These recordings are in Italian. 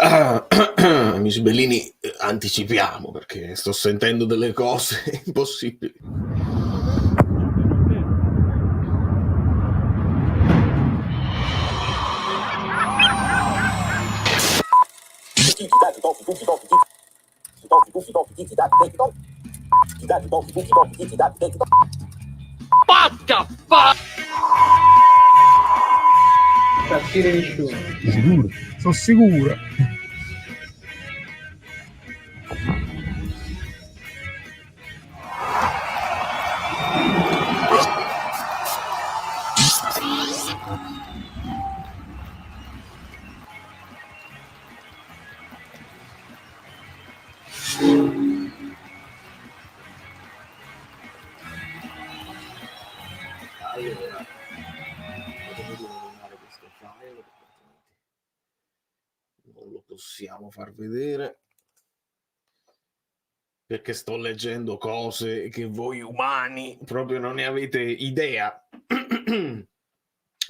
Amici bellini, anticipiamo perché sto sentendo delle cose impossibili. Partire nessuno. Sicuro? Sono sicuro. Allora, devo eliminare questo file perché altrimenti non lo possiamo far vedere. Perché sto leggendo cose che voi umani proprio non ne avete idea.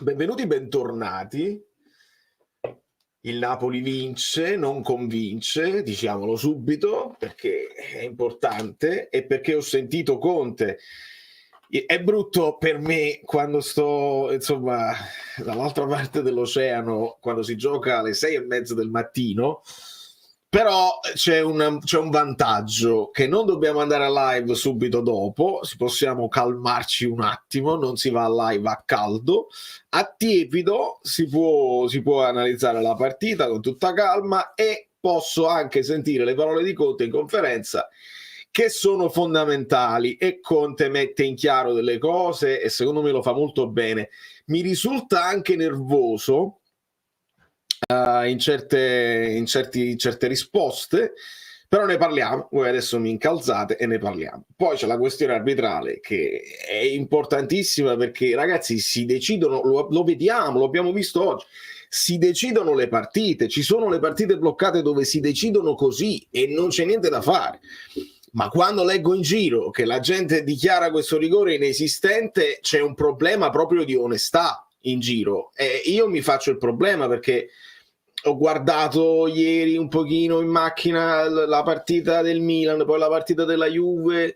Benvenuti, bentornati. Il Napoli vince, non convince, diciamolo subito, perché è importante e perché ho sentito Conte. È brutto per me quando sto, insomma, dall'altra parte dell'oceano, quando si gioca alle 6:30 del mattino, però c'è un vantaggio, che non dobbiamo andare a live subito dopo, possiamo calmarci un attimo, non si va a live a caldo, a tiepido si può analizzare la partita con tutta calma e posso anche sentire le parole di Conte in conferenza, che sono fondamentali, e Conte mette in chiaro delle cose e secondo me lo fa molto bene. Mi risulta anche nervoso in certe risposte, però ne parliamo. Voi adesso mi incalzate e ne parliamo. Poi c'è la questione arbitrale, che è importantissima, perché ragazzi si decidono, lo vediamo, lo abbiamo visto oggi, si decidono le partite, ci sono le partite bloccate dove si decidono così e non c'è niente da fare. Ma quando leggo in giro che la gente dichiara questo rigore inesistente, c'è un problema proprio di onestà in giro, e io mi faccio il problema, perché ho guardato ieri un pochino in macchina la partita del Milan, poi la partita della Juve,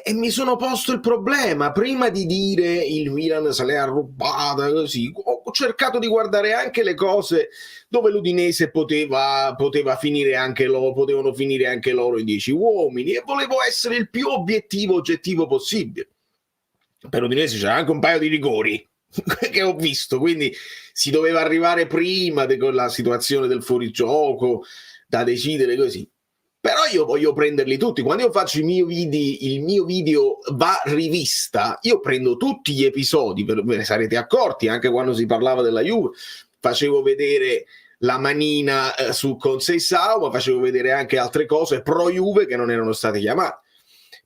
e mi sono posto il problema. Prima di dire il Milan se l'è arrubata così, ho cercato di guardare anche le cose dove l'Udinese poteva finire anche loro, potevano finire anche loro in 10 uomini, e volevo essere il più oggettivo possibile. Per l'Udinese c'era anche un paio di rigori che ho visto, quindi si doveva arrivare prima con la situazione del fuorigioco da decidere così. Però io voglio prenderli tutti. Quando io faccio il mio video va rivista, io prendo tutti gli episodi, ve ne sarete accorti anche quando si parlava della Juve, facevo vedere la manina con Seisao, ma facevo vedere anche altre cose pro Juve che non erano state chiamate.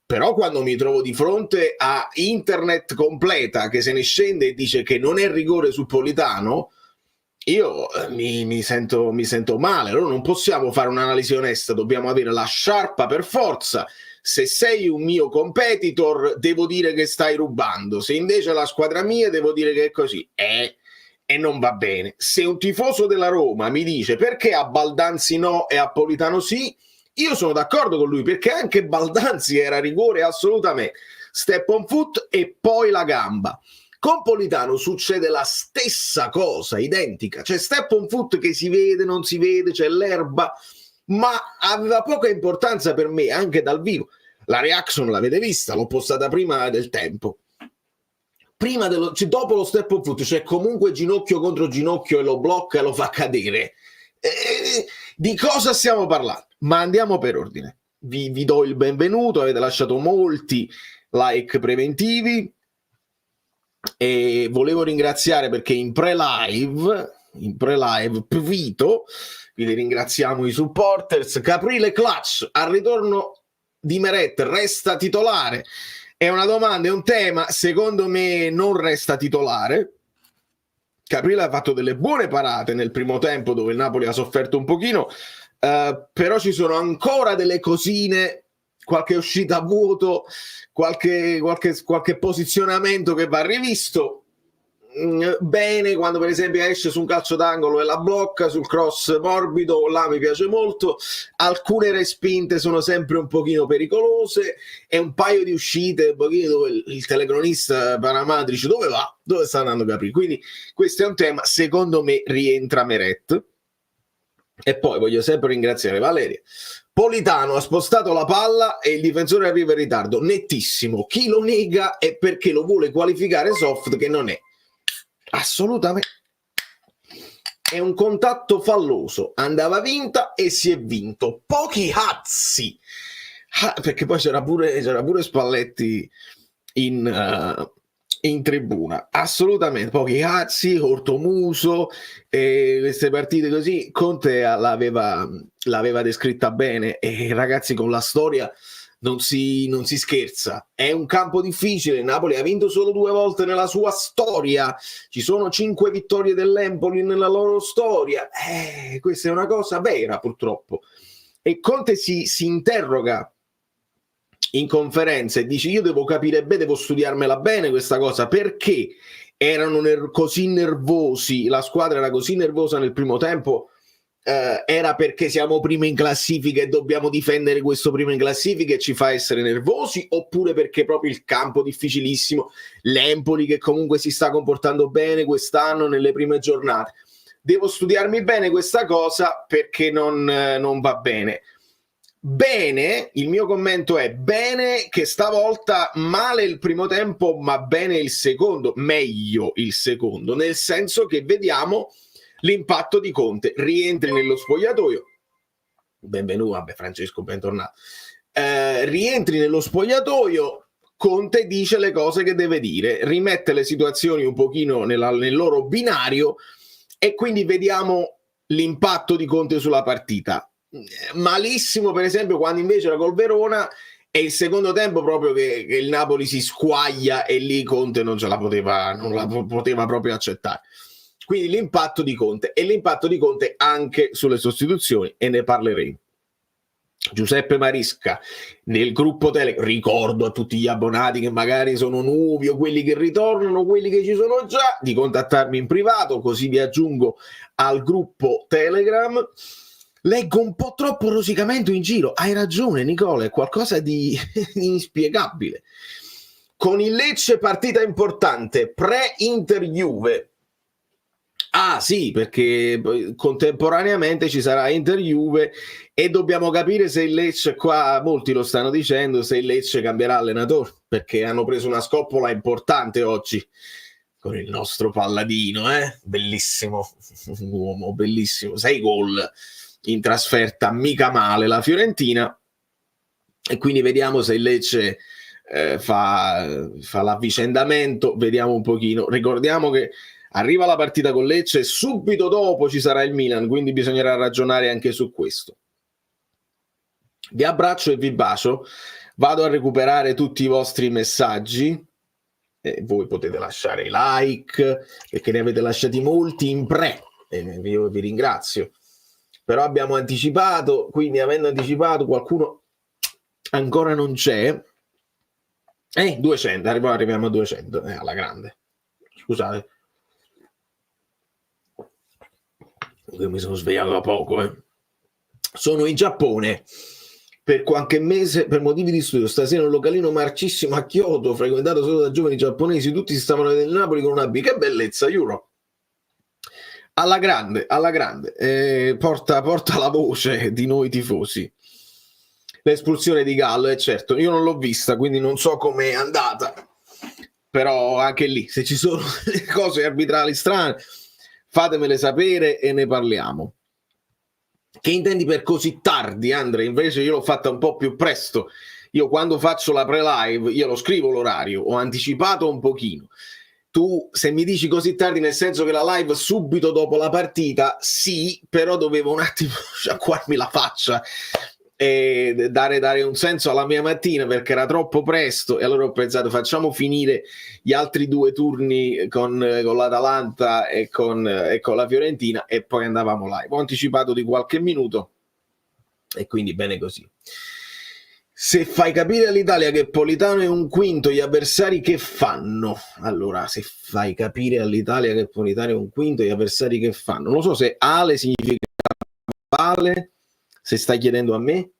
Però quando mi trovo di fronte a internet completa che se ne scende e dice che non è rigore su Politano, io mi sento male. Allora non possiamo fare un'analisi onesta, dobbiamo avere la sciarpa per forza. Se sei un mio competitor devo dire che stai rubando, se invece è la squadra mia devo dire che è così, e non va bene. Se un tifoso della Roma mi dice perché a Baldanzi no e a Politano sì, io sono d'accordo con lui, perché anche Baldanzi era rigore assolutamente, step on foot e poi la gamba. Con Politano succede la stessa cosa, identica, c'è step on foot che si vede, non si vede, c'è l'erba, ma aveva poca importanza per me anche dal vivo. La reaction l'avete vista, l'ho postata prima del tempo. Dopo lo step on foot c'è comunque ginocchio contro ginocchio e lo blocca e lo fa cadere. Di cosa stiamo parlando? Ma andiamo per ordine. Vi do il benvenuto, avete lasciato molti like preventivi e volevo ringraziare perché in pre-live Vito, vi ringraziamo i supporters. Caprile Clutch al ritorno di Meret resta titolare? È una domanda, è un tema, secondo me non resta titolare. Caprile ha fatto delle buone parate nel primo tempo dove il Napoli ha sofferto un pochino, però ci sono ancora delle cosine, qualche uscita a vuoto, qualche posizionamento che va rivisto. bene quando per esempio esce su un calcio d'angolo e la blocca, sul cross morbido, là mi piace molto. Alcune respinte sono sempre un pochino pericolose e un paio di uscite un pochino dove il telecronista Panamà dice dove va? Dove sta andando Capri? Quindi questo è un tema, secondo me rientra Meret. E poi voglio sempre ringraziare Valeria. Politano ha spostato la palla e il difensore arriva in ritardo, nettissimo. Chi lo nega è perché lo vuole qualificare soft, che non è. Assolutamente. È un contatto falloso. Andava vinta e si è vinto. Pochi cazzi. Perché poi c'era pure Spalletti in tribuna. Assolutamente. Pochi cazzi, cortomuso, queste partite così. Conte l'aveva descritta bene e ragazzi con la storia non si scherza. È un campo difficile. Napoli ha vinto solo 2 volte nella sua storia. Ci sono 5 vittorie dell'Empoli nella loro storia. Questa è una cosa vera purtroppo. E Conte si interroga in conferenza e dice io devo capire bene, devo studiarmela bene questa cosa, perché erano così nervosi, la squadra era così nervosa nel primo tempo. Era perché siamo prima in classifica e dobbiamo difendere questo primo in classifica e ci fa essere nervosi, oppure perché proprio il campo difficilissimo, l'Empoli che comunque si sta comportando bene quest'anno nelle prime giornate. Devo studiarmi bene questa cosa perché non va bene. Bene, il mio commento è bene che stavolta male il primo tempo ma bene il secondo, meglio il secondo, nel senso che vediamo l'impatto di Conte, rientri nello spogliatoio, benvenuto, vabbè Francesco, bentornato, rientri nello spogliatoio, Conte dice le cose che deve dire, rimette le situazioni un pochino nel loro binario e quindi vediamo l'impatto di Conte sulla partita. Malissimo per esempio quando invece era col Verona e il secondo tempo proprio che il Napoli si squaglia e lì Conte non la poteva proprio accettare. Quindi l'impatto di Conte e l'impatto di Conte anche sulle sostituzioni e ne parleremo. Giuseppe Marisca nel gruppo Telegram, ricordo a tutti gli abbonati che magari sono nuovi o quelli che ritornano, quelli che ci sono già, di contattarmi in privato così vi aggiungo al gruppo Telegram. Leggo un po' troppo rosicamento in giro, hai ragione Nicola, è qualcosa di inspiegabile. Con il Lecce partita importante, pre-Inter Juve. Ah sì, perché contemporaneamente ci sarà Inter Juve e dobbiamo capire se il Lecce, qua molti lo stanno dicendo, se il Lecce cambierà allenatore, perché hanno preso una scoppola importante oggi con il nostro Palladino, bellissimo, un uomo bellissimo, 6 gol in trasferta, mica male la Fiorentina, e quindi vediamo se il Lecce fa l'avvicendamento, vediamo un pochino, ricordiamo che arriva la partita con Lecce e subito dopo ci sarà il Milan, quindi bisognerà ragionare anche su questo. Vi abbraccio e vi bacio, vado a recuperare tutti i vostri messaggi, voi potete lasciare i like, perché ne avete lasciati molti in pre, io vi ringrazio, però abbiamo anticipato, quindi avendo anticipato qualcuno ancora non c'è, 200, arriviamo a 200, alla grande, scusate. Io mi sono svegliato da poco, Sono in Giappone per qualche mese per motivi di studio. Stasera un localino marcissimo a Kyoto, frequentato solo da giovani giapponesi, tutti si stavano vedendo Napoli con una B. Che bellezza, Euro! Alla grande, porta la voce di noi tifosi. L'espulsione di Gallo, certo, io non l'ho vista, quindi non so com'è andata, però anche lì, se ci sono cose arbitrali strane, fatemele sapere e ne parliamo. Che intendi per così tardi, Andre? Invece io l'ho fatta un po' più presto. Io quando faccio la pre-live, io lo scrivo l'orario, ho anticipato un pochino. Tu, se mi dici così tardi, nel senso che la live subito dopo la partita, sì, però dovevo un attimo sciacquarmi la faccia e dare un senso alla mia mattina, perché era troppo presto, e allora ho pensato facciamo finire gli altri 2 turni con l'Atalanta e con la Fiorentina e poi andavamo live. Ho anticipato di qualche minuto e quindi bene così. Se fai capire all'Italia che Politano è un quinto, gli avversari che fanno? Allora, se fai capire all'Italia che Politano è un quinto, gli avversari che fanno? Non lo so se Ale significa vale, se stai chiedendo a me.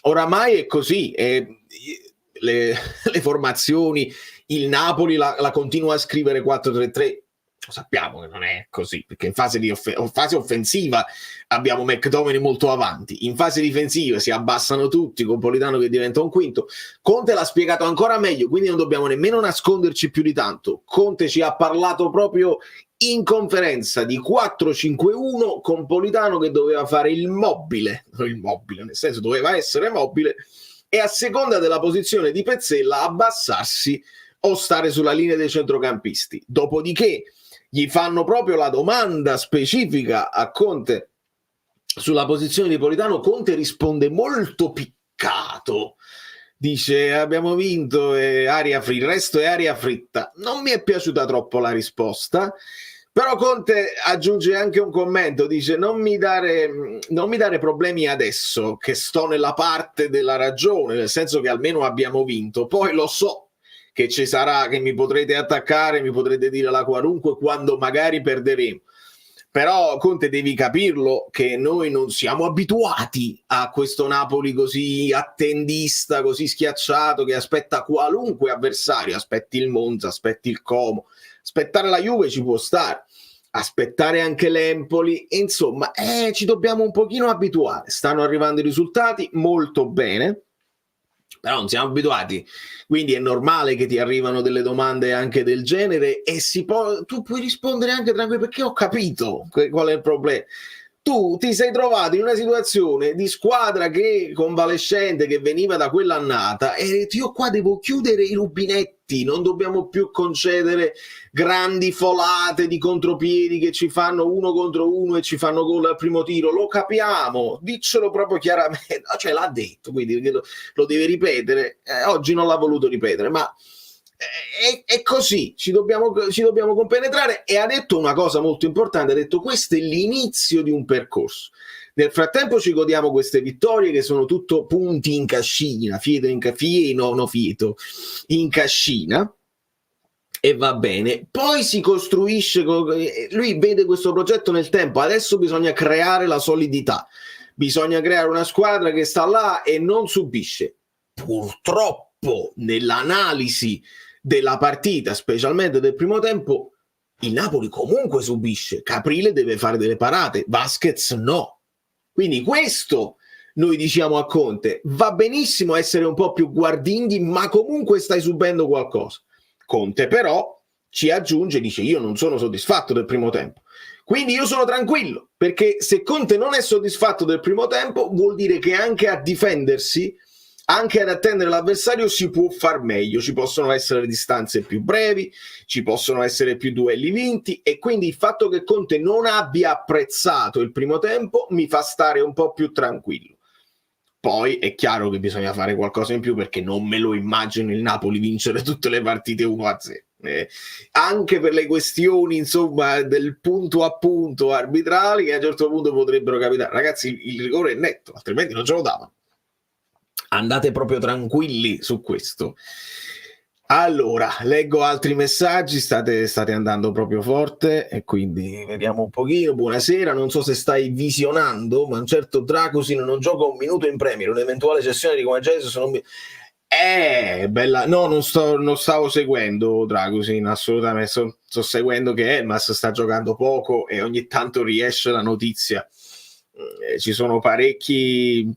Oramai è così, le formazioni, il Napoli la continua a scrivere 4-3-3. Sappiamo che non è così, perché in fase offensiva abbiamo McTominay molto avanti, in fase difensiva si abbassano tutti con Politano che diventa un quinto. Conte l'ha spiegato ancora meglio, quindi non dobbiamo nemmeno nasconderci più di tanto. Conte ci ha parlato proprio in conferenza di 4-5-1 con Politano che doveva fare il mobile, nel senso doveva essere mobile, e a seconda della posizione di Pezzella abbassarsi o stare sulla linea dei centrocampisti. Dopodiché gli fanno proprio la domanda specifica a Conte sulla posizione di Politano. Conte risponde molto piccato, dice abbiamo vinto e aria fritta, il resto è aria fritta. Non mi è piaciuta troppo la risposta, però Conte aggiunge anche un commento, dice non mi dare problemi adesso che sto nella parte della ragione, nel senso che almeno abbiamo vinto, poi lo so che ci sarà, che mi potrete attaccare, mi potrete dire la qualunque quando magari perderemo. Però Conte devi capirlo che noi non siamo abituati a questo Napoli così attendista, così schiacciato, che aspetta qualunque avversario, aspetti il Monza, aspetti il Como, aspettare la Juve ci può stare, aspettare anche l'Empoli, insomma ci dobbiamo un pochino abituare. Stanno arrivando i risultati molto bene, però non siamo abituati, quindi è normale che ti arrivano delle domande anche del genere e tu puoi rispondere anche tranquillo, perché ho capito qual è il problema. Tu ti sei trovato in una situazione di squadra che convalescente, che veniva da quell'annata, e io qua devo chiudere i rubinetti, non dobbiamo più concedere grandi folate di contropiedi che ci fanno 1 contro 1 e ci fanno gol al primo tiro. Lo capiamo, diccelo proprio chiaramente, cioè l'ha detto, quindi lo deve ripetere. Oggi non l'ha voluto ripetere, ma è così, ci dobbiamo compenetrare. E ha detto una cosa molto importante, ha detto questo è l'inizio di un percorso. Nel frattempo ci godiamo queste vittorie che sono tutto punti in cascina, fieto in cascina, e va bene. Poi si costruisce, lui vede questo progetto nel tempo, adesso bisogna creare la solidità, bisogna creare una squadra che sta là e non subisce. Purtroppo nell'analisi della partita, specialmente del primo tempo, il Napoli comunque subisce. Caprile deve fare delle parate, Vasquez no. Quindi questo noi diciamo a Conte, va benissimo essere un po' più guardinghi, ma comunque stai subendo qualcosa. Conte però ci aggiunge, dice io non sono soddisfatto del primo tempo, quindi io sono tranquillo, perché se Conte non è soddisfatto del primo tempo vuol dire che anche a difendersi, anche ad attendere l'avversario si può far meglio, ci possono essere distanze più brevi, ci possono essere più duelli vinti, e quindi il fatto che Conte non abbia apprezzato il primo tempo mi fa stare un po' più tranquillo. Poi è chiaro che bisogna fare qualcosa in più, perché non me lo immagino il Napoli vincere tutte le partite 1-0, anche per le questioni insomma del punto a punto arbitrali che a un certo punto potrebbero capitare. Ragazzi, il rigore è netto, altrimenti non ce lo davano. Andate proprio tranquilli su questo. Allora, leggo altri messaggi, state andando proprio forte e quindi vediamo un pochino. Buonasera, non so se stai visionando, ma un certo Dracusin non gioca un minuto in Premier, un'eventuale cessione di come Genesis non mi... bella, no, non stavo seguendo Dracusin, assolutamente, sto seguendo che Elmas sta giocando poco e ogni tanto riesce la notizia. Ci sono parecchie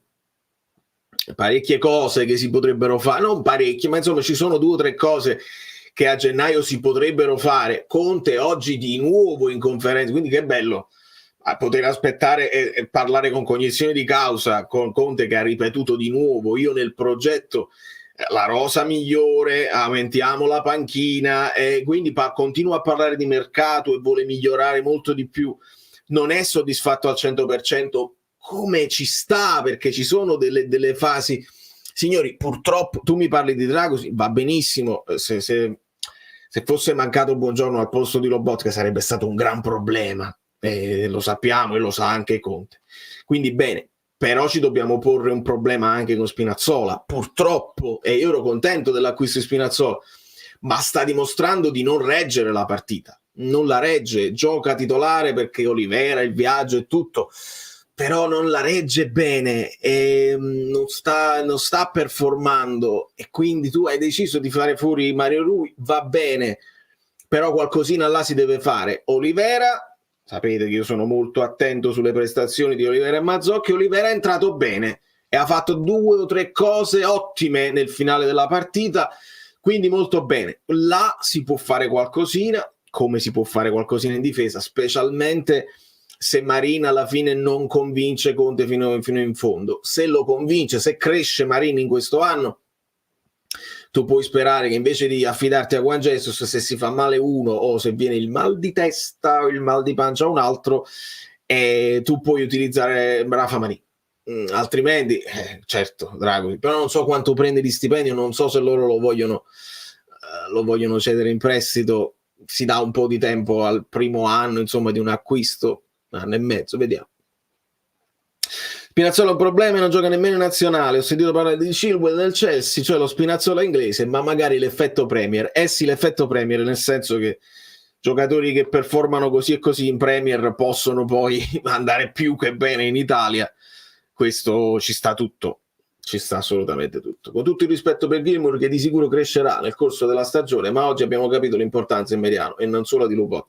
cose che si potrebbero fare, non parecchie, ma insomma ci sono 2 o 3 cose che a gennaio si potrebbero fare. Conte oggi di nuovo in conferenza, quindi che bello a poter aspettare e parlare con cognizione di causa con Conte, che ha ripetuto di nuovo io nel progetto la rosa migliore, aumentiamo la panchina, e quindi continua a parlare di mercato e vuole migliorare molto di più. Non è soddisfatto al 100%, come ci sta, perché ci sono delle fasi. Signori, purtroppo tu mi parli di Dragosi, va benissimo, se fosse mancato Buongiorno al posto di Lobotka sarebbe stato un gran problema, lo sappiamo e lo sa anche Conte, quindi bene, però ci dobbiamo porre un problema anche con Spinazzola, purtroppo, e io ero contento dell'acquisto di Spinazzola, ma sta dimostrando di non reggere la partita, non la regge, gioca titolare perché Olivera, il viaggio e tutto, però non la regge bene e non sta performando, e quindi tu hai deciso di fare fuori Mario Rui, va bene, però qualcosina là si deve fare. Olivera, sapete che io sono molto attento sulle prestazioni di Olivera e Mazzocchi, Olivera è entrato bene e ha fatto 2 o 3 cose ottime nel finale della partita, quindi molto bene. Là si può fare qualcosina, come si può fare qualcosina in difesa, specialmente se Marin alla fine non convince Conte fino in fondo. Se lo convince, se cresce Marin in questo anno, tu puoi sperare che invece di affidarti a Juan Jesus, se si fa male uno o se viene il mal di testa o il mal di pancia a un altro, tu puoi utilizzare Rafa Marin. Altrimenti, certo, Draghi, però non so quanto prende di stipendio, non so se loro lo vogliono cedere in prestito. Si dà un po' di tempo al primo anno, insomma, di un acquisto, 1 anno e mezzo, vediamo. Spinazzola è un problema e non gioca nemmeno in nazionale. Ho sentito parlare di Chilwell del Chelsea, cioè lo Spinazzola inglese, ma magari l'effetto Premier. Sì, l'effetto Premier, nel senso che giocatori che performano così e così in Premier possono poi andare più che bene in Italia. Questo ci sta tutto, ci sta assolutamente tutto. Con tutto il rispetto per Gilmour, che di sicuro crescerà nel corso della stagione, ma oggi abbiamo capito l'importanza in mediano e non solo di Lupo.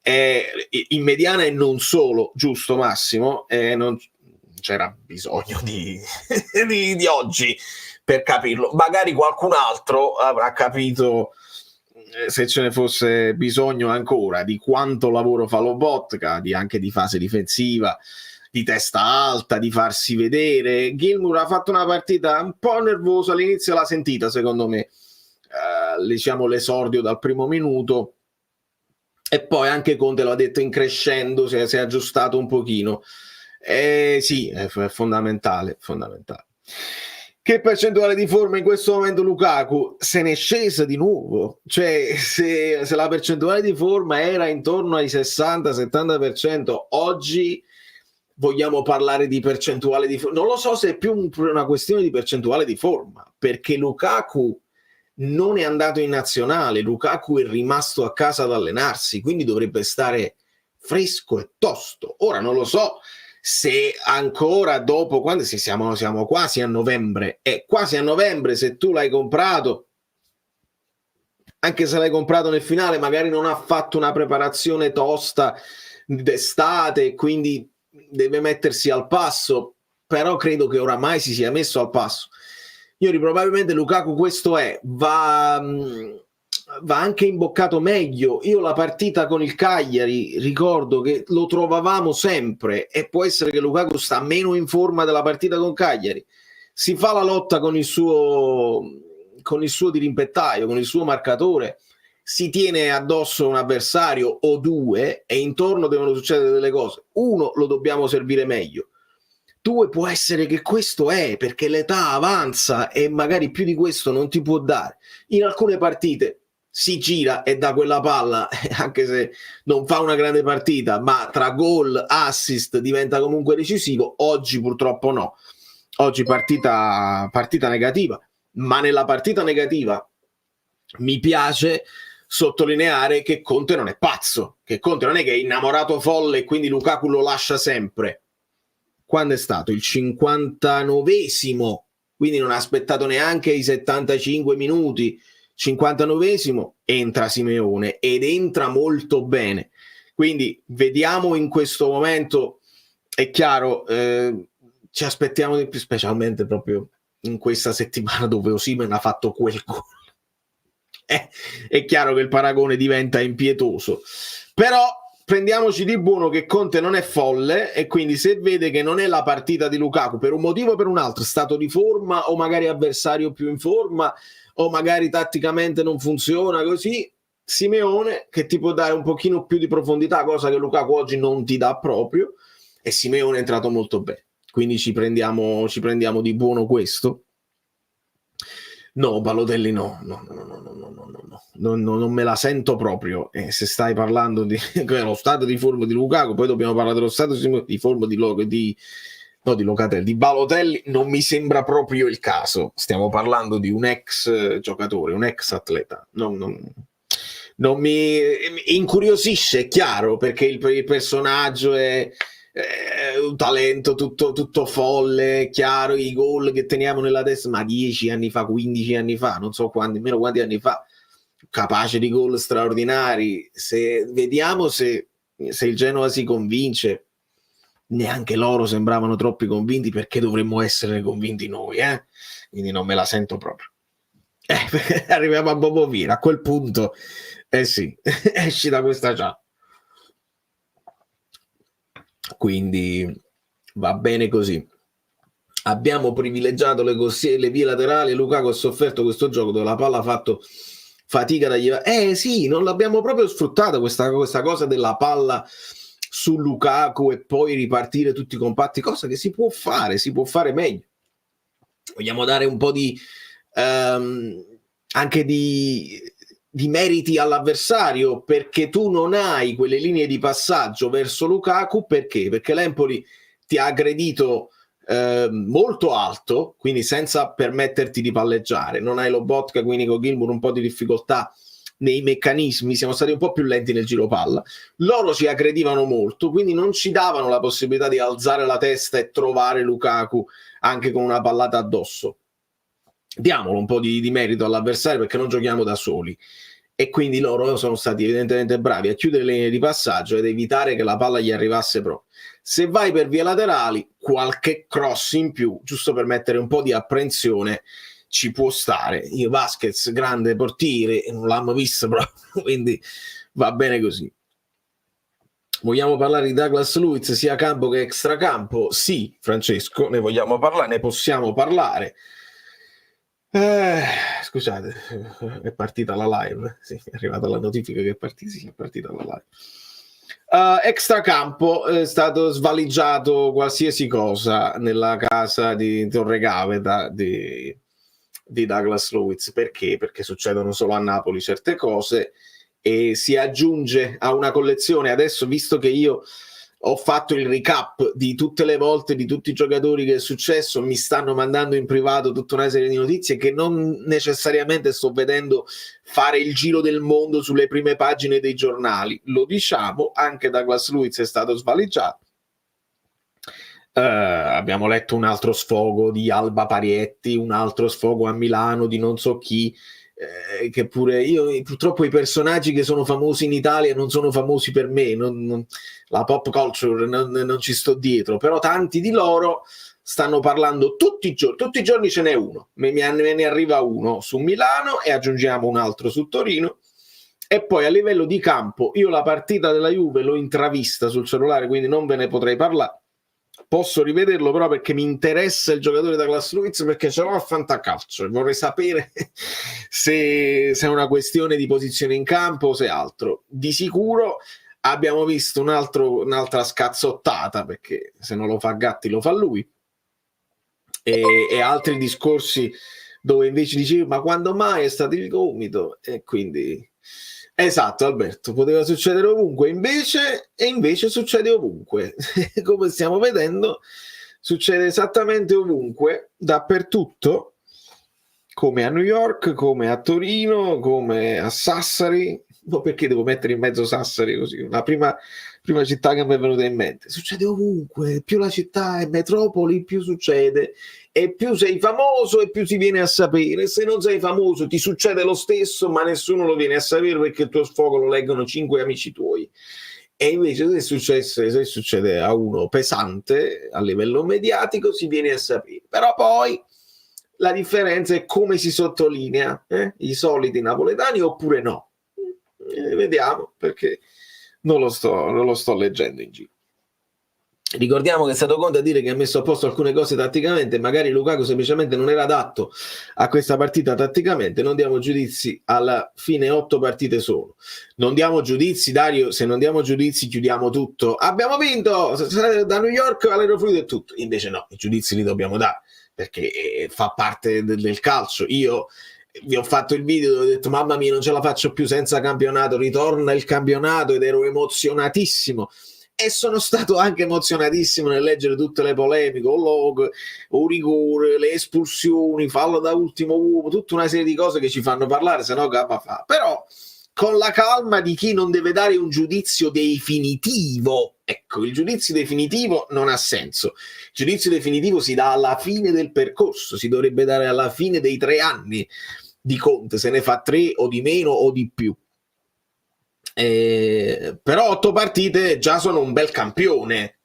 In mediana e non solo, giusto Massimo? Non c'era bisogno di oggi per capirlo. Magari qualcun altro avrà capito, se ce ne fosse bisogno ancora, di quanto lavoro fa Lobotka, anche di fase difensiva, di testa alta, di farsi vedere. Gilmour ha fatto una partita un po' nervosa, all'inizio l'ha sentita secondo me, diciamo l'esordio dal primo minuto, e poi anche Conte lo ha detto in crescendo, si è aggiustato un pochino. Sì, è fondamentale. Che percentuale di forma in questo momento Lukaku? Se ne è scesa di nuovo, cioè se la percentuale di forma era intorno ai 60-70%, oggi vogliamo parlare di percentuale di forma. Non lo so se è più una questione di percentuale di forma, perché Lukaku non è andato in nazionale, Lukaku è rimasto a casa ad allenarsi, quindi dovrebbe stare fresco e tosto. Ora non lo so se ancora dopo, quando siamo quasi a novembre, se tu l'hai comprato, anche se l'hai comprato nel finale, magari non ha fatto una preparazione tosta d'estate, quindi deve mettersi al passo, però credo che oramai si sia messo al passo. Probabilmente Lukaku questo va anche imboccato meglio. Io la partita con il Cagliari ricordo che lo trovavamo sempre, e può essere che Lukaku sta meno in forma della partita con Cagliari, si fa la lotta con il suo dirimpettaio, con il suo marcatore, si tiene addosso un avversario o 2 e intorno devono succedere delle cose. 1, lo dobbiamo servire meglio. 2, può essere che questo è perché l'età avanza e magari più di questo non ti può dare. In alcune partite si gira e dà quella palla, anche se non fa una grande partita, ma tra gol, assist diventa comunque decisivo. Oggi purtroppo no. Oggi partita negativa, ma nella partita negativa mi piace sottolineare che Conte non è pazzo, che Conte non è che è innamorato folle e quindi Lukaku lo lascia sempre. Quando è stato? Il 59esimo, quindi non ha aspettato neanche i 75 minuti. 59esimo, entra Simeone ed entra molto bene. Quindi vediamo in questo momento, è chiaro, ci aspettiamo di più, specialmente proprio in questa settimana dove Osimhen ha fatto quel gol. È chiaro che il paragone diventa impietoso, però prendiamoci di buono che Conte non è folle, e quindi se vede che non è la partita di Lukaku per un motivo o per un altro, stato di forma o magari avversario più in forma o magari tatticamente non funziona così, Simeone che ti può dare un pochino più di profondità, cosa che Lukaku oggi non ti dà proprio, e Simeone è entrato molto bene, quindi ci prendiamo di buono questo. No, Balotelli no, non me la sento proprio. Se stai parlando dello stato di forma di Lukaku, poi dobbiamo parlare dello stato di forma di no, di Locatelli, di Balotelli non mi sembra proprio il caso. Stiamo parlando di un ex giocatore, un ex atleta. Non mi incuriosisce, è chiaro, perché il personaggio è un talento tutto folle, è chiaro, i gol che teniamo nella testa, ma 10 anni fa, 15 anni fa, non so quanti, meno quanti anni fa, capace di gol straordinari. Vediamo se il Genoa si convince. Neanche loro sembravano troppo convinti, perché dovremmo essere convinti noi, quindi non me la sento proprio. Arriviamo a Bobovina, a quel punto sì, esci da questa chat. Quindi va bene così. Abbiamo privilegiato le vie laterali. Lukaku ha sofferto questo gioco dove la palla ha fatto fatica sì, non l'abbiamo proprio sfruttata questa cosa della palla su Lukaku e poi ripartire tutti compatti, cosa che si può fare meglio. Vogliamo dare un po' di anche di meriti all'avversario, perché tu non hai quelle linee di passaggio verso Lukaku. Perché l'Empoli ti ha aggredito molto alto, quindi senza permetterti di palleggiare. Non hai Lobotka, quindi con Gilmour un po' di difficoltà nei meccanismi, siamo stati un po' più lenti nel giro palla. Loro ci aggredivano molto, quindi non ci davano la possibilità di alzare la testa e trovare Lukaku anche con una pallata addosso. Diamolo un po' di merito all'avversario, perché non giochiamo da soli, e quindi loro sono stati evidentemente bravi a chiudere le linee di passaggio ed evitare che la palla gli arrivasse proprio. Se vai per vie laterali, qualche cross in più, giusto per mettere un po' di apprensione, ci può stare. Io Vasquez, grande portiere, non l'hanno visto proprio, quindi va bene così. Vogliamo parlare di Douglas Luiz sia campo che extracampo? Sì, Francesco, ne vogliamo parlare, ne possiamo parlare. Scusate, è partita la live. Sì, è arrivata la notifica che è partita la live. Extracampo, è stato svaligiato qualsiasi cosa nella casa di Torre Gaveta di Douglas Luiz. Perché? Perché succedono solo a Napoli certe cose, e si aggiunge a una collezione. Adesso, visto che io ho fatto il recap di tutte le volte, di tutti i giocatori che è successo, mi stanno mandando in privato tutta una serie di notizie che non necessariamente sto vedendo fare il giro del mondo sulle prime pagine dei giornali. Lo diciamo, anche Douglas Luiz è stato svaligiato. Abbiamo letto un altro sfogo di Alba Parietti, un altro sfogo a Milano di non so chi, che pure io, purtroppo i personaggi che sono famosi in Italia non sono famosi per me, la pop culture non ci sto dietro, però tanti di loro stanno parlando tutti i giorni ce n'è uno, me ne arriva uno su Milano e aggiungiamo un altro su Torino. E poi a livello di campo, io la partita della Juve l'ho intravista sul cellulare, quindi non ve ne potrei parlare. Posso rivederlo però, perché mi interessa il giocatore da Douglas Luiz, perché ce l'ho a Fantacalcio e vorrei sapere se è una questione di posizione in campo o se altro. Di sicuro abbiamo visto un'altra scazzottata, perché se non lo fa Gatti lo fa lui, e altri discorsi dove invece dicevi ma quando mai è stato il gomito, e quindi esatto, Alberto, poteva succedere ovunque, invece succede ovunque. Come stiamo vedendo, succede esattamente ovunque, dappertutto, come a New York, come a Torino, come a Sassari. No, perché devo mettere in mezzo Sassari così? La prima città che mi è venuta in mente. Succede ovunque, più la città è metropoli, più succede, e più sei famoso e più si viene a sapere. Se non sei famoso ti succede lo stesso, ma nessuno lo viene a sapere, perché il tuo sfogo lo leggono 5 amici tuoi. E invece se succede a uno pesante a livello mediatico, si viene a sapere. Però poi la differenza è come si sottolinea, i soliti napoletani oppure no. Vediamo, perché non lo sto leggendo in giro. Ricordiamo che è stato Conte a dire che ha messo a posto alcune cose tatticamente, magari Lukaku semplicemente non era adatto a questa partita tatticamente. Non diamo giudizi, alla fine 8 partite sono. Non diamo giudizi, Dario, se non diamo giudizi chiudiamo tutto. Abbiamo vinto da New York all'Aerofluido e tutto. Invece no, i giudizi li dobbiamo dare, perché fa parte del calcio. Io vi ho fatto il video dove ho detto mamma mia, non ce la faccio più senza campionato, ritorna il campionato, ed ero emozionatissimo. e sono stato anche emozionatissimo nel leggere tutte le polemiche, o rigore, le espulsioni, fallo da ultimo uomo, tutta una serie di cose che ci fanno parlare, se no cappa fa. Però con la calma di chi non deve dare un giudizio definitivo. Ecco, il giudizio definitivo non ha senso. Il giudizio definitivo si dà alla fine del percorso, si dovrebbe dare alla fine dei 3 anni di Conte, se ne fa 3 o di meno o di più. Però 8 partite già sono un bel campione.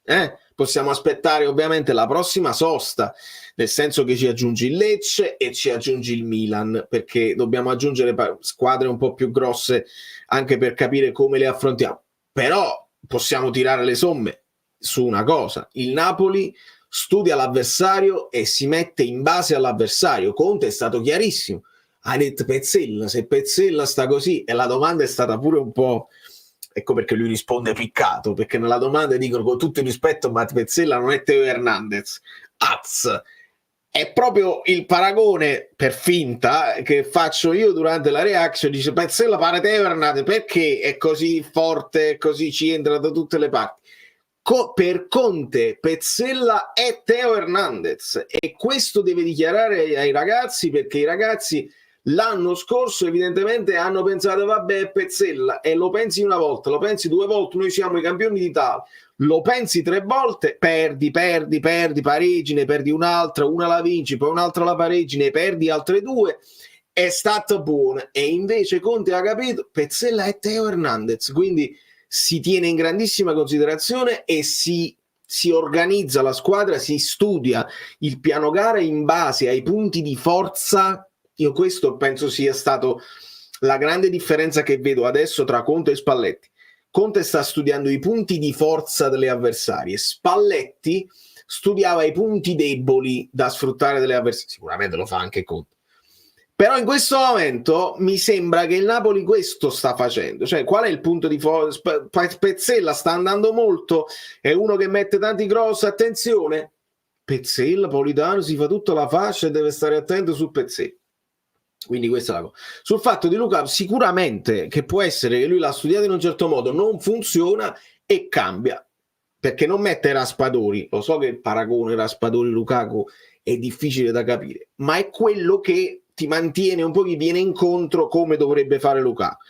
Possiamo aspettare ovviamente la prossima sosta, nel senso che ci aggiungi il Lecce e ci aggiungi il Milan, perché dobbiamo aggiungere squadre un po' più grosse anche per capire come le affrontiamo. Però possiamo tirare le somme su una cosa: il Napoli studia l'avversario e si mette in base all'avversario. Conte è stato chiarissimo, ha detto Pezzella, se Pezzella sta così, e la domanda è stata pure un po', ecco perché lui risponde piccato, perché nella domanda dicono con tutto il rispetto, ma Pezzella non è Teo Hernandez. È proprio il paragone per finta che faccio io durante la reaction. Dice Pezzella pare Teo Hernandez perché è così forte, così ci entra da tutte le parti. Per Conte Pezzella è Teo Hernandez, e questo deve dichiarare ai ragazzi, perché i ragazzi l'anno scorso evidentemente hanno pensato vabbè Pezzella, e lo pensi una volta, lo pensi 2 volte, noi siamo i campioni d'Italia, lo pensi 3 volte, perdi, pareggi, ne perdi un'altra, una la vinci, poi un'altra la pareggi, ne perdi altre 2, è stata buona. E invece Conte ha capito, Pezzella è Teo Hernandez, quindi si tiene in grandissima considerazione e si organizza la squadra, si studia il piano gara in base ai punti di forza. Io questo penso sia stato la grande differenza che vedo adesso tra Conte e Spalletti. Conte sta studiando i punti di forza delle avversarie, Spalletti studiava i punti deboli da sfruttare delle avversarie. Sicuramente lo fa anche Conte, però in questo momento mi sembra che il Napoli questo sta facendo. Cioè, qual è il punto di forza? Pezzella sta andando molto, è uno che mette tanti cross, attenzione, Pezzella, Politano si fa tutta la fascia e deve stare attento su Pezzella. Quindi questa è la cosa. Sul fatto di Lukaku, sicuramente che può essere che lui l'ha studiato in un certo modo, non funziona e cambia, perché non mette Raspadori. Lo so che il paragone Raspadori-Lukaku è difficile da capire, ma è quello che ti mantiene un po', che viene incontro come dovrebbe fare Lukaku.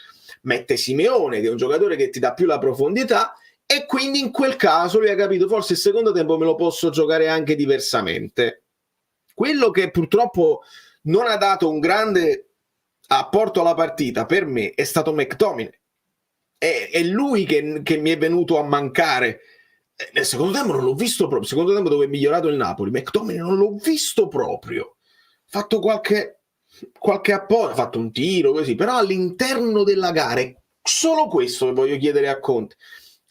Mette Simeone, che è un giocatore che ti dà più la profondità, e quindi in quel caso lui ha capito, forse il secondo tempo me lo posso giocare anche diversamente. Quello che purtroppo non ha dato un grande apporto alla partita per me è stato McTominay. È lui che mi è venuto a mancare. Nel secondo tempo non l'ho visto proprio. Secondo tempo dove è migliorato il Napoli, McTominay non l'ho visto proprio. Ha fatto qualche apporto, ha fatto un tiro così, però all'interno della gara è solo questo che voglio chiedere a Conte.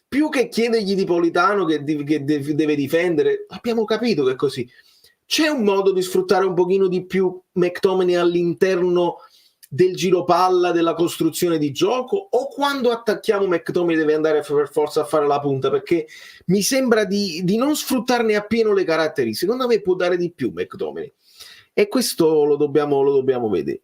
Più che chiedergli di Politano che deve difendere, abbiamo capito che è così. C'è un modo di sfruttare un pochino di più McTominay all'interno del giro palla, della costruzione di gioco, o quando attacchiamo McTominay deve andare per forza a fare la punta? Perché mi sembra di non sfruttarne appieno le caratteristiche. Secondo me può dare di più McTominay, e questo lo dobbiamo vedere.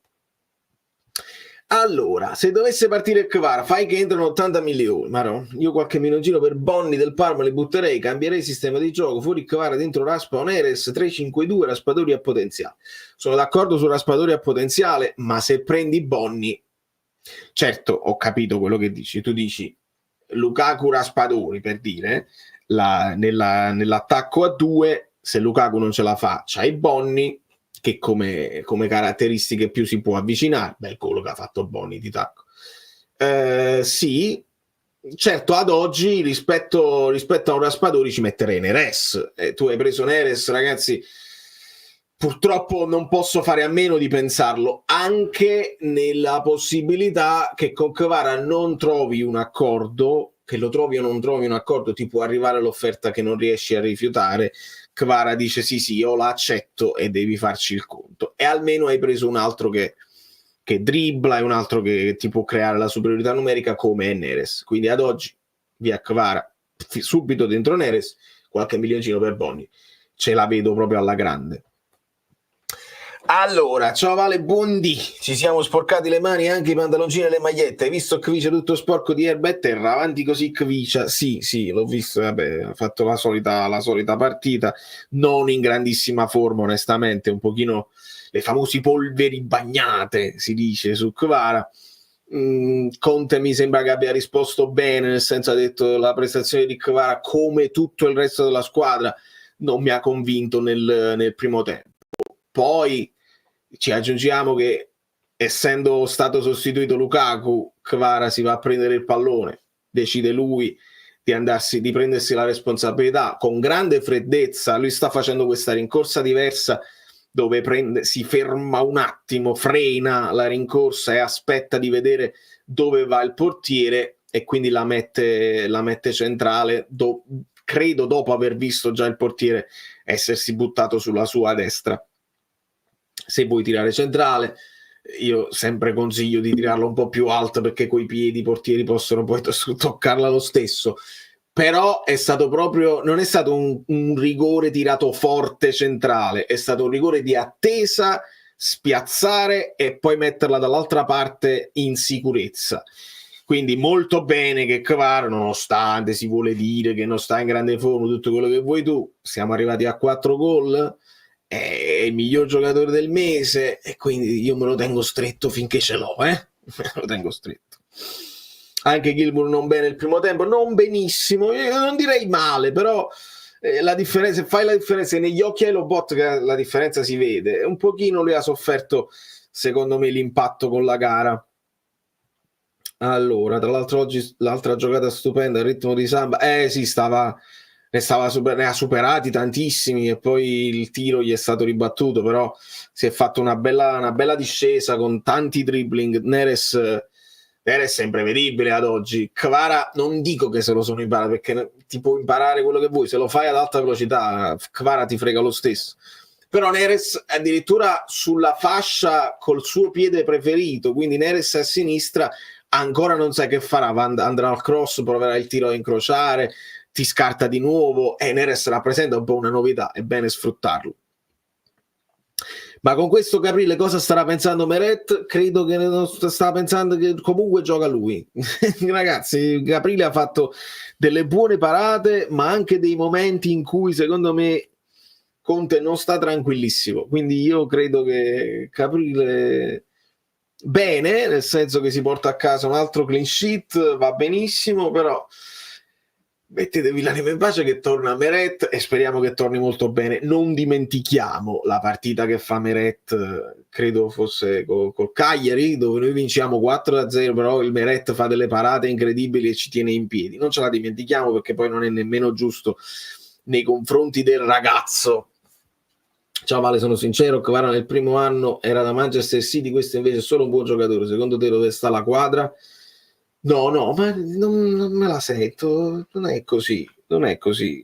Allora, se dovesse partire Kvara, fai che entrano 80 milioni. Ma no, io qualche minutino per Bonni del Parma li butterei, cambierei il sistema di gioco, fuori Kvara, dentro Raspa, Oneres, 3-5-2, Raspadori a potenziale. Sono d'accordo su Raspadori a potenziale, ma se prendi Bonni, certo, ho capito quello che dici. Tu dici Lukaku Raspadori, per dire, nell'attacco a 2, se Lukaku non ce la fa, c'hai Bonni, che come caratteristiche più si può avvicinare. Bel gol che ha fatto Bonni di tacco. Sì, certo, ad oggi rispetto a un Raspadori ci metterei Neres. Tu hai preso Neres, ragazzi, purtroppo non posso fare a meno di pensarlo, anche nella possibilità che con Kvara non trovi un accordo, che lo trovi o non trovi un accordo, ti può arrivare l'offerta che non riesci a rifiutare. Kvara dice sì, io la accetto e devi farci il conto, e almeno hai preso un altro che dribbla e un altro che ti può creare la superiorità numerica come è Neres. Quindi ad oggi via Kvara, subito dentro Neres, qualche milioncino per Bonni ce la vedo proprio alla grande. Allora, ciao Vale, buondì. Ci siamo sporcati le mani, anche i pantaloncini e le magliette. Hai visto Kvicia tutto sporco di erba e terra? Avanti così Kvicia. Sì, l'ho visto, vabbè, ha fatto la solita partita, non in grandissima forma, onestamente, un pochino le famose polveri bagnate, si dice, su Kvara. Conte mi sembra che abbia risposto bene, nel senso ha detto la prestazione di Kvara, come tutto il resto della squadra, non mi ha convinto nel primo tempo. Poi ci aggiungiamo che, essendo stato sostituito Lukaku, Kvara si va a prendere il pallone, decide lui di prendersi la responsabilità con grande freddezza. Lui sta facendo questa rincorsa diversa dove si ferma un attimo, frena la rincorsa e aspetta di vedere dove va il portiere, e quindi la mette centrale, credo dopo aver visto già il portiere essersi buttato sulla sua destra. Se vuoi tirare centrale, io sempre consiglio di tirarlo un po' più alto, perché coi piedi i portieri possono poi toccarla lo stesso. Però non è stato un rigore tirato forte centrale, è stato un rigore di attesa, spiazzare e poi metterla dall'altra parte in sicurezza. Quindi molto bene che Kvara, nonostante si vuole dire che non sta in grande forma, tutto quello che vuoi tu, siamo arrivati a 4 gol, è il miglior giocatore del mese, e quindi io me lo tengo stretto finché ce l'ho, me lo tengo stretto. Anche Gilmour non bene il primo tempo, non benissimo, io non direi male, però la differenza, fai la differenza negli occhi ai Lobot, che la differenza si vede. Un pochino lui ha sofferto, secondo me, l'impatto con la gara. Allora, tra l'altro oggi l'altra giocata stupenda, il ritmo di Samba, sì, ne ha superati tantissimi, e poi il tiro gli è stato ribattuto, però si è fatto una bella discesa con tanti dribbling. Neres è imprevedibile ad oggi. Kvara non dico che se lo sono imparato, perché ti può imparare quello che vuoi, se lo fai ad alta velocità Kvara ti frega lo stesso. Però Neres addirittura sulla fascia col suo piede preferito, quindi Neres a sinistra ancora non sai che farà, andrà al cross, proverà il tiro a incrociare, ti scarta di nuovo, e Neres rappresenta un po' una novità, è bene sfruttarlo. Ma con questo Caprile cosa starà pensando Meret? Credo che sta pensando che comunque gioca lui. Ragazzi, Caprile ha fatto delle buone parate, ma anche dei momenti in cui secondo me Conte non sta tranquillissimo, quindi io credo che Caprile bene, nel senso che si porta a casa un altro clean sheet, va benissimo, però mettetevi l'anima in pace che torna Meret, e speriamo che torni molto bene. Non dimentichiamo la partita che fa Meret, credo fosse col Cagliari, dove noi vinciamo 4-0, però il Meret fa delle parate incredibili e ci tiene in piedi. Non ce la dimentichiamo, perché poi non è nemmeno giusto nei confronti del ragazzo. Ciao Vale, sono sincero, Kvara nel primo anno era da Manchester City, questo invece è solo un buon giocatore. Secondo te dove sta la quadra? No, ma non me la sento, non è così.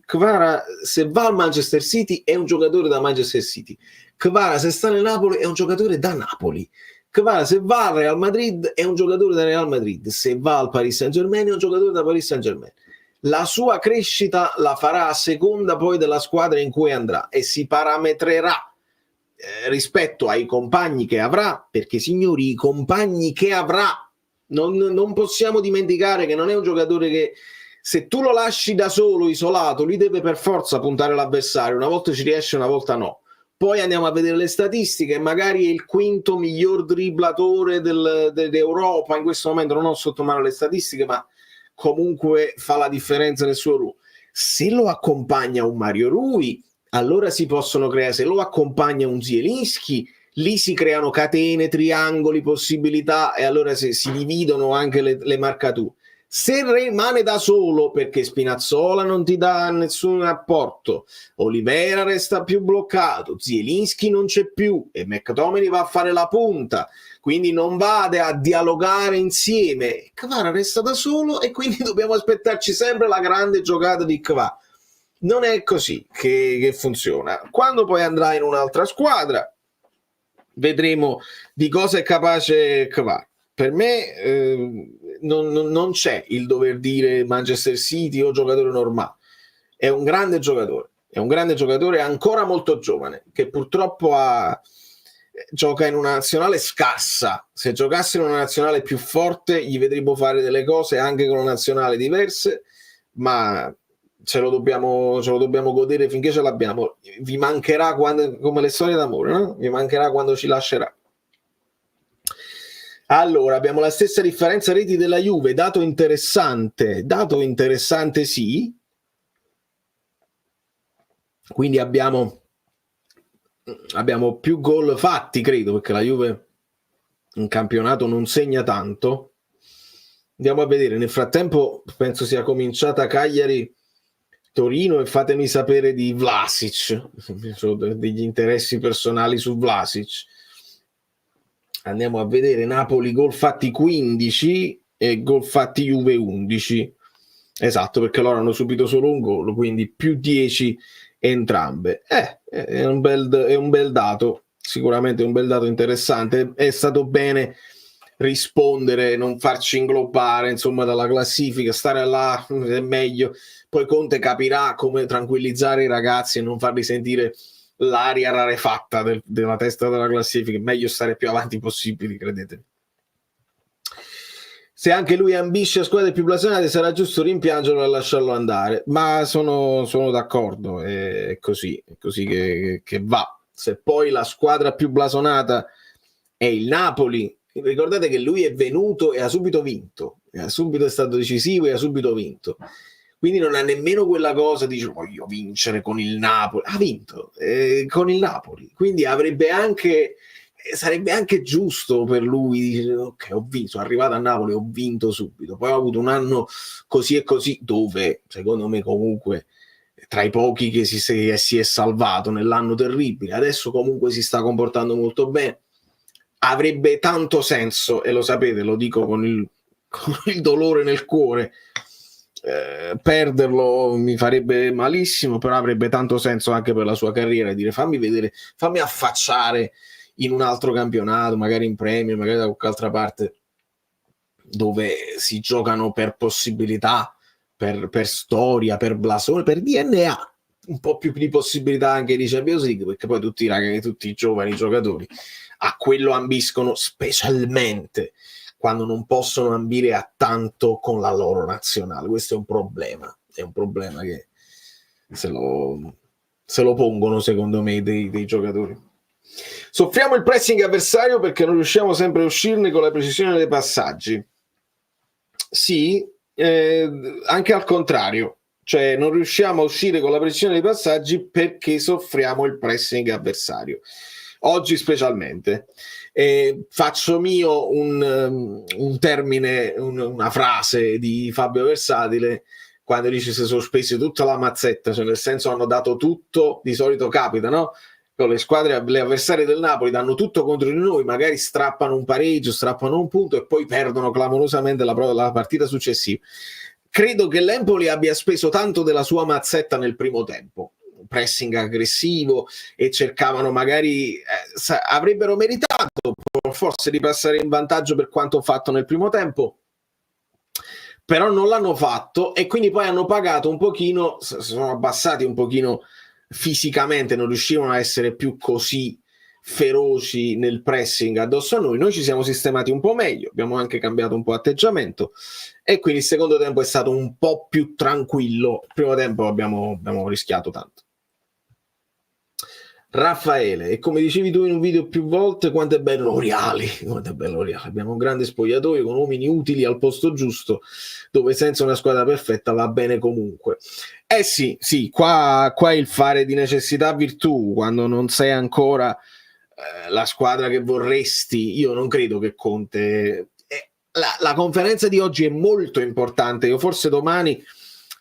Kvara, se va al Manchester City, è un giocatore da Manchester City. Kvara, se sta nel Napoli, è un giocatore da Napoli. Kvara, se va al Real Madrid, è un giocatore da Real Madrid. Se va al Paris Saint-Germain, è un giocatore da Paris Saint-Germain. La sua crescita la farà a seconda poi della squadra in cui andrà, e si parametrerà rispetto ai compagni che avrà, perché signori, i compagni che avrà, non possiamo dimenticare che non è un giocatore che, se tu lo lasci da solo, isolato, lui deve per forza puntare l'avversario, una volta ci riesce, una volta no. Poi andiamo a vedere le statistiche, magari è il quinto miglior dribblatore dell'Europa in questo momento, non ho sotto mano le statistiche, ma comunque fa la differenza nel suo ruolo. Se lo accompagna un Mario Rui, allora si possono creare, se lo accompagna un Zielinski, lì si creano catene, triangoli, possibilità, e allora si dividono anche le marcature. Se rimane da solo, perché Spinazzola non ti dà nessun apporto, Oliveira resta più bloccato, Zielinski non c'è più e McTominay va a fare la punta, quindi non vade a dialogare insieme, Kvara resta da solo, e quindi dobbiamo aspettarci sempre la grande giocata di Kvara. Non è così che funziona. Quando poi andrà in un'altra squadra vedremo di cosa è capace Kvara. Per me non c'è il dover dire Manchester City o giocatore normale. È un grande giocatore, ancora molto giovane, che purtroppo ha gioca in una nazionale scarsa. Se giocasse in una nazionale più forte gli vedremo fare delle cose anche con una nazionale diverse, ma ce lo dobbiamo godere finché ce l'abbiamo. Vi mancherà quando, come le storie d'amore, no? Vi mancherà quando ci lascerà. Allora, abbiamo la stessa differenza reti della Juve, dato interessante sì. Quindi abbiamo più gol fatti, credo, perché la Juve in campionato non segna tanto. Andiamo a vedere. Nel frattempo penso sia cominciata Cagliari-Torino e fatemi sapere di Vlasic. Ho degli interessi personali su Vlasic. Andiamo a vedere. Napoli gol fatti 15 e gol fatti Juve 11. Esatto, perché loro hanno subito solo un gol, quindi più 10 entrambe. È un bel dato, sicuramente un bel dato interessante. È stato bene rispondere, non farci inglobare insomma dalla classifica, stare là è meglio. Poi Conte capirà come tranquillizzare i ragazzi e non farli sentire l'aria rarefatta della testa della classifica. È meglio stare più avanti possibili, credetemi. Se anche lui ambisce a squadre più blasonate sarà giusto rimpiangerlo e lasciarlo andare, ma sono d'accordo, è così che va. Se poi la squadra più blasonata è il Napoli, ricordate che lui è venuto e ha subito vinto, è stato decisivo e ha subito vinto, quindi non ha nemmeno quella cosa di dire voglio vincere con il Napoli. Ha vinto con il Napoli, quindi sarebbe anche giusto per lui dire ok, ho vinto, sono arrivato a Napoli, ho vinto subito. Poi ho avuto un anno così e così, dove secondo me comunque tra i pochi che si è salvato nell'anno terribile, adesso comunque si sta comportando molto bene. Avrebbe tanto senso, e lo sapete, lo dico con il dolore nel cuore, perderlo mi farebbe malissimo, però avrebbe tanto senso anche per la sua carriera dire fammi vedere, fammi affacciare in un altro campionato, magari in Premier, magari da qualche altra parte, dove si giocano per possibilità, per storia, per blasone, per DNA, un po' più di possibilità anche di Champions League, perché poi tutti i giovani giocatori a quello ambiscono, specialmente quando non possono ambire a tanto con la loro nazionale. Questo è un problema che se lo pongono secondo me dei giocatori. Soffriamo il pressing avversario perché non riusciamo sempre a uscirne con la precisione dei passaggi. Sì, anche al contrario, cioè non riusciamo a uscire con la precisione dei passaggi perché soffriamo il pressing avversario. Oggi specialmente. Faccio mio un termine, una frase di Fabio Versatile quando dice si sono spesi tutta la mazzetta, cioè nel senso hanno dato tutto, di solito capita, no? Con le squadre, le avversarie del Napoli danno tutto contro di noi, magari strappano un pareggio, strappano un punto e poi perdono clamorosamente la partita successiva. Credo che l'Empoli abbia speso tanto della sua mazzetta nel primo tempo, pressing aggressivo, e cercavano magari avrebbero meritato forse di passare in vantaggio per quanto fatto nel primo tempo, però non l'hanno fatto e quindi poi hanno pagato un pochino, sono abbassati un pochino fisicamente, non riuscivano a essere più così feroci nel pressing addosso a noi. Noi ci siamo sistemati un po' meglio, abbiamo anche cambiato un po' atteggiamento e quindi il secondo tempo è stato un po' più tranquillo. Il primo tempo abbiamo rischiato tanto. Raffaele, e come dicevi tu in un video più volte, quanto è bello Oriali, abbiamo un grande spogliatoio con uomini utili al posto giusto, dove senza una squadra perfetta va bene comunque. Sì, qua è il fare di necessità virtù, quando non sei ancora la squadra che vorresti. Io non credo che Conte... La conferenza di oggi è molto importante, io forse domani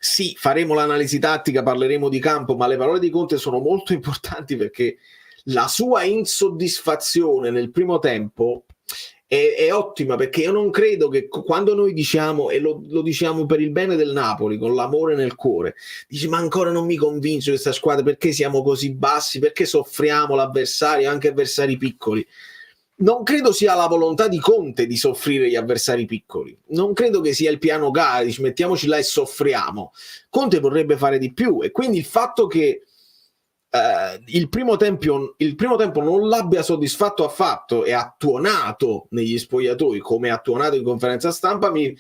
sì, faremo l'analisi tattica, parleremo di campo, ma le parole di Conte sono molto importanti perché la sua insoddisfazione nel primo tempo è ottima, perché io non credo che quando noi diciamo, e lo diciamo per il bene del Napoli, con l'amore nel cuore, dici ma ancora non mi convince questa squadra, perché siamo così bassi, perché soffriamo l'avversario, anche avversari piccoli. Non credo sia la volontà di Conte di soffrire gli avversari piccoli, non credo che sia il piano gara, dici mettiamoci là e soffriamo. Conte vorrebbe fare di più e quindi il fatto che il primo tempo non l'abbia soddisfatto affatto e ha tuonato negli spogliatoi come ha tuonato in conferenza stampa, mi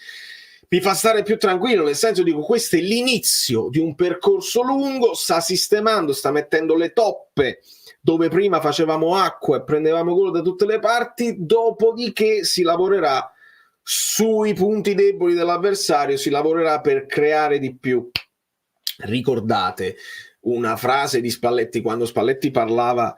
fa stare più tranquillo, nel senso, dico, questo è l'inizio di un percorso lungo, sta sistemando, sta mettendo le toppe dove prima facevamo acqua e prendevamo gol da tutte le parti, dopodiché si lavorerà sui punti deboli dell'avversario, si lavorerà per creare di più. Ricordate una frase di Spalletti quando Spalletti parlava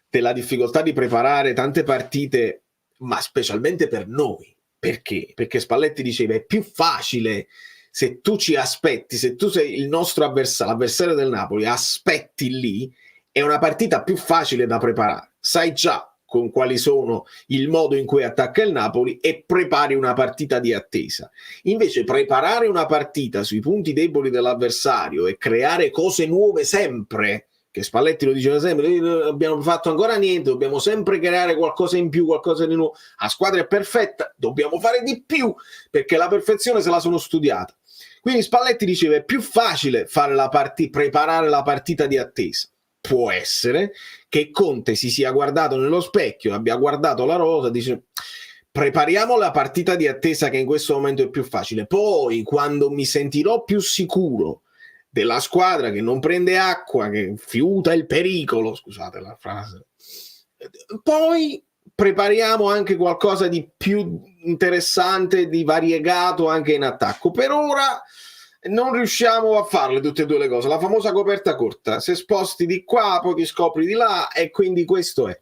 della difficoltà di preparare tante partite, ma specialmente per noi. Perché? Perché Spalletti diceva: è più facile se tu ci aspetti, se tu sei il nostro avversario, l'avversario del Napoli, aspetti lì, è una partita più facile da preparare. Sai già con quali sono il modo in cui attacca il Napoli e prepari una partita di attesa. Invece preparare una partita sui punti deboli dell'avversario e creare cose nuove sempre, che Spalletti lo diceva sempre, abbiamo fatto ancora niente, dobbiamo sempre creare qualcosa in più, qualcosa di nuovo. La squadra è perfetta, dobbiamo fare di più, perché la perfezione se la sono studiata. Quindi Spalletti diceva: è più facile fare preparare la partita di attesa. Può essere che Conte si sia guardato nello specchio, abbia guardato la rosa, dice: prepariamo la partita di attesa che in questo momento è più facile, poi quando mi sentirò più sicuro della squadra che non prende acqua, che fiuta il pericolo, scusate la frase, poi prepariamo anche qualcosa di più interessante, di variegato anche in attacco. Per ora non riusciamo a farle tutte e due le cose, la famosa coperta corta, se sposti di qua poi ti scopri di là, e quindi questo è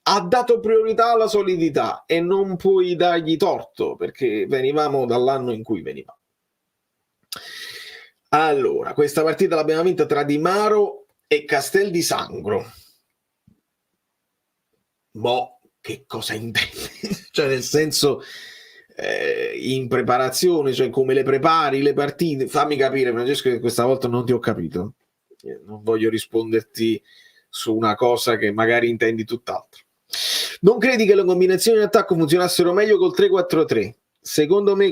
ha dato priorità alla solidità e non puoi dargli torto, perché venivamo dall'anno in cui venivamo. Allora, questa partita l'abbiamo vinta tra Di Maro e Castel di Sangro. Boh, che cosa intendi? Cioè, nel senso, in preparazione, cioè come le prepari le partite? Fammi capire, Francesco, che questa volta non ti ho capito. Non voglio risponderti su una cosa che magari intendi tutt'altro. Non credi che le combinazioni in attacco funzionassero meglio col 3-4-3? Secondo me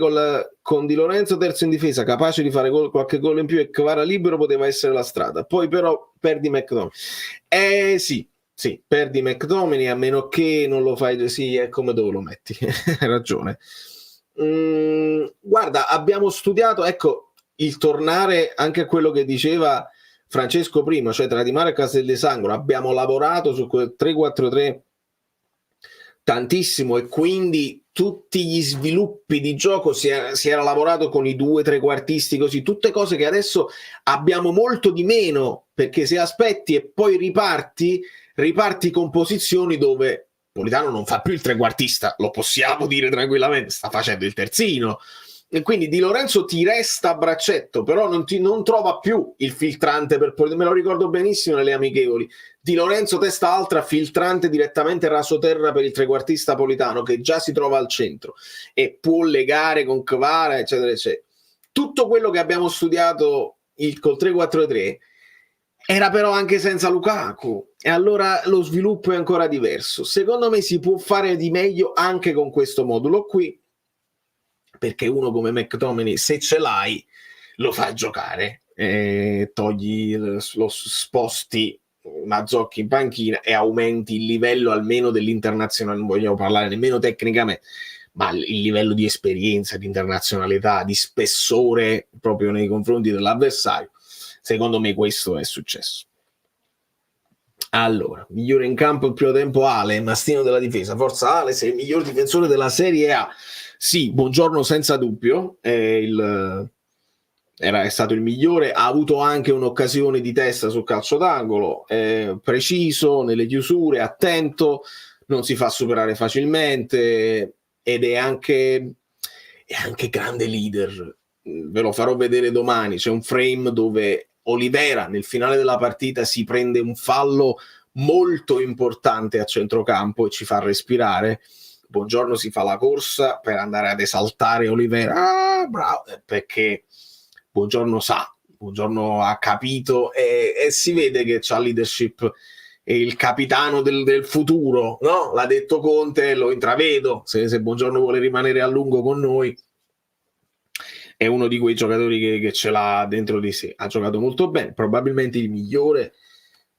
con Di Lorenzo terzo in difesa, capace di fare qualche gol in più e Kvara libero, poteva essere la strada. Poi però perdi McTominay. Sì, perdi McTominay, a meno che non lo fai, sì, è come dove lo metti. Hai ragione. Guarda, abbiamo studiato, ecco, il tornare anche a quello che diceva Francesco prima, cioè tra Di Maro e Castel di Sangro. Abbiamo lavorato su quel 3-4-3 tantissimo, e quindi tutti gli sviluppi di gioco si era lavorato con i 2 trequartisti, così, tutte cose che adesso abbiamo molto di meno, perché se aspetti e poi riparti con posizioni dove Politano non fa più il trequartista, lo possiamo dire tranquillamente, sta facendo il terzino, e quindi Di Lorenzo ti resta a braccetto, però non trova più il filtrante per Politano. Me lo ricordo benissimo nelle amichevoli, Di Lorenzo testa alta, filtrante direttamente rasoterra per il trequartista Politano, che già si trova al centro e può legare con Kvara, eccetera eccetera. Tutto quello che abbiamo studiato col 3-4-3 era però anche senza Lukaku, e allora lo sviluppo è ancora diverso. Secondo me si può fare di meglio anche con questo modulo qui, perché uno come McTominay, se ce l'hai, lo fa giocare, togli lo sposti Mazzocchi in panchina e aumenti il livello almeno dell'internazionale. Non vogliamo parlare nemmeno tecnicamente, ma il livello di esperienza, di internazionalità, di spessore proprio nei confronti dell'avversario. Secondo me questo è successo. Allora, migliore in campo il primo tempo Ale, mastino della difesa. Forza Ale, sei il miglior difensore della Serie A. Sì, Buongiorno senza dubbio, è stato il migliore, ha avuto anche un'occasione di testa sul calcio d'angolo, preciso nelle chiusure, attento, non si fa superare facilmente, ed è anche grande leader. Ve lo farò vedere domani, c'è un frame dove Olivera nel finale della partita si prende un fallo molto importante a centrocampo e ci fa respirare. Buongiorno si fa la corsa per andare ad esaltare Olivera, bravo, perché Buongiorno ha capito, e si vede che c'ha leadership, e il capitano del futuro, no? L'ha detto Conte, lo intravedo, se Buongiorno vuole rimanere a lungo con noi. è uno di quei giocatori che ce l'ha dentro di sé, ha giocato molto bene, probabilmente il migliore,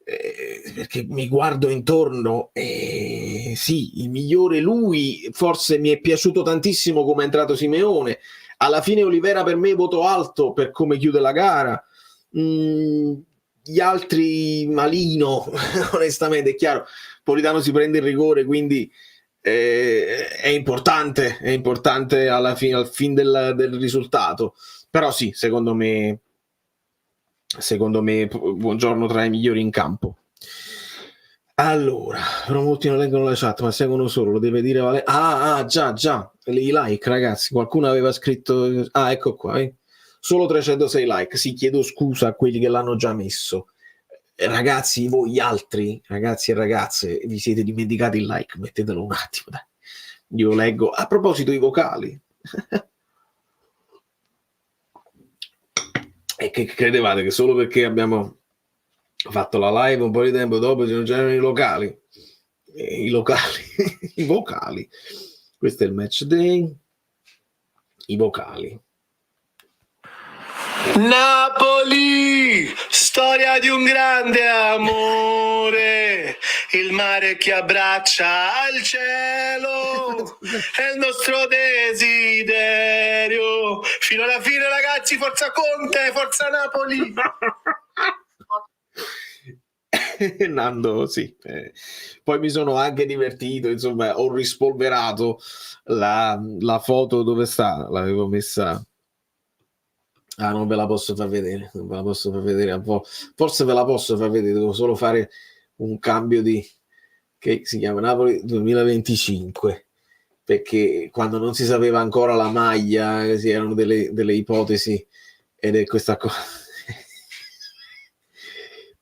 perché mi guardo intorno e sì, il migliore lui, forse mi è piaciuto tantissimo come è entrato Simeone, alla fine Olivera per me voto alto per come chiude la gara. Gli altri malino onestamente, è chiaro, Politano si prende il rigore, quindi è importante alla fine, al fin del risultato, però sì, secondo me Buongiorno tra i migliori in campo. Allora, però molti non leggono la chat, ma seguono solo, lo deve dire già, i like, ragazzi, qualcuno aveva scritto, ecco qua, solo 306 like, sì, chiedo scusa a quelli che l'hanno già messo. Ragazzi, voi altri, ragazzi e ragazze, vi siete dimenticati il like, mettetelo un attimo, dai. Io leggo, a proposito i vocali. E che credevate che solo perché abbiamo fatto la live un po' di tempo dopo non c'erano i locali? I vocali. Questo è il match day. I vocali. Napoli, storia di un grande amore, il mare che abbraccia il cielo, è il nostro desiderio, fino alla fine ragazzi, forza Conte, forza Napoli. Nando, sì. Poi mi sono anche divertito, insomma, ho rispolverato la foto, dove sta? L'avevo messa... non ve la posso far vedere, non ve la posso far vedere un po'. Forse ve la posso far vedere, devo solo fare un cambio che si chiama Napoli 2025, perché quando non si sapeva ancora la maglia, erano delle ipotesi, ed è questa cosa.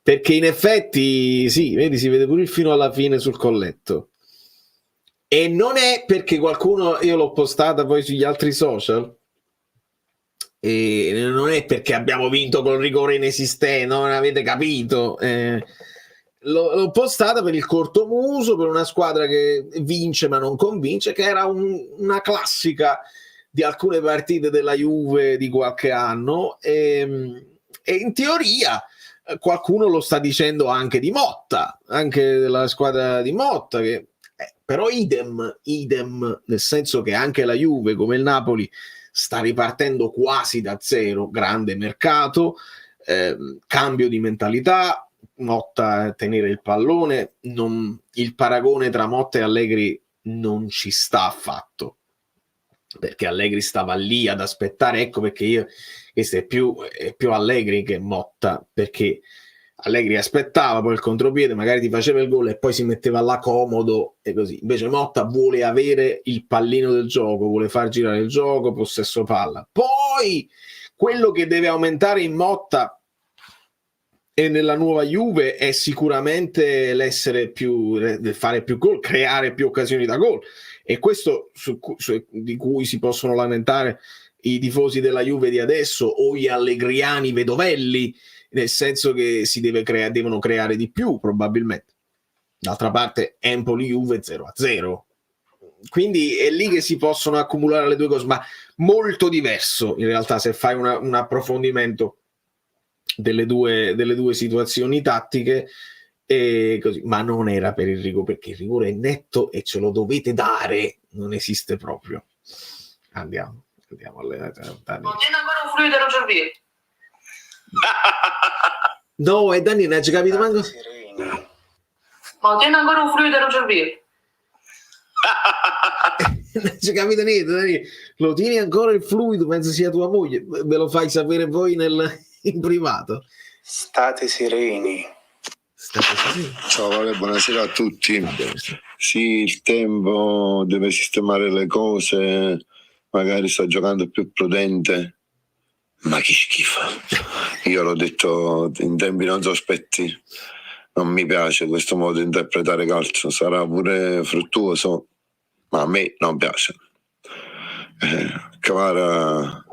Perché in effetti, sì, vedi, si vede pure il fino alla fine sul colletto. E non è perché qualcuno, io l'ho postata poi sugli altri social, e non è perché abbiamo vinto col rigore inesistente, non avete capito. L'ho postata per il cortomuso, per una squadra che vince ma non convince, che era una classica di alcune partite della Juve di qualche anno, e in teoria qualcuno lo sta dicendo anche di Motta, anche della squadra di Motta, che però idem, nel senso che anche la Juve, come il Napoli, sta ripartendo quasi da zero, grande mercato, cambio di mentalità, Motta a tenere il pallone, il paragone tra Motta e Allegri non ci sta affatto, perché Allegri stava lì ad aspettare, ecco perché questo è più Allegri che Motta, perché Allegri aspettava, poi il contropiede, magari ti faceva il gol e poi si metteva là comodo e così. Invece Motta vuole avere il pallino del gioco, vuole far girare il gioco, possesso palla. Poi quello che deve aumentare in Motta e nella nuova Juve è sicuramente fare più gol, creare più occasioni da gol, e questo di cui si possono lamentare i tifosi della Juve di adesso o gli allegriani vedovelli, nel senso che devono creare di più probabilmente. D'altra parte Empoli-Juve 0-0, quindi è lì che si possono accumulare le due cose, ma molto diverso in realtà se fai un approfondimento delle due situazioni tattiche, e così. Ma non era per il rigore, perché il rigore è netto e ce lo dovete dare, non esiste proprio. Andiamo alle non tiene ancora un fluido non c'è via. No, e Danny non hai capito manco. Ma tiene ancora un fluido non c'è via. Non ci capito niente, Danny. Lo tieni ancora il fluido, penso sia tua moglie, ve lo fai sapere voi in privato. State sereni. Ciao Vale, buonasera a tutti. Sì, il tempo deve sistemare le cose, magari sta giocando più prudente, ma che schifo. Io l'ho detto in tempi non sospetti, non mi piace questo modo di interpretare calcio, sarà pure fruttuoso, ma a me non piace. Cavara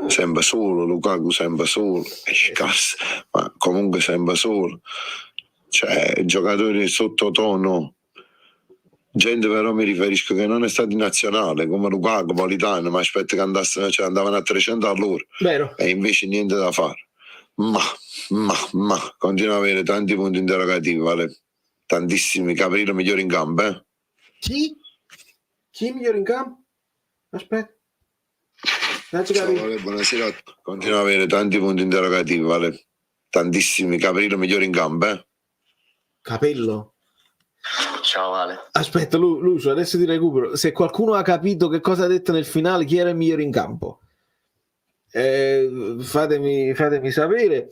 sembra solo, Lukaku sembra solo, è scarso, ma comunque sembra solo. Cioè, giocatori sottotono Gente però mi riferisco che non è stato in nazionale, come Lukaku, Politano, ma aspetta che andassero, cioè andavano a 300 all'ora. Vero. E invece niente da fare. Ma continua ad avere tanti punti interrogativi, vale? Tantissimi. Caprile migliore in campo, eh? Chi è migliore in campo? Aspetta. Ciao, Vale, buonasera. Continua ad avere tanti punti interrogativi, vale? Tantissimi. Caprile migliore in campo, eh? Capello. Ciao Vale. Aspetta, Lucio, adesso ti recupero. Se qualcuno ha capito che cosa ha detto nel finale, chi era il migliore in campo? Fatemi sapere.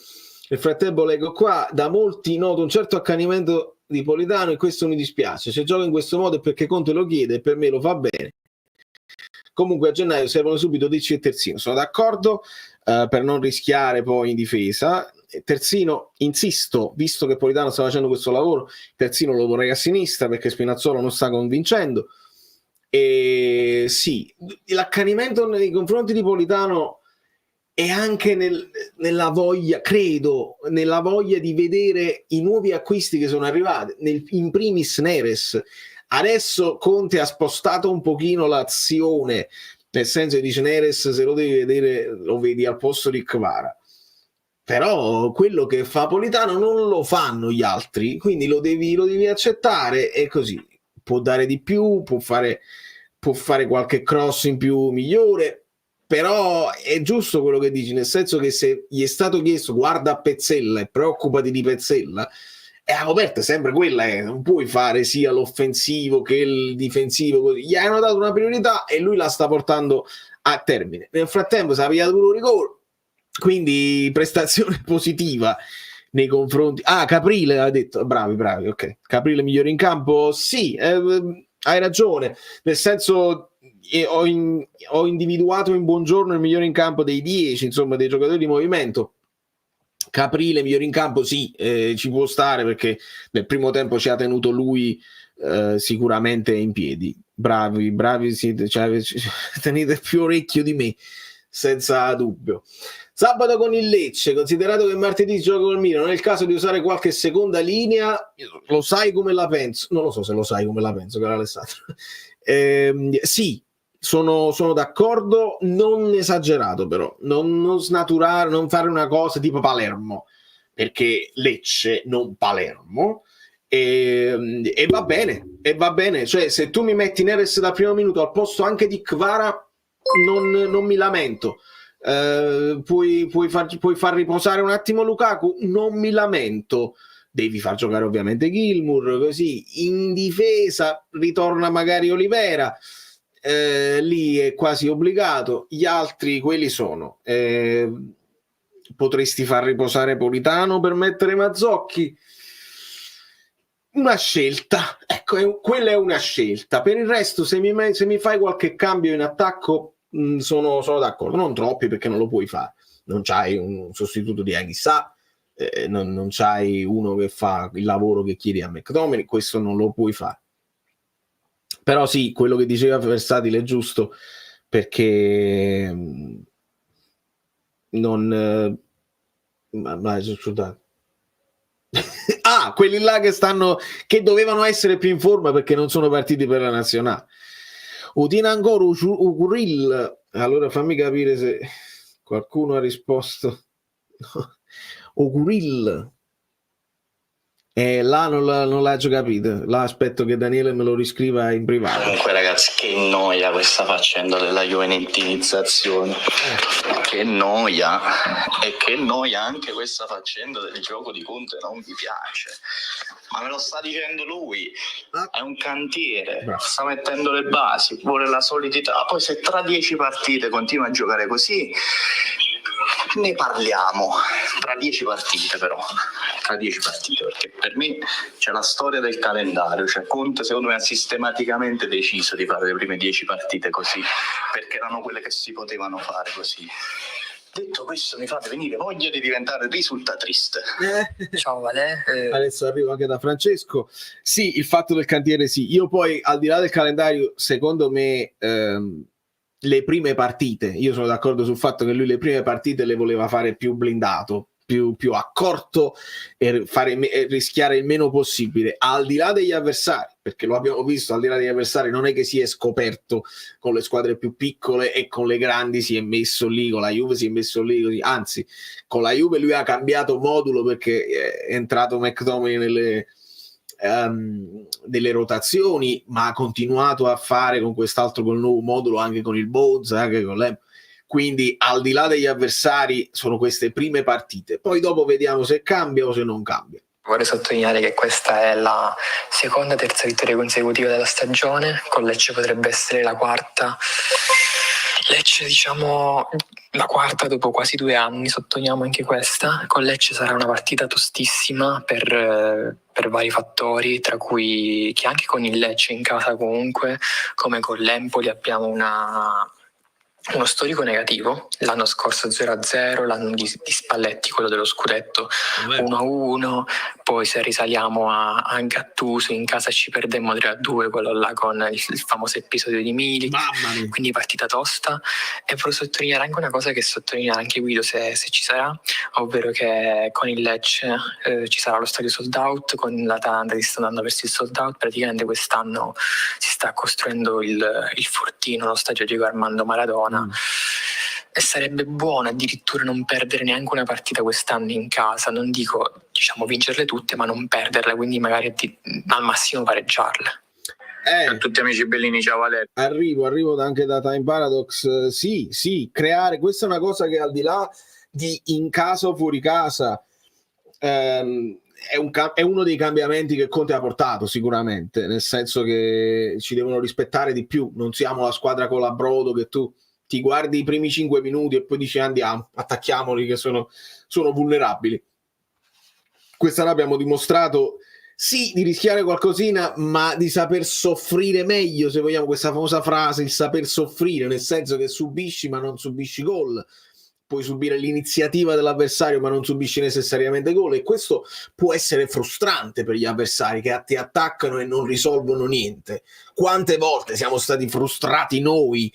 Nel frattempo leggo qua, da molti noto un certo accanimento di Politano e questo mi dispiace. Se gioca in questo modo è perché Conte lo chiede e per me lo fa bene. Comunque a gennaio servono subito Dicci e Terzino. Sono d'accordo, per non rischiare poi in difesa. Terzino, insisto, visto che Politano sta facendo questo lavoro, Terzino lo vorrei a sinistra perché Spinazzola non sta convincendo. E sì, l'accanimento nei confronti di Politano è anche nella voglia, credo, nella voglia di vedere i nuovi acquisti che sono arrivati, in primis Neres. Adesso Conte ha spostato un pochino l'azione, nel senso che dice Neres se lo devi vedere lo vedi al posto di Kvara. Però quello che fa Politano non lo fanno gli altri, quindi lo devi accettare e così. Può dare di più, può fare qualche cross in più migliore, però è giusto quello che dici, nel senso che se gli è stato chiesto guarda a Pezzella e preoccupati di Pezzella, la coperta è sempre quella, non puoi fare sia l'offensivo che il difensivo, così. Gli hanno dato una priorità e lui la sta portando a termine. Nel frattempo si è pigliato un rigore, quindi prestazione positiva nei confronti. Caprile ha detto, bravi, ok. Caprile migliore in campo, sì, hai ragione, nel senso ho individuato in Buongiorno il migliore in campo dei 10, insomma, dei giocatori di movimento. Caprile migliore in campo, sì, ci può stare perché nel primo tempo ci ha tenuto lui sicuramente in piedi. Bravi siete, cioè, tenete più orecchio di me, senza dubbio. Sabato con il Lecce, considerato che martedì gioca col Milan, non è il caso di usare qualche seconda linea? Lo sai come la penso? Non lo so se lo sai come la penso, caro Alessandro. Sì, sono d'accordo, non esagerato però, non snaturare, non fare una cosa tipo Palermo, perché Lecce, non Palermo, e va bene, cioè se tu mi metti Neres dal primo minuto al posto anche di Kvara, non mi lamento. Puoi far riposare un attimo Lukaku, non mi lamento. Devi far giocare ovviamente Gilmour, così in difesa ritorna magari Olivera, lì è quasi obbligato. Gli altri quelli sono, potresti far riposare Politano per mettere Mazzocchi, una scelta, ecco, quella è una scelta. Per il resto se mi fai qualche cambio in attacco sono d'accordo, non troppi perché non lo puoi fare, non c'hai un sostituto di Anghissà, non c'hai uno che fa il lavoro che chiedi a McTominay, questo non lo puoi fare. Però sì, quello che diceva Versatile è giusto, perché scusate. Quelli là che dovevano essere più in forma perché non sono partiti per la nazionale. Udina ancora Ucuril. Allora fammi capire se qualcuno ha risposto. Ucuril. Là non l'ha già capito. Là aspetto che Daniele me lo riscriva in privato. Comunque ragazzi, che noia questa faccenda della juventinizzazione. Che noia. E che noia anche questa faccenda del gioco di Conte, non mi piace. Ma me lo sta dicendo lui, è un cantiere, sta mettendo le basi, vuole la solidità. Poi se tra 10 partite continua a giocare così, ne parliamo. Tra 10 partite però, perché per me c'è la storia del calendario, cioè Conte secondo me ha sistematicamente deciso di fare le prime 10 partite così, perché erano quelle che si potevano fare così. Detto questo, mi fate venire voglia di diventare risultatista. Ciao Vale. Adesso arrivo anche da Francesco. Sì, il fatto del cantiere sì. Io poi, al di là del calendario, secondo me le prime partite, io sono d'accordo sul fatto che lui le prime partite le voleva fare più blindato, più accorto e rischiare il meno possibile, al di là degli avversari, perché lo abbiamo visto, al di là degli avversari non è che si è scoperto con le squadre più piccole e con le grandi si è messo lì, con la Juve si è messo lì così. Anzi, con la Juve lui ha cambiato modulo perché è entrato McTominay delle rotazioni, ma ha continuato a fare con quest'altro, col nuovo modulo, anche con il Bones, anche con l'Em. Quindi al di là degli avversari sono queste prime partite, poi dopo vediamo se cambia o se non cambia. Vorrei sottolineare che questa è la seconda, terza vittoria consecutiva della stagione, con Lecce potrebbe essere la quarta. Lecce, diciamo, la quarta dopo quasi 2 anni, sottolineiamo anche questa. Con Lecce sarà una partita tostissima per vari fattori, tra cui che anche con il Lecce in casa comunque, come con l'Empoli, abbiamo uno storico negativo. L'anno scorso 0-0, l'anno di Spalletti, quello dello scudetto, 1-1, poi se risaliamo a Gattuso in casa ci perdemmo 3-2, quello là con il famoso episodio di Milik, quindi partita tosta. E voglio sottolineare anche una cosa che sottolinea anche Guido se ci sarà, ovvero che con il Lecce ci sarà lo stadio sold out, con l'Atalanta si sta andando verso il sold out, praticamente quest'anno si sta costruendo il Fortino, lo stadio Diego Armando Maradona. E sarebbe buono addirittura non perdere neanche una partita quest'anno in casa, non dico diciamo vincerle tutte, ma non perderle, quindi magari al massimo pareggiarle. A tutti amici bellini, ciao Valerio. Arrivo anche da Time Paradox. Sì, creare, questa è una cosa che al di là di in casa o fuori casa è uno dei cambiamenti che Conte ha portato sicuramente, nel senso che ci devono rispettare di più, non siamo la squadra con la brodo che tu ti guardi i primi 5 minuti e poi dici andiamo, attacchiamoli che sono vulnerabili. Quest'anno abbiamo dimostrato sì di rischiare qualcosina, ma di saper soffrire meglio, se vogliamo, questa famosa frase, il saper soffrire, nel senso che subisci ma non subisci gol, puoi subire l'iniziativa dell'avversario ma non subisci necessariamente gol, e questo può essere frustrante per gli avversari che ti attaccano e non risolvono niente. Quante volte siamo stati frustrati noi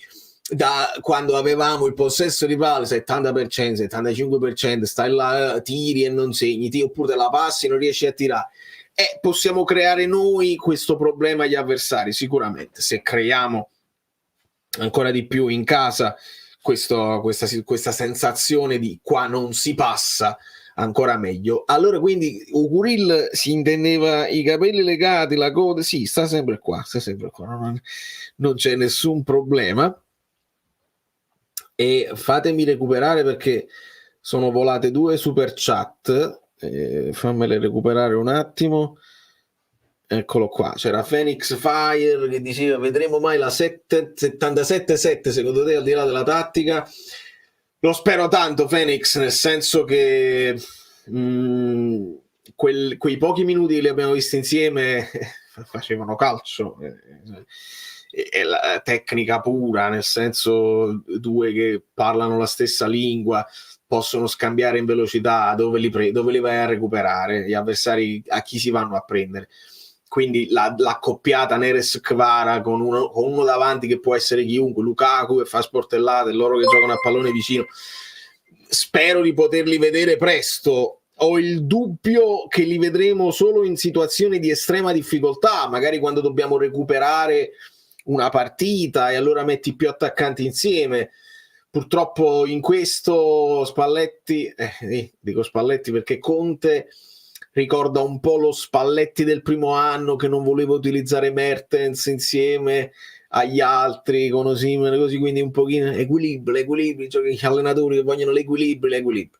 da quando avevamo il possesso di palla 70%, 75%, stai là, tiri e non segni, oppure te la passi e non riesci a tirare. Possiamo creare noi questo problema agli avversari sicuramente, se creiamo ancora di più in casa questa sensazione di qua non si passa, ancora meglio. Allora quindi Uguril si intendeva i capelli legati, la coda, sì, sta sempre qua, non c'è nessun problema. E fatemi recuperare perché sono volate 2 super chat, fammele recuperare un attimo. Eccolo qua, c'era Phoenix Fire che diceva vedremo mai la 77-7 secondo te, al di là della tattica? Lo spero tanto, Phoenix, nel senso che quei pochi minuti che li abbiamo visti insieme facevano calcio, è la tecnica pura, nel senso 2 che parlano la stessa lingua possono scambiare in velocità, dove li vai a recuperare, gli avversari a chi si vanno a prendere. Quindi l'accoppiata Neres-Kvara con uno davanti che può essere chiunque, Lukaku che fa sportellate, loro che giocano a pallone vicino, spero di poterli vedere presto. Ho il dubbio che li vedremo solo in situazioni di estrema difficoltà, magari quando dobbiamo recuperare una partita e allora metti più attaccanti insieme. Purtroppo in questo Spalletti, dico Spalletti perché Conte ricorda un po' lo Spalletti del primo anno che non voleva utilizzare Mertens insieme agli altri con Osimhen, così, quindi un pochino equilibrio, cioè gli allenatori che vogliono l'equilibrio.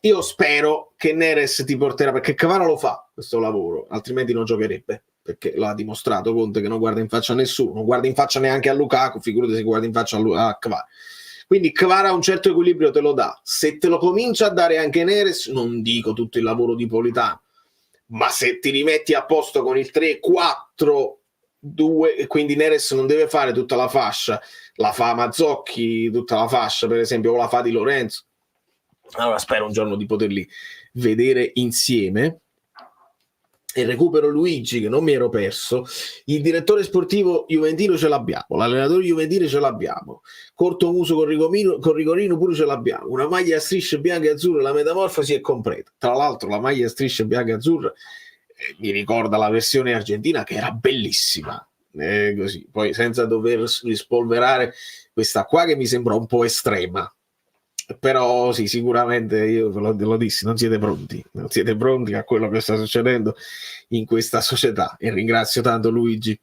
Io spero che Neres ti porterà, perché Kvara lo fa questo lavoro, altrimenti non giocherebbe, perché l'ha dimostrato Conte che non guarda in faccia a nessuno, non guarda in faccia neanche a Lukaku, figurati se guarda in faccia a Kvara. Quindi Kvara un certo equilibrio te lo dà. Se te lo comincia a dare anche Neres, non dico tutto il lavoro di Politano, ma se ti rimetti a posto con il 3-4-2, quindi Neres non deve fare tutta la fascia, la fa Mazzocchi tutta la fascia per esempio, o la fa Di Lorenzo, allora spero un giorno di poterli vedere insieme. e recupero Luigi che non mi ero perso. Il direttore sportivo juventino ce l'abbiamo, l'allenatore juventino ce l'abbiamo, corto muso con rigorino pure ce l'abbiamo, una maglia a strisce bianche e azzurre, la metamorfosi è completa. Tra l'altro la maglia a strisce bianche e azzurre mi ricorda la versione argentina che era bellissima, così, poi senza dover rispolverare questa qua che mi sembra un po' estrema. Però sì, sicuramente io ve lo dissi, non siete pronti a quello che sta succedendo in questa società, e ringrazio tanto Luigi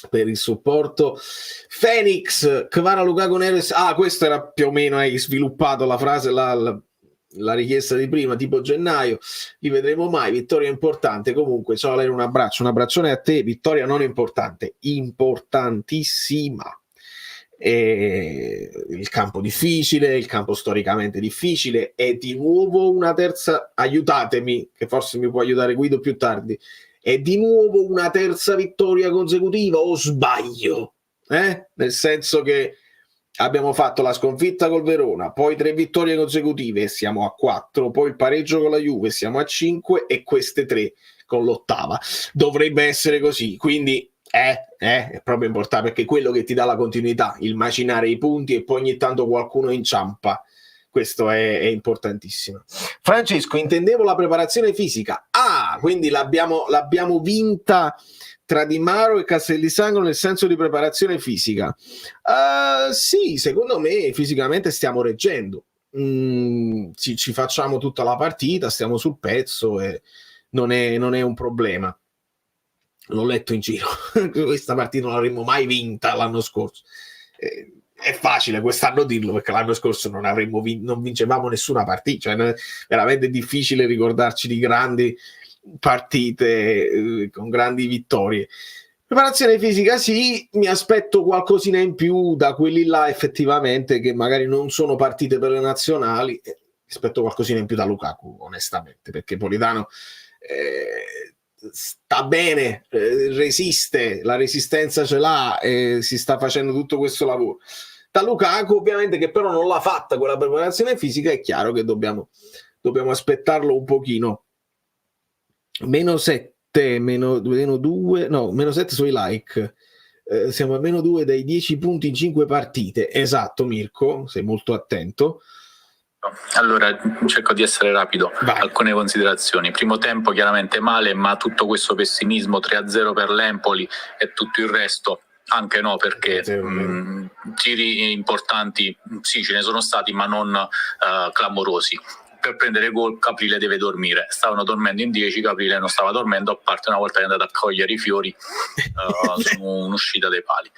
per il supporto. Phoenix, Kvara, Lukaku, Neres, questo era più o meno, hai sviluppato la frase, la richiesta di prima, tipo gennaio, li vedremo mai, vittoria importante, comunque ciao, lei, un abbraccione a te, vittoria non importante, importantissima. Il campo difficile, il campo storicamente difficile, e di nuovo una terza, aiutatemi che forse mi può aiutare Guido più tardi, è di nuovo una terza vittoria consecutiva, o sbaglio? Nel senso che abbiamo fatto la sconfitta col Verona, poi 3 vittorie consecutive e siamo a 4, poi il pareggio con la Juve, siamo a 5 e queste 3 con l'8ª. Dovrebbe essere così, quindi è proprio importante, perché quello che ti dà la continuità, il macinare i punti e poi ogni tanto qualcuno inciampa, questo è importantissimo. Francesco, intendevo la preparazione fisica, quindi l'abbiamo vinta tra Di Maro e Castellisangro nel senso di preparazione fisica. Sì, secondo me fisicamente stiamo reggendo, ci facciamo tutta la partita, stiamo sul pezzo e non è un problema. L'ho letto in giro, questa partita non l'avremmo mai vinta l'anno scorso. È facile quest'anno dirlo, perché l'anno scorso non vincevamo nessuna partita, cioè è veramente difficile ricordarci di grandi partite con grandi vittorie. Preparazione fisica sì, mi aspetto qualcosina in più da quelli là effettivamente che magari non sono partite per le nazionali, aspetto qualcosina in più da Lukaku onestamente, perché Politano sta bene, resiste, la resistenza ce l'ha, si sta facendo tutto questo lavoro. Da Lukaku ovviamente, che però non l'ha fatta quella preparazione fisica, è chiaro che dobbiamo aspettarlo un pochino. -7, -2 sui like, siamo a -2 dai 10 punti in 5 partite. Esatto, Mirko, sei molto attento. Allora, cerco di essere rapido. Vai. Alcune considerazioni. Primo tempo chiaramente male, ma tutto questo pessimismo 3-0 per l'Empoli e tutto il resto anche no, perché tiri importanti sì, ce ne sono stati, ma non clamorosi. Per prendere gol Caprile deve dormire, stavano dormendo in 10, Caprile non stava dormendo, a parte una volta che è andato a cogliere i fiori su un'uscita dei pali.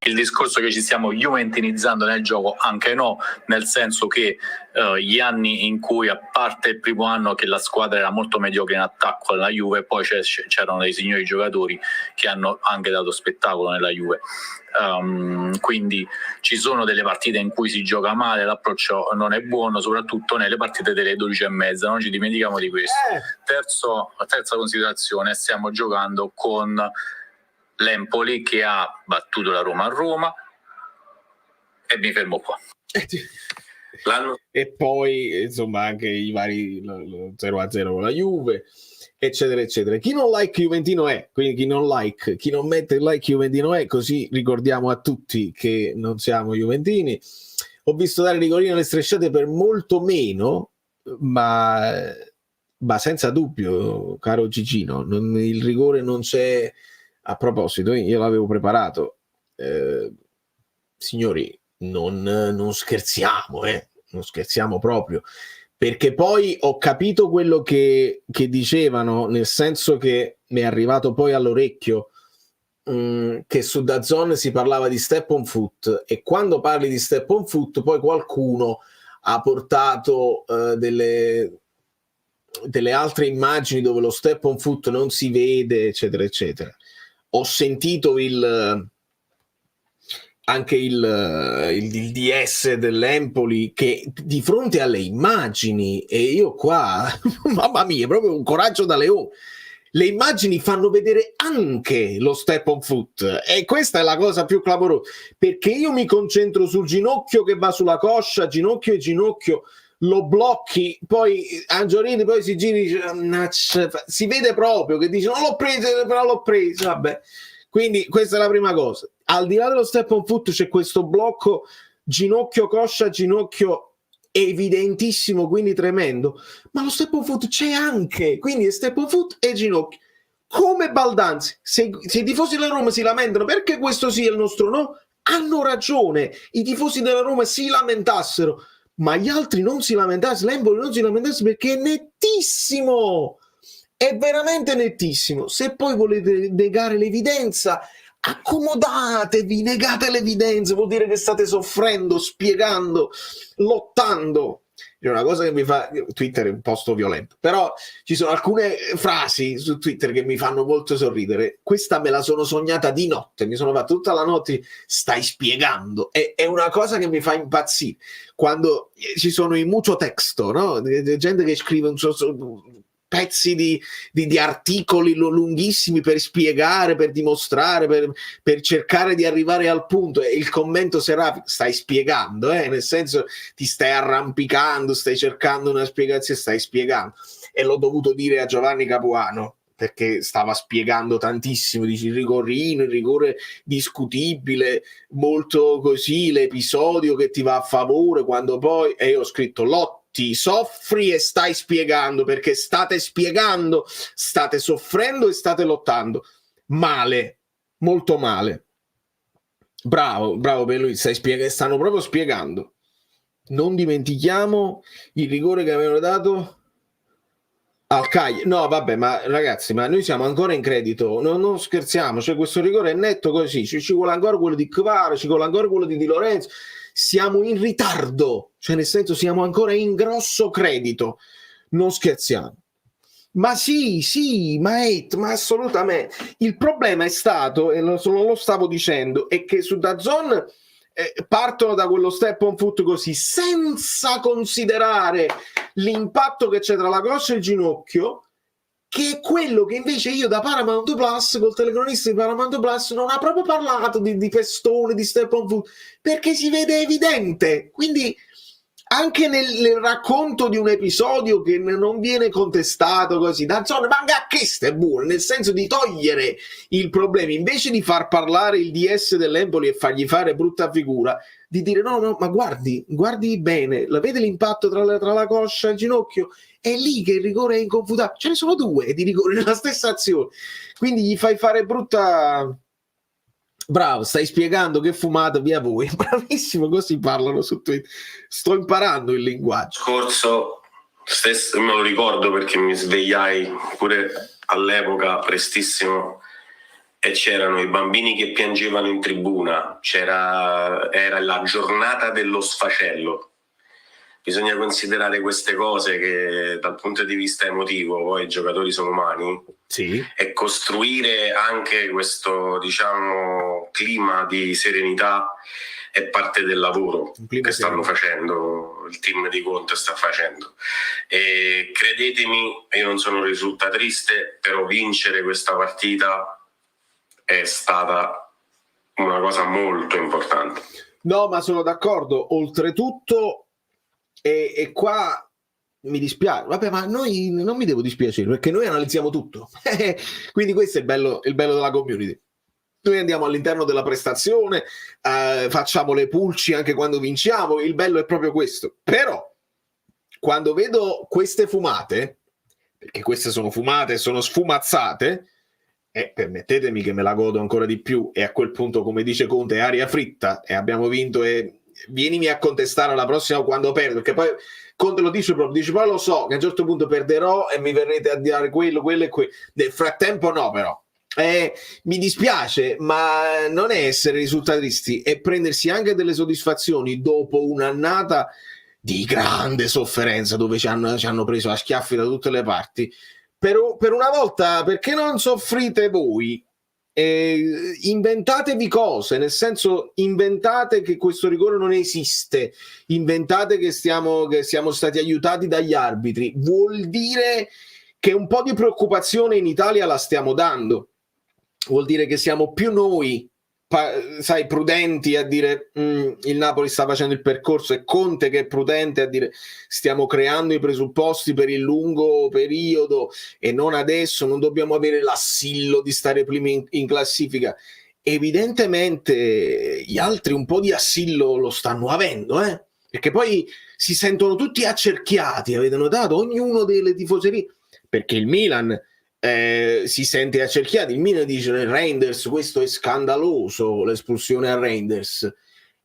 Il discorso che ci stiamo juventinizzando nel gioco, anche no, nel senso che gli anni in cui, a parte il primo anno che la squadra era molto mediocre in attacco alla Juve, poi c'erano dei signori giocatori che hanno anche dato spettacolo nella Juve. Quindi ci sono delle partite in cui si gioca male, l'approccio non è buono, soprattutto nelle partite delle 12:30, non ci dimentichiamo di questo. Terza considerazione, stiamo giocando con l'Empoli che ha battuto la Roma a Roma, e mi fermo qua. E poi insomma anche i vari 0-0 con la Juve, eccetera eccetera. Chi non like Juventino è, quindi chi non mette il like Juventino è, così ricordiamo a tutti che non siamo juventini. Ho visto dare rigorino alle strisciate per molto meno, ma senza dubbio, caro Gigino, il rigore non c'è. A proposito, io l'avevo preparato, signori, non scherziamo, non scherziamo proprio, perché poi ho capito quello che dicevano, nel senso che mi è arrivato poi all'orecchio che su DAZN si parlava di step on foot, e quando parli di step on foot poi qualcuno ha portato delle altre immagini dove lo step on foot non si vede, eccetera eccetera. Ho sentito anche il DS dell'Empoli che di fronte alle immagini, e io qua mamma mia, è proprio un coraggio da leone, le immagini fanno vedere anche lo step on foot, e questa è la cosa più clamorosa, perché io mi concentro sul ginocchio che va sulla coscia, ginocchio e ginocchio lo blocchi, poi Angiolini poi si gira e dice, si vede proprio che dice non l'ho preso, però l'ho preso, vabbè. Quindi questa è la prima cosa. Al di là dello step on foot c'è questo blocco ginocchio coscia ginocchio evidentissimo, quindi tremendo, ma lo step on foot c'è anche, quindi è step on foot e ginocchio. Come Baldanzi, se i tifosi della Roma si lamentano perché questo sì e il nostro no, hanno ragione. I tifosi della Roma si lamentassero, ma gli altri non si lamentassero, l'Empoli non si lamentasse, perché è nettissimo, è veramente nettissimo. Se poi volete negare l'evidenza, accomodatevi, negate l'evidenza, vuol dire che state soffrendo, spiegando, lottando. È una cosa che mi fa, Twitter è un posto violento, però ci sono alcune frasi su Twitter che mi fanno molto sorridere. Questa me la sono sognata di notte, mi sono fatto tutta la notte, stai spiegando, è una cosa che mi fa impazzire quando ci sono i mucho texto, no? Gente che scrive pezzi di articoli lunghissimi per spiegare, per dimostrare, per cercare di arrivare al punto, e il commento serafico, stai spiegando, nel senso ti stai arrampicando, stai cercando una spiegazione, stai spiegando. E l'ho dovuto dire a Giovanni Capuano perché stava spiegando tantissimo, dici il rigore discutibile, molto così, l'episodio che ti va a favore, quando poi, e io ho scritto soffri e stai spiegando, perché state spiegando, state soffrendo e state lottando male, molto male. Bravo per lui, stanno proprio spiegando. Non dimentichiamo il rigore che avevano dato al Cagliari. No vabbè, ma ragazzi, ma noi siamo ancora in credito, non scherziamo, cioè questo rigore è netto così, ci vuole ancora quello di Kvara, ci vuole ancora quello di Lorenzo. Siamo in ritardo, cioè nel senso siamo ancora in grosso credito, non scherziamo. Ma sì, ma assolutamente. Il problema è stato, e non lo stavo dicendo, è che su DAZN partono da quello step on foot così, senza considerare l'impatto che c'è tra la coscia e il ginocchio, che è quello che invece io da Paramount Plus, col telecronista di Paramount Plus, non ha proprio parlato di festone, di step on foot, perché si vede evidente. Quindi anche nel racconto di un episodio che non viene contestato così, da zona manga a questo è buono, nel senso di togliere il problema, invece di far parlare il DS dell'Empoli e fargli fare brutta figura, di dire no, ma guardi bene, la vede l'impatto tra la coscia e il ginocchio? È lì che il rigore è inconfutabile, ce ne sono due di rigore nella stessa azione, quindi gli fai fare brutta... Bravo, stai spiegando che fumate, via voi. Bravissimo, così parlano su Twitter. Sto imparando il linguaggio. Scorso stesso, me lo ricordo perché mi svegliai pure all'epoca prestissimo e c'erano i bambini che piangevano in tribuna, era la giornata dello sfacello. Bisogna considerare queste cose, che dal punto di vista emotivo poi i giocatori sono umani, sì, e costruire anche questo, diciamo, clima di serenità è parte del lavoro che stanno facendo, il team di Conte sta facendo. E credetemi, io non sono risultatiste, però vincere questa partita è stata una cosa molto importante. No, ma sono d'accordo. Oltretutto, e qua mi dispiace, vabbè, ma noi non mi devo dispiacere perché noi analizziamo tutto. Quindi questo è il bello della community. Noi andiamo all'interno della prestazione, facciamo le pulci anche quando vinciamo, il bello è proprio questo. Però quando vedo queste fumate, perché queste sono fumate, sono sfumazzate, permettetemi che me la godo ancora di più, e a quel punto, come dice Conte, aria fritta e abbiamo vinto, e vienimi a contestare la prossima quando perdo, perché poi Conte lo dice proprio, dice poi lo so che a un certo punto perderò e mi verrete a dire quello e quello. Nel frattempo no, però mi dispiace, ma non è essere risultatisti, è prendersi anche delle soddisfazioni dopo un'annata di grande sofferenza dove ci hanno preso a schiaffi da tutte le parti. Per una volta, perché non soffrite voi? Inventatevi cose, nel senso, inventate che questo rigore non esiste, inventate che siamo stati aiutati dagli arbitri, vuol dire che un po' di preoccupazione in Italia la stiamo dando, vuol dire che siamo più noi sai, prudenti a dire il Napoli sta facendo il percorso, e Conte che è prudente a dire stiamo creando i presupposti per il lungo periodo e non adesso, non dobbiamo avere l'assillo di stare primi in classifica. Evidentemente gli altri un po' di assillo lo stanno avendo, perché poi si sentono tutti accerchiati, avete notato? Ognuno delle tifoserie, perché il Milan si sente accerchiato, il Milan dice Reinders, questo è scandaloso, l'espulsione a Reinders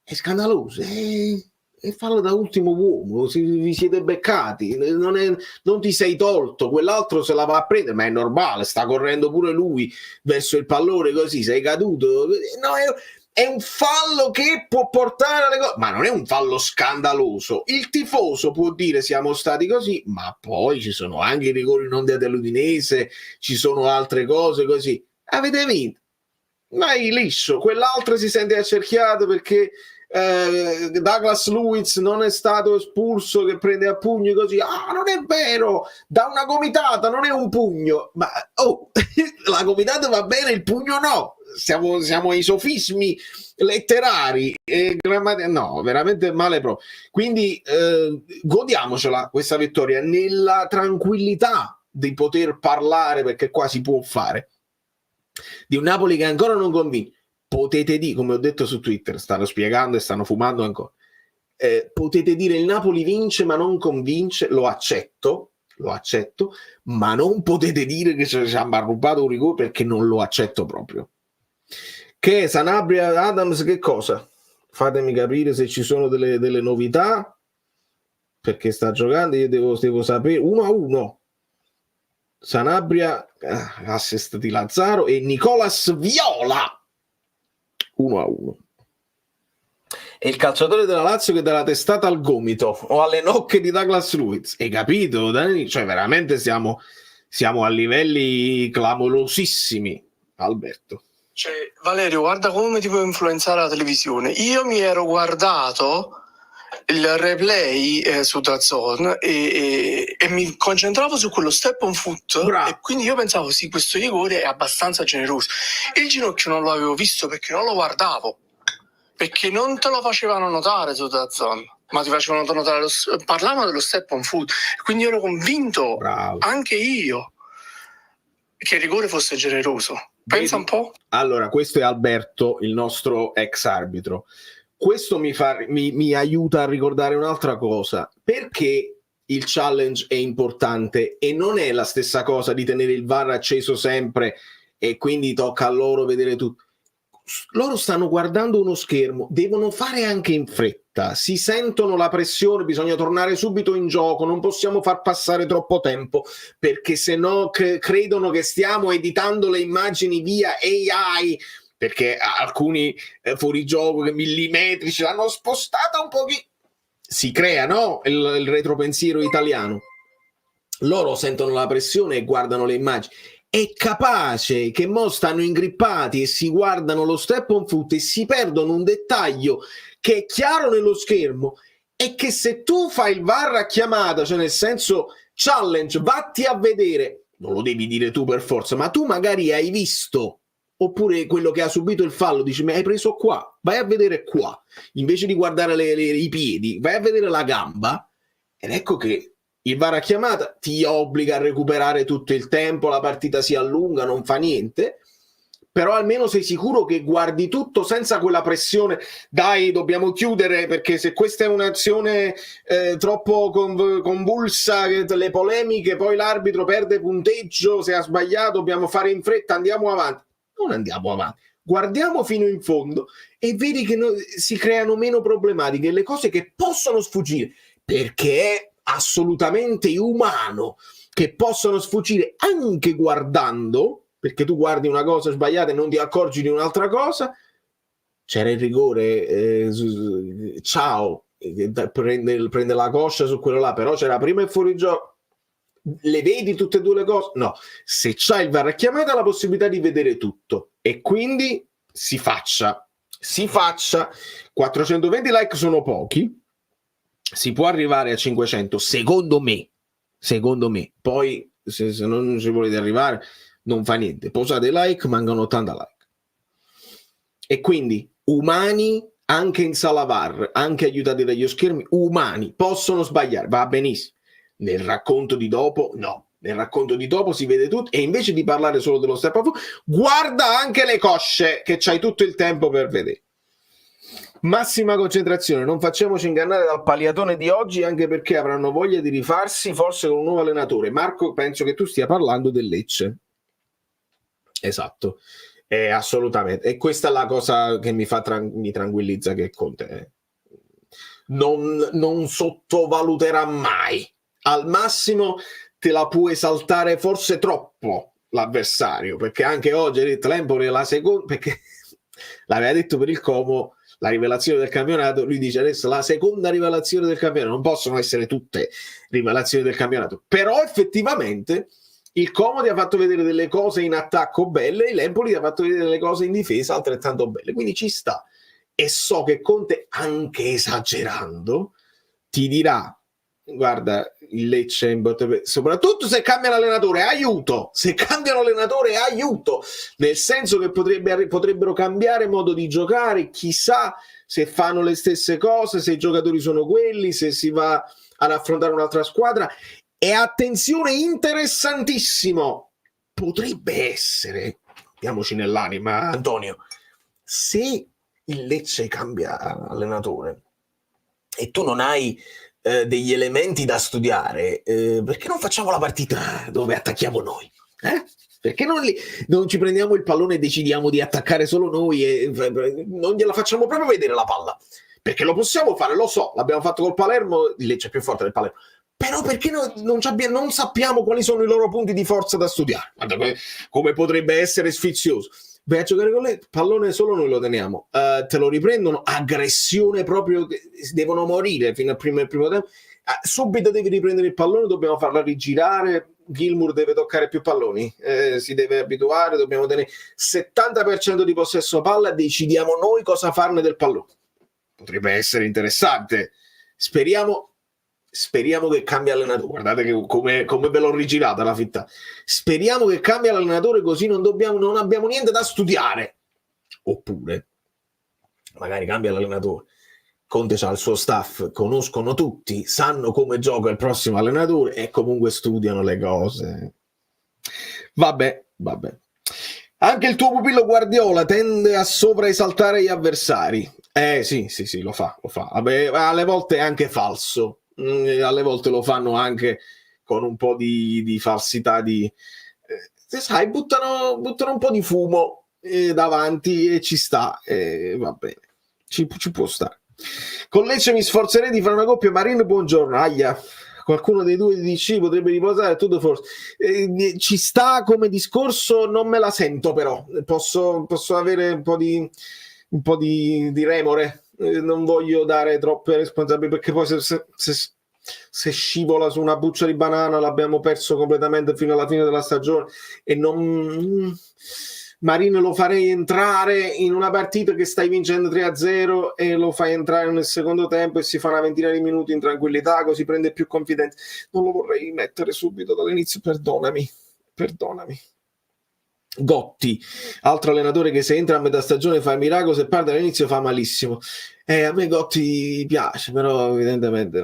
è scandaloso, e fallo da ultimo uomo, vi siete beccati, non ti sei tolto, quell'altro se la va a prendere, ma è normale, sta correndo pure lui verso il pallone, così sei caduto, no, è un fallo che può portare alle cose, ma non è un fallo scandaloso. Il tifoso può dire siamo stati così, ma poi ci sono anche i rigori non dati all'Udinese, ci sono altre cose così. Avete vinto, vai liscio. Quell'altro si sente accerchiato perché Douglas Luiz non è stato espulso, che prende a pugni così. Non è vero, da una gomitata non è un pugno, ma la gomitata va bene, il pugno no. Siamo ai sofismi letterari, no, veramente male proprio. Quindi godiamocela questa vittoria nella tranquillità di poter parlare, perché qua si può fare, di un Napoli che ancora non convince. Potete dire, come ho detto su Twitter, stanno spiegando e stanno fumando ancora, potete dire il Napoli vince ma non convince, lo accetto, ma non potete dire che ci hanno rubato un rigore, perché non lo accetto proprio. Che Sanabria, Adams, che cosa? Fatemi capire se ci sono delle novità, perché sta giocando, io devo sapere. 1-1 Sanabria, assist di Lazzaro, e Nicolas Viola 1-1. E il calciatore della Lazio che dà la testata al gomito o alle nocche di Douglas Luiz, hai capito, Dani? Cioè veramente siamo a livelli clamorosissimi, Alberto. Cioè, Valerio, guarda come ti può influenzare la televisione. Io mi ero guardato il replay su DAZN e mi concentravo su quello step on foot. Bravo. E quindi io pensavo sì, questo rigore è abbastanza generoso. Il ginocchio non lo avevo visto perché non lo guardavo, perché non te lo facevano notare su DAZN, ma ti facevano notare parlavano dello step on foot, quindi ero convinto, bravo, anche io, che il rigore fosse generoso. Pensa un po'. Allora, questo è Alberto, il nostro ex arbitro. Questo mi aiuta a ricordare un'altra cosa, perché il challenge è importante e non è la stessa cosa di tenere il VAR acceso sempre e quindi tocca a loro vedere tutto. Loro stanno guardando uno schermo, devono fare anche in fretta, si sentono la pressione, bisogna tornare subito in gioco, non possiamo far passare troppo tempo, perché se no credono che stiamo editando le immagini via AI, perché alcuni fuorigioco che millimetrici l'hanno spostata un pochino, si crea, no? Il retropensiero italiano. Loro sentono la pressione e guardano le immagini. È capace che mo stanno ingrippati e si guardano lo step on foot e si perdono un dettaglio che è chiaro nello schermo, e che se tu fai il VAR a chiamata, cioè nel senso challenge, vatti a vedere, non lo devi dire tu per forza, ma tu magari hai visto, oppure quello che ha subito il fallo dici mi hai preso qua, vai a vedere qua, invece di guardare i piedi, vai a vedere la gamba, ed ecco che il VAR a chiamata ti obbliga a recuperare tutto il tempo, la partita si allunga, non fa niente, però almeno sei sicuro che guardi tutto senza quella pressione, dai dobbiamo chiudere, perché se questa è un'azione troppo convulsa, le polemiche, poi l'arbitro perde punteggio, se ha sbagliato dobbiamo fare in fretta, andiamo avanti. Non andiamo avanti, guardiamo fino in fondo e vedi che si creano meno problematiche, le cose che possono sfuggire, perché è assolutamente umano che possono sfuggire anche guardando, perché tu guardi una cosa sbagliata e non ti accorgi di un'altra cosa. C'era il rigore, ciao, prende la coscia su quello là, però c'era prima il fuorigioco, le vedi tutte e due le cose? No, se c'hai il VAR a chiamata la possibilità di vedere tutto, e quindi si faccia 420 like sono pochi, si può arrivare a 500 secondo me, poi se non ci volete arrivare non fa niente, posate like, mancano 80 like. E quindi umani, anche in sala VAR, anche aiutati dagli schermi, umani, possono sbagliare, va benissimo. Nel racconto di dopo, no. Nel racconto di dopo si vede tutto, e invece di parlare solo dello step up, guarda anche le cosce, che c'hai tutto il tempo per vedere. Massima concentrazione, non facciamoci ingannare dal pagliatone di oggi, anche perché avranno voglia di rifarsi, forse con un nuovo allenatore. Marco, penso che tu stia parlando del Lecce. Esatto, assolutamente. E questa è la cosa che mi tranquillizza, che Conte non sottovaluterà mai. Al massimo te la può esaltare forse troppo l'avversario, perché anche oggi ha detto l'Empoli è la seconda, perché l'aveva detto per il Como la rivelazione del campionato, lui dice adesso la seconda rivelazione del campionato. Non possono essere tutte rivelazioni del campionato, però effettivamente il Como ti ha fatto vedere delle cose in attacco belle e l'Empoli ti ha fatto vedere delle cose in difesa altrettanto belle, quindi ci sta. E so che Conte, anche esagerando, ti dirà guarda, il Lecce in botte, soprattutto se cambia l'allenatore, aiuto, se cambiano allenatore, aiuto, nel senso che potrebbero cambiare modo di giocare, chissà se fanno le stesse cose, se i giocatori sono quelli, se si va ad affrontare un'altra squadra. E attenzione, interessantissimo, potrebbe essere, diamoci nell'anima Antonio, se il Lecce cambia allenatore e tu non hai degli elementi da studiare, perché non facciamo la partita dove attacchiamo noi? Perché non ci prendiamo il pallone e decidiamo di attaccare solo noi e non gliela facciamo proprio vedere la palla? Perché lo possiamo fare, lo so, l'abbiamo fatto col Palermo, il Lecce è più forte del Palermo, però perché non sappiamo quali sono i loro punti di forza da studiare? Guarda, come potrebbe essere sfizioso. Vai a giocare con lei, pallone solo noi lo teniamo, te lo riprendono, aggressione proprio, devono morire fino al primo tempo, subito devi riprendere il pallone, dobbiamo farla rigirare, Gilmour deve toccare più palloni, si deve abituare, dobbiamo tenere 70% di possesso palla, decidiamo noi cosa farne del pallone. Potrebbe essere interessante, speriamo che cambi allenatore. Guardate che come ve l'ho rigirata la fitta. Speriamo che cambi l'allenatore, così non abbiamo niente da studiare. Oppure magari cambia l'allenatore, Conte c'ha il suo staff, conoscono tutti, sanno come gioca il prossimo allenatore e comunque studiano le cose. Vabbè. Anche il tuo pupillo Guardiola tende a sovraesaltare gli avversari. Sì, lo fa. Vabbè, alle volte è anche falso. Alle volte lo fanno anche con un po' di falsità, sai, buttano un po' di fumo davanti e ci sta, va bene, ci può stare. Con Lecce mi sforzerei di fare una coppia Marin buongiorno, aia, qualcuno dei due di DC potrebbe riposare, tutto forse ci sta come discorso, non me la sento, però posso avere un po' di remore. Non voglio dare troppe responsabilità, perché poi se scivola su una buccia di banana l'abbiamo perso completamente fino alla fine della stagione. E Marin lo farei entrare in una partita che stai vincendo 3-0 e lo fai entrare nel secondo tempo e si fa una ventina di minuti in tranquillità, così prende più confidenza. Non lo vorrei mettere subito dall'inizio, perdonami. Gotti, altro allenatore che se entra a metà stagione fa il miracolo, se parte all'inizio fa malissimo. A me Gotti piace, però evidentemente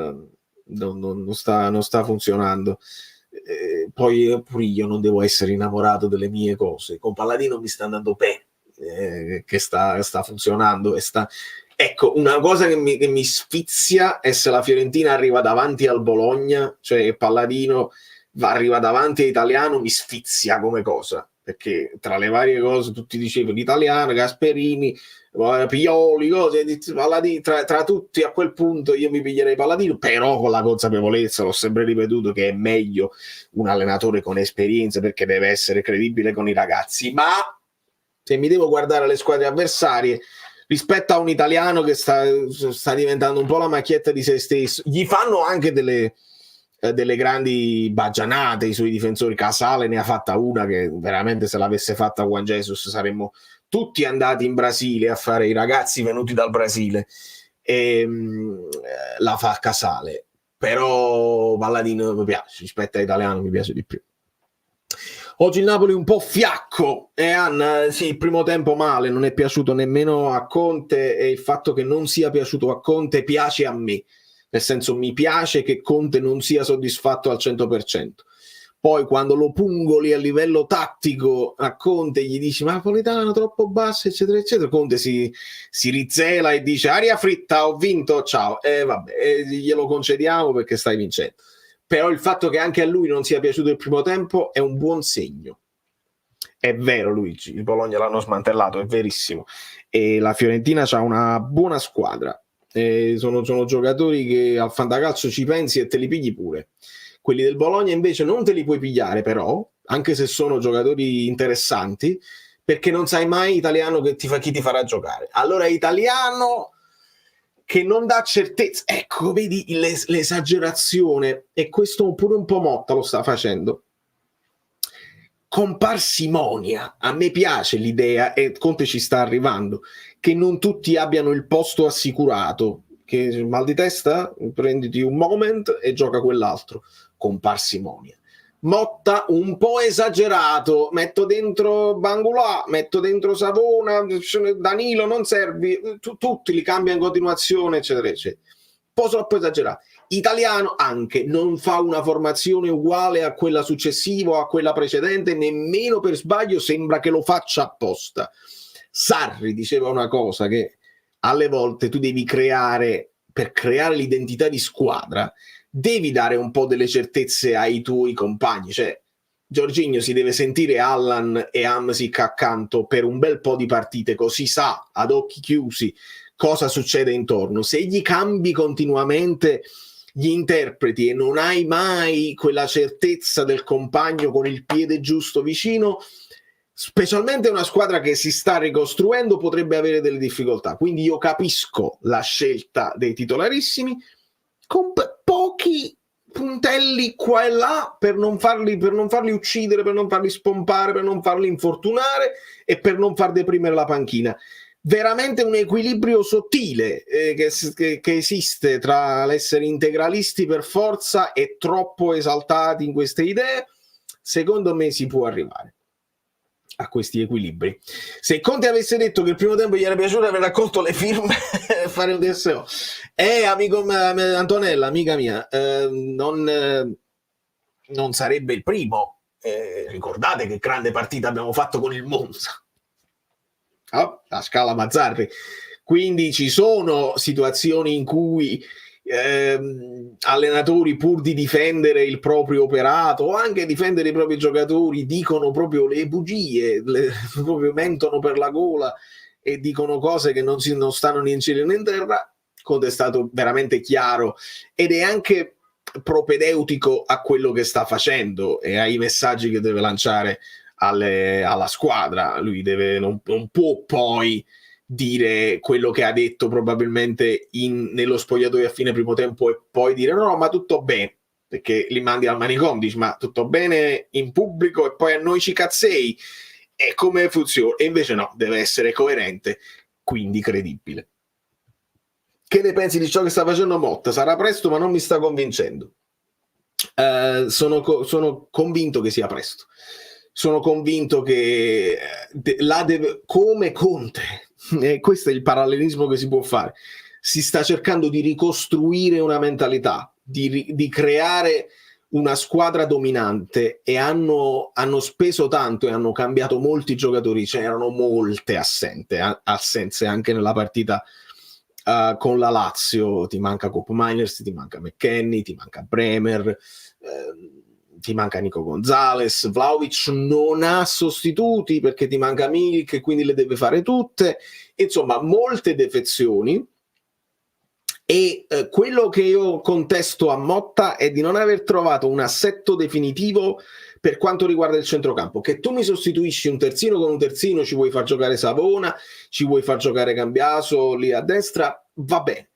non sta funzionando. Poi pure io non devo essere innamorato delle mie cose. Con Palladino mi sta andando bene, che sta funzionando e ecco, una cosa che mi sfizia è se la Fiorentina arriva davanti al Bologna, cioè Palladino arriva davanti all'Italiano, mi sfizia come cosa, perché tra le varie cose tutti dicevano l'Italiano, Gasperini, Pioli, cose, tra tutti a quel punto io mi piglierei Palladino, però con la consapevolezza, l'ho sempre ripetuto, che è meglio un allenatore con esperienza, perché deve essere credibile con i ragazzi. Ma se mi devo guardare le squadre avversarie rispetto a un italiano che sta diventando un po' la macchietta di se stesso, gli fanno anche delle grandi baggianate i suoi difensori. Casale ne ha fatta una che veramente, se l'avesse fatta Juan Jesus saremmo tutti andati in Brasile a fare i ragazzi venuti dal Brasile, la fa Casale, però Palladino mi piace, rispetto all'italiano mi piace di più. Oggi il Napoli un po' fiacco, Anna, sì, il primo tempo male, non è piaciuto nemmeno a Conte, e il fatto che non sia piaciuto a Conte piace a me, nel senso mi piace che Conte non sia soddisfatto al 100%. Poi quando lo pungoli a livello tattico a Conte, gli dici ma Napolitano troppo basso eccetera eccetera, Conte si rizzela e dice aria fritta, ho vinto, ciao, vabbè, glielo concediamo perché stai vincendo. Però il fatto che anche a lui non sia piaciuto il primo tempo è un buon segno. È vero, Luigi, il Bologna l'hanno smantellato, è verissimo, e la Fiorentina ha una buona squadra, sono giocatori che al fantacalcio ci pensi e te li pigli pure. Quelli del Bologna invece non te li puoi pigliare, però, anche se sono giocatori interessanti, perché non sai mai Italiano chi ti farà giocare. Allora Italiano che non dà certezza, ecco, vedi l'esagerazione, e questo pure un po' Motta lo sta facendo, con parsimonia. A me piace l'idea, e Conte ci sta arrivando, che non tutti abbiano il posto assicurato, che mal di testa, prenditi un moment e gioca quell'altro, con parsimonia. Motta un po' esagerato, metto dentro Bangulà, metto dentro Savona, Danilo non servi, tutti li cambia in continuazione eccetera eccetera, un po' troppo esagerato. Italiano anche non fa una formazione uguale a quella successiva o a quella precedente, nemmeno per sbaglio sembra che lo faccia apposta. Sarri diceva una cosa, che alle volte tu devi creare, per creare l'identità di squadra devi dare un po' delle certezze ai tuoi compagni, cioè Jorginho si deve sentire Allan e Hamsik accanto per un bel po' di partite, così sa ad occhi chiusi cosa succede intorno. Se gli cambi continuamente gli interpreti e non hai mai quella certezza del compagno con il piede giusto vicino, specialmente una squadra che si sta ricostruendo potrebbe avere delle difficoltà. Quindi io capisco la scelta dei titolarissimi, con pochi puntelli qua e là per non farli uccidere, per non farli spompare, per non farli infortunare e per non far deprimere la panchina. Veramente un equilibrio sottile che esiste tra l'essere integralisti per forza e troppo esaltati in queste idee. Secondo me si può arrivare a questi equilibri. Se Conte avesse detto che il primo tempo gli era piaciuto aver raccolto le firme e fare un DSO, amico Antonella, amica mia, non sarebbe il primo. Ricordate che grande partita abbiamo fatto con il Monza, la Scala Mazzarri. Quindi ci sono situazioni in cui allenatori, pur di difendere il proprio operato o anche difendere i propri giocatori, dicono proprio le bugie, proprio mentono per la gola e dicono cose che non stanno né in cielo né in terra. Conte è stato veramente chiaro ed è anche propedeutico a quello che sta facendo e ai messaggi che deve lanciare alla squadra. Lui non può poi dire quello che ha detto probabilmente nello spogliatoio a fine primo tempo e poi dire no ma tutto bene, perché li mandi al manicomio, dici ma tutto bene in pubblico e poi a noi ci cazzei, e come funziona? E invece no, deve essere coerente, quindi credibile. Che ne pensi di ciò che sta facendo Motta? Sarà presto ma non mi sta convincendo. Sono convinto che sia presto, sono convinto che come Conte, questo è il parallelismo che si può fare, si sta cercando di ricostruire una mentalità, di creare una squadra dominante, e hanno speso tanto e hanno cambiato molti giocatori, c'erano molte assenze anche nella partita con la Lazio. Ti manca Koop Meiners, ti manca McKennie, ti manca Bremer, ti manca Nico Gonzalez, Vlahovic non ha sostituti perché ti manca Milik e quindi le deve fare tutte, insomma molte defezioni. E quello che io contesto a Motta è di non aver trovato un assetto definitivo per quanto riguarda il centrocampo. Che tu mi sostituisci un terzino con un terzino, ci vuoi far giocare Savona, ci vuoi far giocare Cambiaso lì a destra, va bene,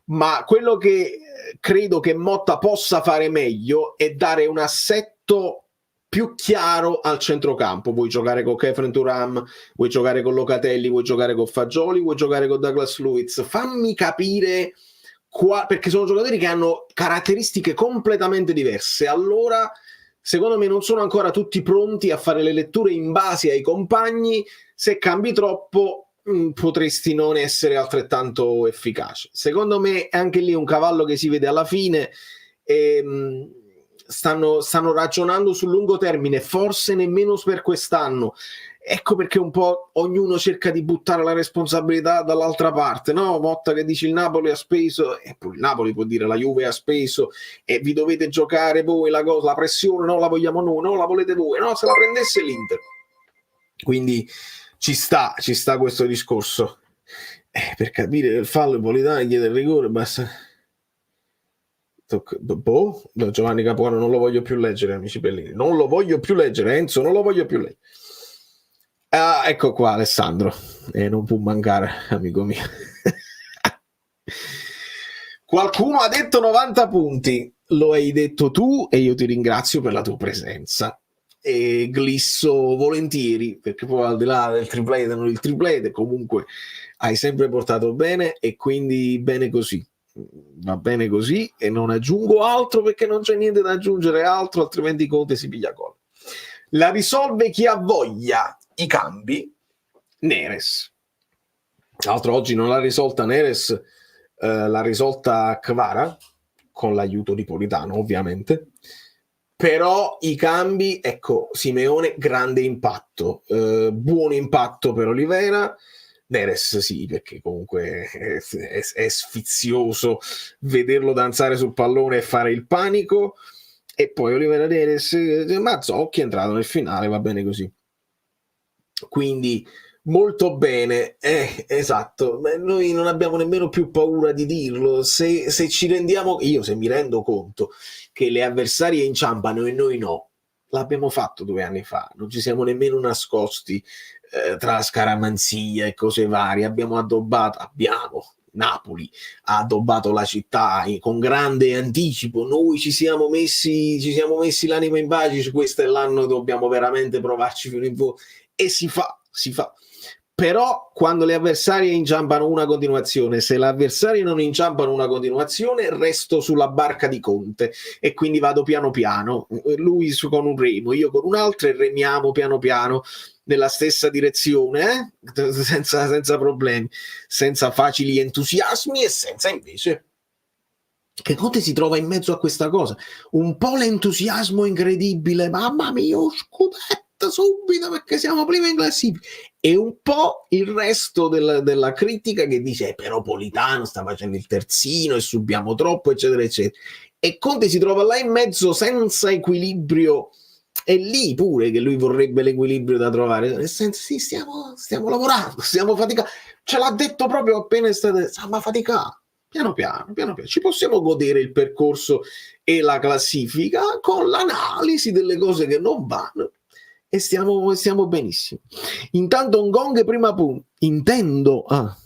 ma quello che credo che Motta possa fare meglio è dare un assetto più chiaro al centrocampo. Vuoi giocare con Kefren Thuram, vuoi giocare con Locatelli, vuoi giocare con Fagioli, vuoi giocare con Douglas Luiz, fammi capire perché sono giocatori che hanno caratteristiche completamente diverse. Allora secondo me non sono ancora tutti pronti a fare le letture in base ai compagni. Se cambi troppo potresti non essere altrettanto efficace. Secondo me anche lì è un cavallo che si vede alla fine. Stanno ragionando sul lungo termine, forse nemmeno per quest'anno. Ecco perché un po' ognuno cerca di buttare la responsabilità dall'altra parte, no? Motta che dice il Napoli ha speso, e poi il Napoli può dire la Juve ha speso e vi dovete giocare voi la pressione, no, la vogliamo noi, no, la volete voi, no, se la prendesse l'Inter. Quindi ci sta questo discorso. Per capire che il fallo Politano chiede il rigore, basta. Giovanni Capuano non lo voglio più leggere, amici bellini, non lo voglio più leggere, Enzo, non lo voglio più leggere. Ecco qua Alessandro, non può mancare, amico mio. Qualcuno ha detto 90 punti, lo hai detto tu e io ti ringrazio per la tua presenza. E glisso volentieri, perché poi al di là del triplete non il triplete, comunque hai sempre portato bene e quindi bene così. Va bene così e non aggiungo altro perché non c'è niente da aggiungere altro, altrimenti Conte si piglia gol. La risolve chi ha voglia. I cambi, Neres. Tra l'altro oggi non l'ha risolta Neres, l'ha risolta Kvara, con l'aiuto di Politano ovviamente, però i cambi, ecco, Simeone grande impatto, buon impatto per Oliveira, Neres sì, perché comunque è sfizioso vederlo danzare sul pallone e fare il panico, e poi Oliveira Neres, Mazzocchi è entrato nel finale, va bene così. Quindi molto bene, esatto. Noi non abbiamo nemmeno più paura di dirlo. Se ci rendiamo, se mi rendo conto che le avversarie inciampano e noi no, l'abbiamo fatto 2 anni fa, non ci siamo nemmeno nascosti tra scaramanzia e cose varie. Abbiamo Napoli ha addobbato la città con grande anticipo. Noi ci siamo messi l'anima in pace. Questo è l'anno, dobbiamo veramente provarci fino in fondo. E si fa. Però quando le avversarie inciampano una continuazione, se le avversarie non inciampano una continuazione, resto sulla barca di Conte e quindi vado piano piano, lui con un remo, io con un altro, e remiamo piano piano nella stessa direzione, senza problemi, senza facili entusiasmi e senza invece che Conte si trova in mezzo a questa cosa, un po' l'entusiasmo incredibile, mamma mia, scudetto subito perché siamo prima in classifica, e un po' il resto della critica che dice però Politano sta facendo il terzino e subiamo troppo, eccetera eccetera, e Conte si trova là in mezzo senza equilibrio. È lì pure che lui vorrebbe l'equilibrio da trovare, nel senso sì, stiamo lavorando, stiamo faticando, ce l'ha detto proprio appena stiamo faticando. Piano piano, ci possiamo godere il percorso e la classifica con l'analisi delle cose che non vanno e stiamo benissimo. Intanto un gong prima punto.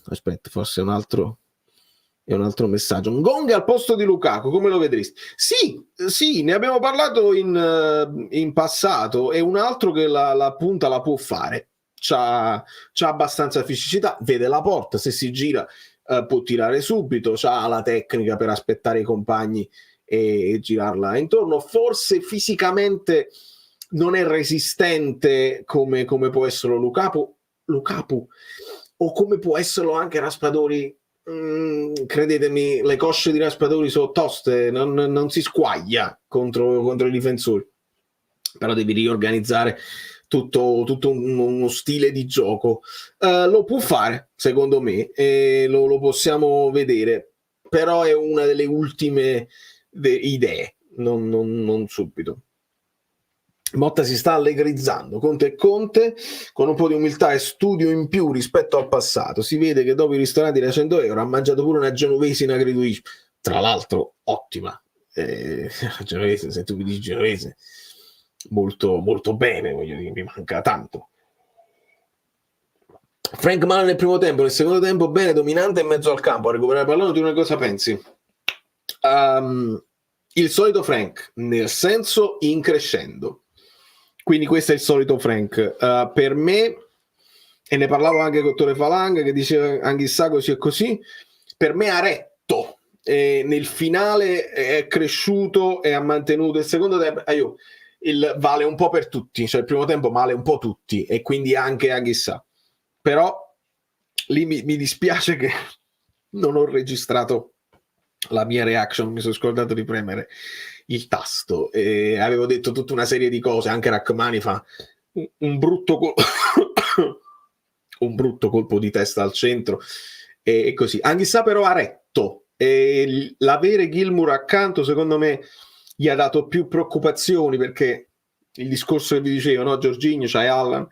Aspetta, forse è un altro messaggio. Un gong al posto di Lukaku, come lo vedresti? Sì, ne abbiamo parlato in passato, è un altro che la punta la può fare. C'ha abbastanza fisicità, vede la porta, se si gira può tirare subito, c'ha la tecnica per aspettare i compagni e girarla intorno. Forse fisicamente non è resistente come può essere Lukaku, o come può esserlo anche Raspadori. Credetemi, le cosce di Raspadori sono toste, non si squaglia contro i difensori, però devi riorganizzare tutto uno stile di gioco. Lo può fare, secondo me, e lo possiamo vedere, però è una delle ultime idee, non subito. Motta si sta allegrizzando, Conte con un po' di umiltà e studio in più rispetto al passato. Si vede che dopo i ristoranti da 100 euro ha mangiato pure una genovese in agriturismo, tra l'altro ottima. Genovese, se tu mi dici genovese, molto, molto bene, voglio dire, mi manca tanto. Frank male nel primo tempo, nel secondo tempo bene, dominante in mezzo al campo a recuperare il pallone. Tu una cosa pensi? Il solito Frank, nel senso in crescendo. Quindi questo è il solito Frank. Per me, e ne parlavo anche con Tore Falanga che diceva anche così e così, per me ha retto. Nel finale è cresciuto e ha mantenuto il secondo tempo. vale un po' per tutti, cioè il primo tempo vale un po' tutti e quindi anche Anghissà. Però lì mi dispiace che non ho registrato la mia reaction, mi sono scordato di premere il tasto e avevo detto tutta una serie di cose, anche Rachmani fa un brutto colpo di testa al centro e così. Anghissà però ha retto e l'avere Gilmour accanto secondo me gli ha dato più preoccupazioni, perché il discorso che vi dicevo, no? Jorginho, c'hai Allan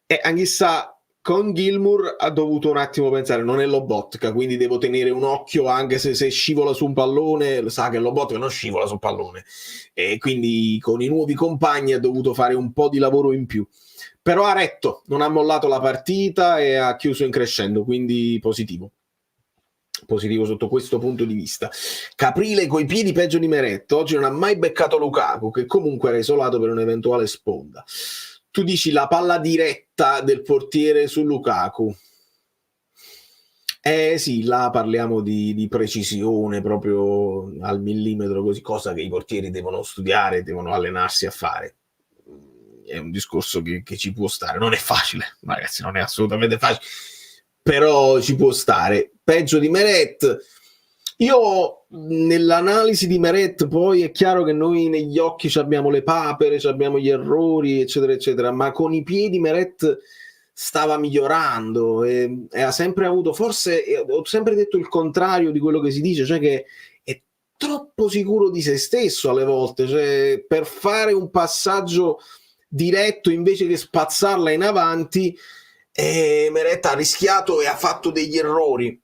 e Anghissà con Gilmour ha dovuto un attimo pensare, non è Lobotka, quindi devo tenere un occhio anche se scivola su un pallone, sa che Lobotka non scivola su un pallone e quindi con i nuovi compagni ha dovuto fare un po' di lavoro in più, però ha retto, non ha mollato la partita e ha chiuso in crescendo, quindi positivo sotto questo punto di vista. Caprile coi piedi peggio di Meret, oggi non ha mai beccato Lukaku, che comunque era isolato per un'eventuale sponda. Tu dici la palla diretta del portiere su Lukaku. Sì, là parliamo di precisione proprio al millimetro, così, cosa che i portieri devono studiare, devono allenarsi a fare. È un discorso che ci può stare, non è facile, ragazzi, non è assolutamente facile, però ci può stare. Peggio di Meret. Io nell'analisi di Meret poi è chiaro che noi negli occhi abbiamo le papere, abbiamo gli errori eccetera eccetera, ma con i piedi Meret stava migliorando e ha sempre avuto, forse ho sempre detto il contrario di quello che si dice, cioè che è troppo sicuro di se stesso alle volte, cioè per fare un passaggio diretto invece che spazzarla in avanti Meret ha rischiato e ha fatto degli errori.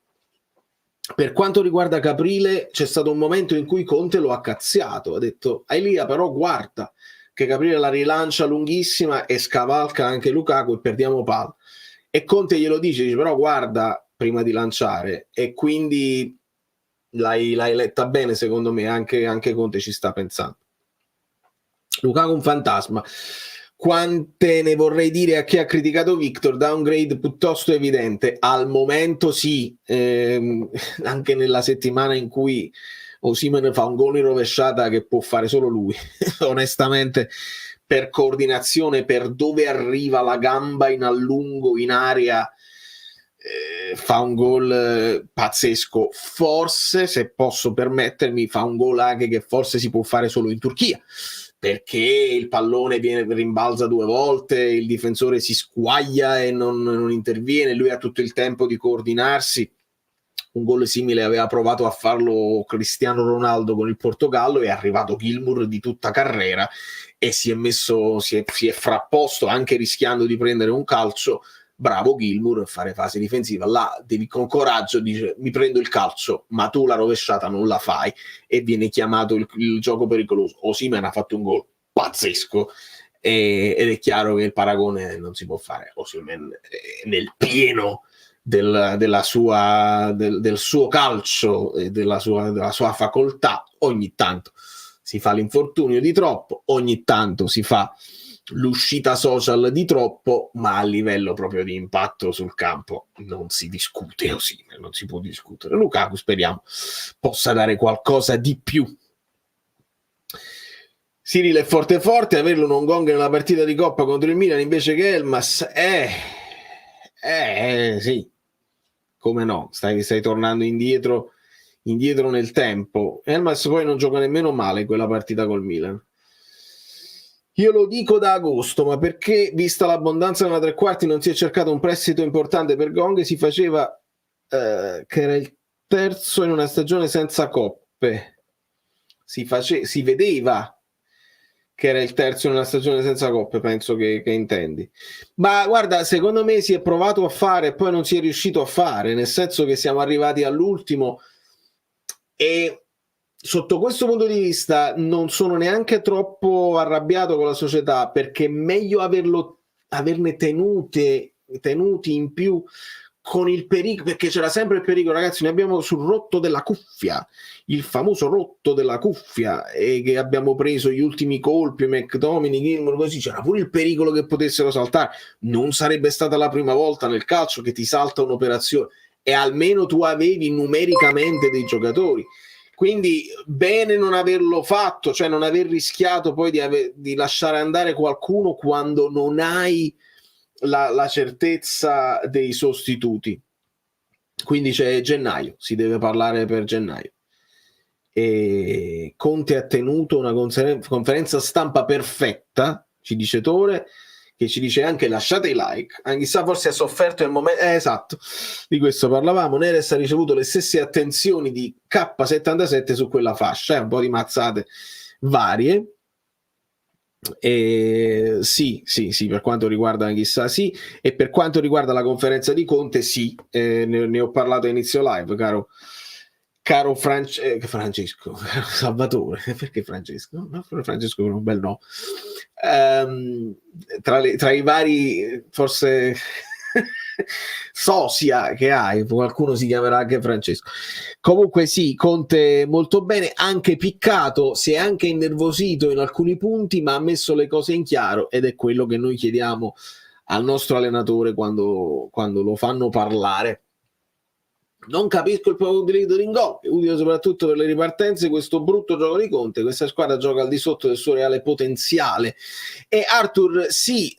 Per quanto riguarda Caprile c'è stato un momento in cui Conte lo ha cazziato, ha detto Elia però guarda che Caprile la rilancia lunghissima e scavalca anche Lukaku e perdiamo palla, e Conte glielo dice però guarda prima di lanciare, e quindi l'hai letta bene secondo me, anche Conte ci sta pensando. Lukaku un fantasma. Quante ne vorrei dire a chi ha criticato Victor, downgrade piuttosto evidente al momento, sì, anche nella settimana in cui Osimhen fa un gol in rovesciata che può fare solo lui onestamente, per coordinazione, per dove arriva la gamba in allungo in area, fa un gol pazzesco. Forse, se posso permettermi, fa un gol anche che forse si può fare solo in Turchia, perché il pallone rimbalza 2 volte, il difensore si squaglia e non interviene, lui ha tutto il tempo di coordinarsi. Un gol simile aveva provato a farlo Cristiano Ronaldo con il Portogallo, è arrivato Gilmour di tutta carrera e si è frapposto anche rischiando di prendere un calcio. Bravo Gilmour a fare fase difensiva, là devi con coraggio dire mi prendo il calcio, ma tu la rovesciata non la fai e viene chiamato il gioco pericoloso. Osimhen ha fatto un gol pazzesco ed è chiaro che il paragone non si può fare. Osimhen nel pieno del suo calcio e della sua facoltà, ogni tanto si fa l'infortunio di troppo, ogni tanto si fa l'uscita social di troppo, ma a livello proprio di impatto sul campo non si discute, non si può discutere. Lukaku speriamo possa dare qualcosa di più. Cyril è forte, averlo non gong nella partita di Coppa contro il Milan invece che Elmas, sì, come no, stai tornando indietro nel tempo. Elmas poi non gioca nemmeno male in quella partita col Milan. Io lo dico da agosto, ma perché, vista l'abbondanza nella tre quarti, non si è cercato un prestito importante per Gong? Si faceva che era il terzo in una stagione senza coppe. Si vedeva che era il terzo in una stagione senza coppe, penso che intendi. Ma guarda, secondo me si è provato a fare e poi non si è riuscito a fare, nel senso che siamo arrivati all'ultimo e sotto questo punto di vista non sono neanche troppo arrabbiato con la società, perché è meglio averne tenuti in più con il pericolo, perché c'era sempre il pericolo, ragazzi, ne abbiamo sul rotto della cuffia, il famoso rotto della cuffia, e che abbiamo preso gli ultimi colpi, McTominay, Gilmour, così c'era pure il pericolo che potessero saltare. Non sarebbe stata la prima volta nel calcio che ti salta un'operazione, e almeno tu avevi numericamente dei giocatori Quindi bene non averlo fatto, cioè non aver rischiato poi di lasciare andare qualcuno quando non hai la certezza dei sostituti. Quindi c'è gennaio, si deve parlare per gennaio. E Conte ha tenuto una conferenza stampa perfetta, ci dice Tore, che ci dice anche lasciate i like, anche se forse ha sofferto il momento, esatto, di questo parlavamo. Neres ha ricevuto le stesse attenzioni di K77 su quella fascia, un po' di mazzate varie. Sì, per quanto riguarda chissà sì, e per quanto riguarda la conferenza di Conte sì, ne ho parlato a inizio live, caro Francesco, caro Salvatore, perché Francesco? No, Francesco è un bel no. Tra i vari forse sosia che hai, qualcuno si chiamerà anche Francesco. Comunque sì, Conte molto bene, anche piccato, si è anche innervosito in alcuni punti, ma ha messo le cose in chiaro, ed è quello che noi chiediamo al nostro allenatore quando lo fanno parlare. Non capisco il proprio utilizzo di Ngong, è utile soprattutto per le ripartenze. Questo brutto gioco di Conte, questa squadra gioca al di sotto del suo reale potenziale. E Arthur sì,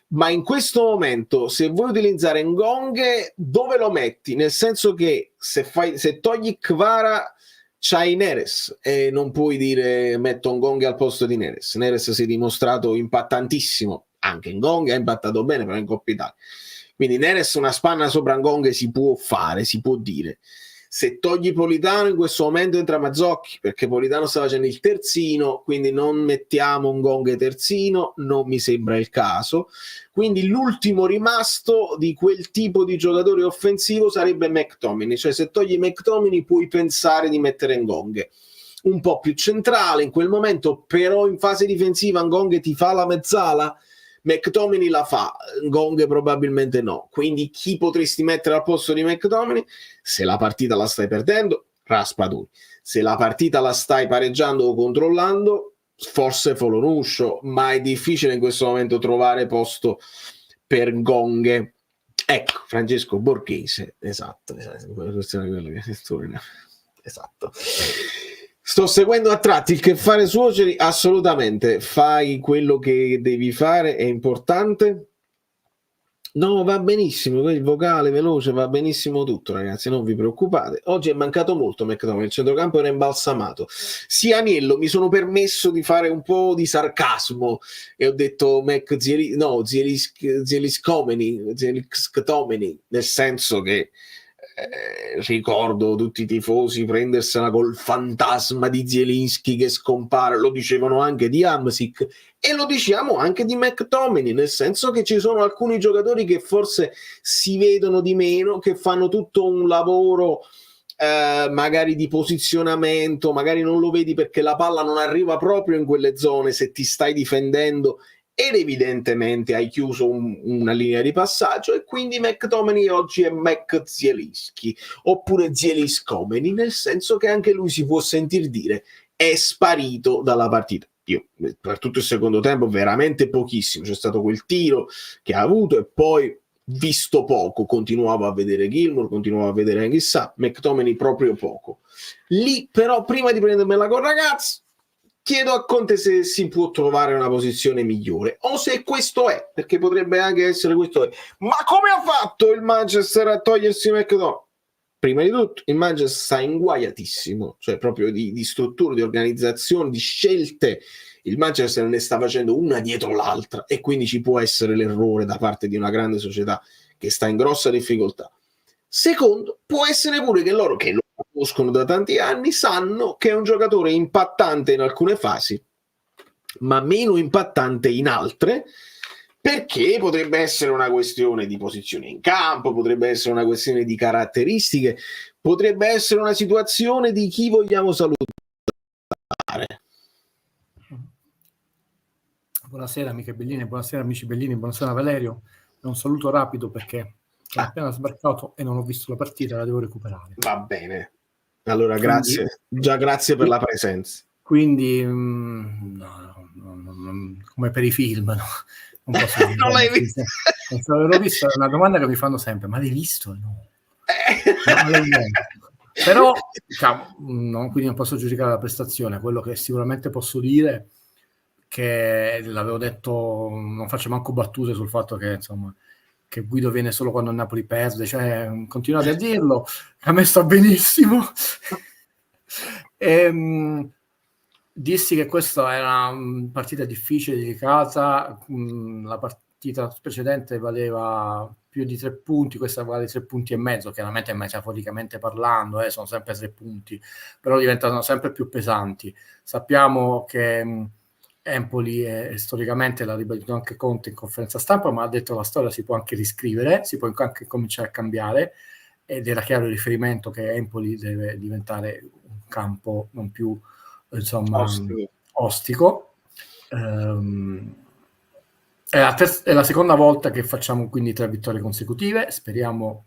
ma in questo momento se vuoi utilizzare Ngong, dove lo metti? Nel senso che se togli Kvara c'hai Neres e non puoi dire metto Ngong al posto di Neres. Neres si è dimostrato impattantissimo, anche Ngong ha impattato bene però in Coppa Italia. Quindi Neres una spanna sopra Ngong si può fare, si può dire. Se togli Politano in questo momento entra Mazzocchi, perché Politano sta facendo il terzino, quindi non mettiamo Ngong terzino, non mi sembra il caso. Quindi l'ultimo rimasto di quel tipo di giocatore offensivo sarebbe McTominay, cioè se togli McTominay puoi pensare di mettere Ngong un po' più centrale in quel momento, però in fase difensiva Ngong ti fa la mezzala, McTominay la fa, Ngong probabilmente no. Quindi chi potresti mettere al posto di McTominay? Se la partita la stai perdendo, Raspadori. Se la partita la stai pareggiando o controllando, forse Folonuscio, ma è difficile in questo momento trovare posto per Ngong. Ecco, Francesco Borghese, esatto. Sto seguendo a tratti il Che fare suoceri, assolutamente, fai quello che devi fare, è importante. No, va benissimo, il vocale veloce, va benissimo tutto, ragazzi, non vi preoccupate. Oggi è mancato molto McTominay, il centrocampo era imbalsamato. Sì, Aniello, mi sono permesso di fare un po' di sarcasmo e ho detto Zielinski, nel senso che ricordo tutti i tifosi prendersela col fantasma di Zielinski che scompare, lo dicevano anche di Hamsik e lo diciamo anche di McTominay, nel senso che ci sono alcuni giocatori che forse si vedono di meno, che fanno tutto un lavoro magari di posizionamento, magari non lo vedi perché la palla non arriva proprio in quelle zone se ti stai difendendo ed evidentemente hai chiuso una linea di passaggio, e quindi McTominay oggi è Zielinski oppure Zielinski, nel senso che anche lui si può sentir dire è sparito dalla partita. Io per tutto il secondo tempo veramente pochissimo, c'è stato quel tiro che ha avuto e poi visto poco, continuavo a vedere Gilmour, continuavo a vedere Anghissà, McTominay proprio poco. Lì però prima di prendermela con ragazzi chiedo a Conte se si può trovare una posizione migliore o se questo è, perché potrebbe anche essere questo è. Ma come ha fatto il Manchester a togliersi McTominay? Prima di tutto il Manchester sta inguaiatissimo, cioè proprio di struttura, di organizzazione, di scelte. Il Manchester ne sta facendo una dietro l'altra e quindi ci può essere l'errore da parte di una grande società che sta in grossa difficoltà. Secondo, può essere pure che loro, che lo conoscono da tanti anni, sanno che è un giocatore impattante in alcune fasi, ma meno impattante in altre, perché potrebbe essere una questione di posizione in campo, potrebbe essere una questione di caratteristiche, potrebbe essere una situazione di chi vogliamo salutare. Buonasera amiche belline, buonasera amici bellini, buonasera Valerio. Un saluto rapido perché ho appena sbarcato e non ho visto la partita, la devo recuperare. Va bene, allora grazie, grazie per la presenza. Quindi come per i film, no? Non posso non l'hai visto? L'ho visto, è una domanda che mi fanno sempre, ma l'hai visto? No. Non l'hai visto. Però diciamo, quindi non posso giudicare la prestazione. Quello che sicuramente posso dire, che l'avevo detto, non faccio manco battute sul fatto che insomma che Guido viene solo quando il Napoli perde, cioè continuate a dirlo, a me sta benissimo. Dissi che questa era una partita difficile, delicata, la partita precedente valeva più di 3 punti, questa vale 3 punti e mezzo, chiaramente metaforicamente parlando, sono sempre 3 punti, però diventano sempre più pesanti. Sappiamo che Empoli storicamente, l'ha ribadito anche Conte in conferenza stampa, ma ha detto che la storia si può anche riscrivere, si può anche cominciare a cambiare, ed era chiaro il riferimento che Empoli deve diventare un campo non più insomma ostico. È la seconda volta che facciamo quindi 3 vittorie consecutive, speriamo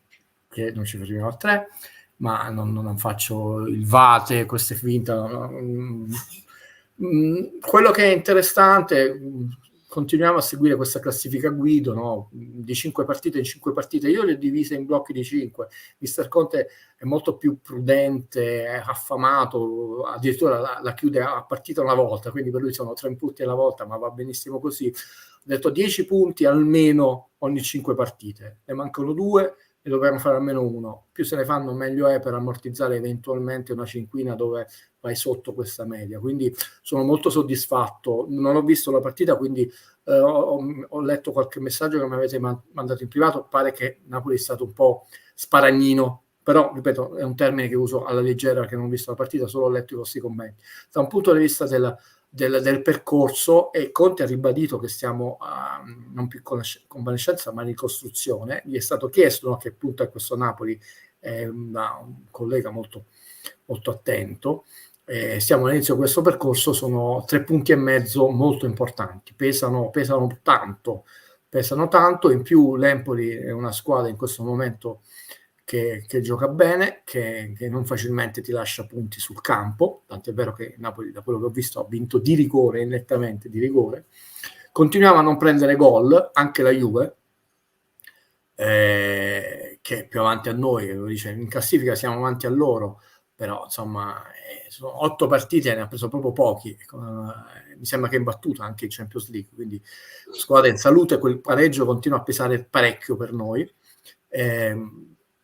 che non ci fermiamo a 3, ma non faccio il vate, queste finte. Quello che è interessante, continuiamo a seguire questa classifica Guido, no? Di 5 partite in 5 partite, io le ho divise in blocchi di 5. Mister Conte è molto più prudente, è affamato, addirittura la chiude a partita una volta, quindi per lui sono 3 punti alla volta, ma va benissimo così. Ho detto 10 punti almeno ogni 5 partite, ne mancano 2 e dobbiamo fare almeno 1. Più se ne fanno meglio è, per ammortizzare eventualmente una cinquina dove vai sotto questa media. Quindi sono molto soddisfatto. Non ho visto la partita, quindi ho letto qualche messaggio che mi avete mandato in privato. Pare che Napoli è stato un po' sparagnino, però ripeto, è un termine che uso alla leggera, che non ho visto la partita, solo ho letto i vostri commenti. Da un punto di vista del percorso, e Conte ha ribadito che stiamo non più con convalescenza ma in ricostruzione. Gli è stato chiesto a che punto è questo Napoli, da un collega molto, molto attento. Siamo all'inizio di questo percorso, sono 3 punti e mezzo molto importanti, pesano tanto. In più l'Empoli è una squadra in questo momento che gioca bene, che non facilmente ti lascia punti sul campo, tant'è vero che Napoli, da quello che ho visto, ha vinto di rigore, nettamente di rigore. Continuiamo a non prendere gol, anche la Juve, che è più avanti a noi, lo dice, in classifica siamo avanti a loro, però insomma sono 8 partite, ne ha preso proprio pochi, mi sembra che è imbattuta anche in Champions League, quindi squadra in salute, quel pareggio continua a pesare parecchio per noi.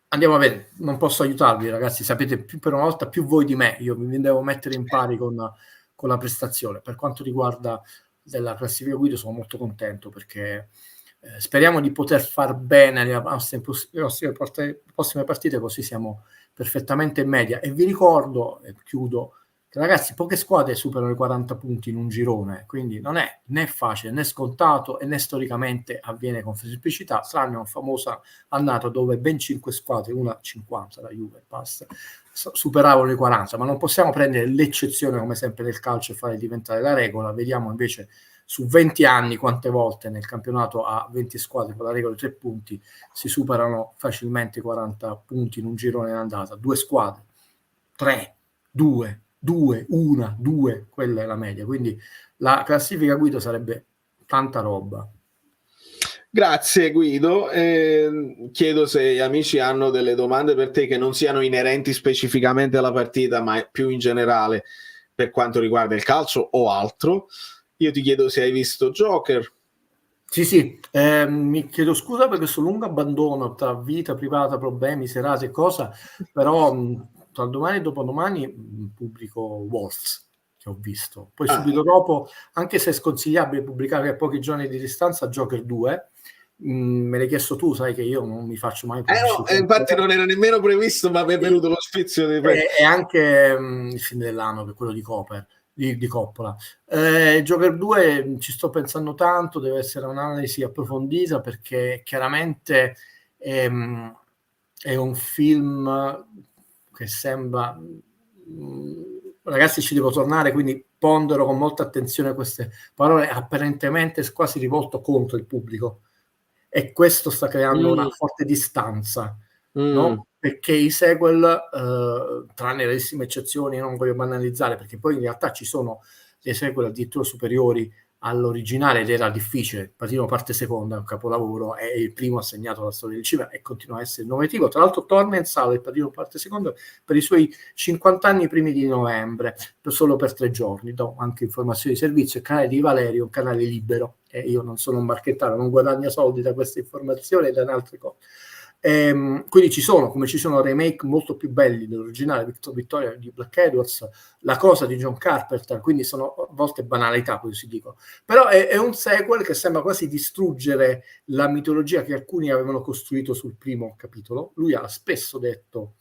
Andiamo a vedere, non posso aiutarvi ragazzi, sapete più per una volta più voi di me, io mi devo mettere in pari con la prestazione. Per quanto riguarda della classifica Guido sono molto contento, perché speriamo di poter far bene le prossime partite, così siamo perfettamente in media. E vi ricordo, e chiudo, che ragazzi, poche squadre superano i 40 punti in un girone, quindi non è né facile né scontato, e né storicamente avviene con semplicità, tranne una famosa annata dove ben 5 squadre, una 50, la Juve basta, superavano i 40, ma non possiamo prendere l'eccezione come sempre nel calcio e fare diventare la regola. Vediamo invece su 20 anni quante volte nel campionato a 20 squadre con la regola di 3 punti si superano facilmente 40 punti in un girone in andata. 2 squadre, 3, 2, 1, 2, quella è la media. Quindi la classifica Guido sarebbe tanta roba. Grazie Guido. Chiedo se gli amici hanno delle domande per te che non siano inerenti specificamente alla partita, ma più in generale per quanto riguarda il calcio o altro. Io ti chiedo se hai visto Joker. Sì, mi chiedo scusa per questo lungo abbandono tra vita privata, problemi, serate e cosa, però tra domani e dopodomani pubblico Wolves, che ho visto. Poi subito dopo, anche se è sconsigliabile pubblicare a pochi giorni di distanza, Joker 2. Me l'hai chiesto tu, sai che io non mi faccio mai pubblicità. Infatti non era nemmeno previsto, ma mi è venuto lo sfizio di e anche il film dell'anno, che è quello di Coppola. Joker 2 ci sto pensando tanto, deve essere un'analisi approfondita, perché chiaramente è un film che sembra, ragazzi ci devo tornare, quindi pondero con molta attenzione queste parole, apparentemente quasi rivolto contro il pubblico, e questo sta creando una forte distanza, no? Perché i sequel, tranne rarissime eccezioni, non voglio banalizzare, perché poi in realtà ci sono dei sequel addirittura superiori all'originale ed era difficile. Il Padrino parte seconda è un capolavoro, è il primo assegnato alla storia del cinema e continua a essere innovativo. Tra l'altro torna in sala Il Padrino parte seconda per i suoi 50 anni primi di novembre, solo per 3 giorni. Do anche informazioni di servizio. Il canale di Valerio è un canale libero e io non sono un marchettaro, non guadagno soldi da queste informazioni e da altre cose. Quindi ci sono, come ci sono remake molto più belli dell'originale, Victoria di Black Edwards, La cosa di John Carpenter, quindi sono a volte banalità, così si dicono, però è un sequel che sembra quasi distruggere la mitologia che alcuni avevano costruito sul primo capitolo. Lui ha spesso detto,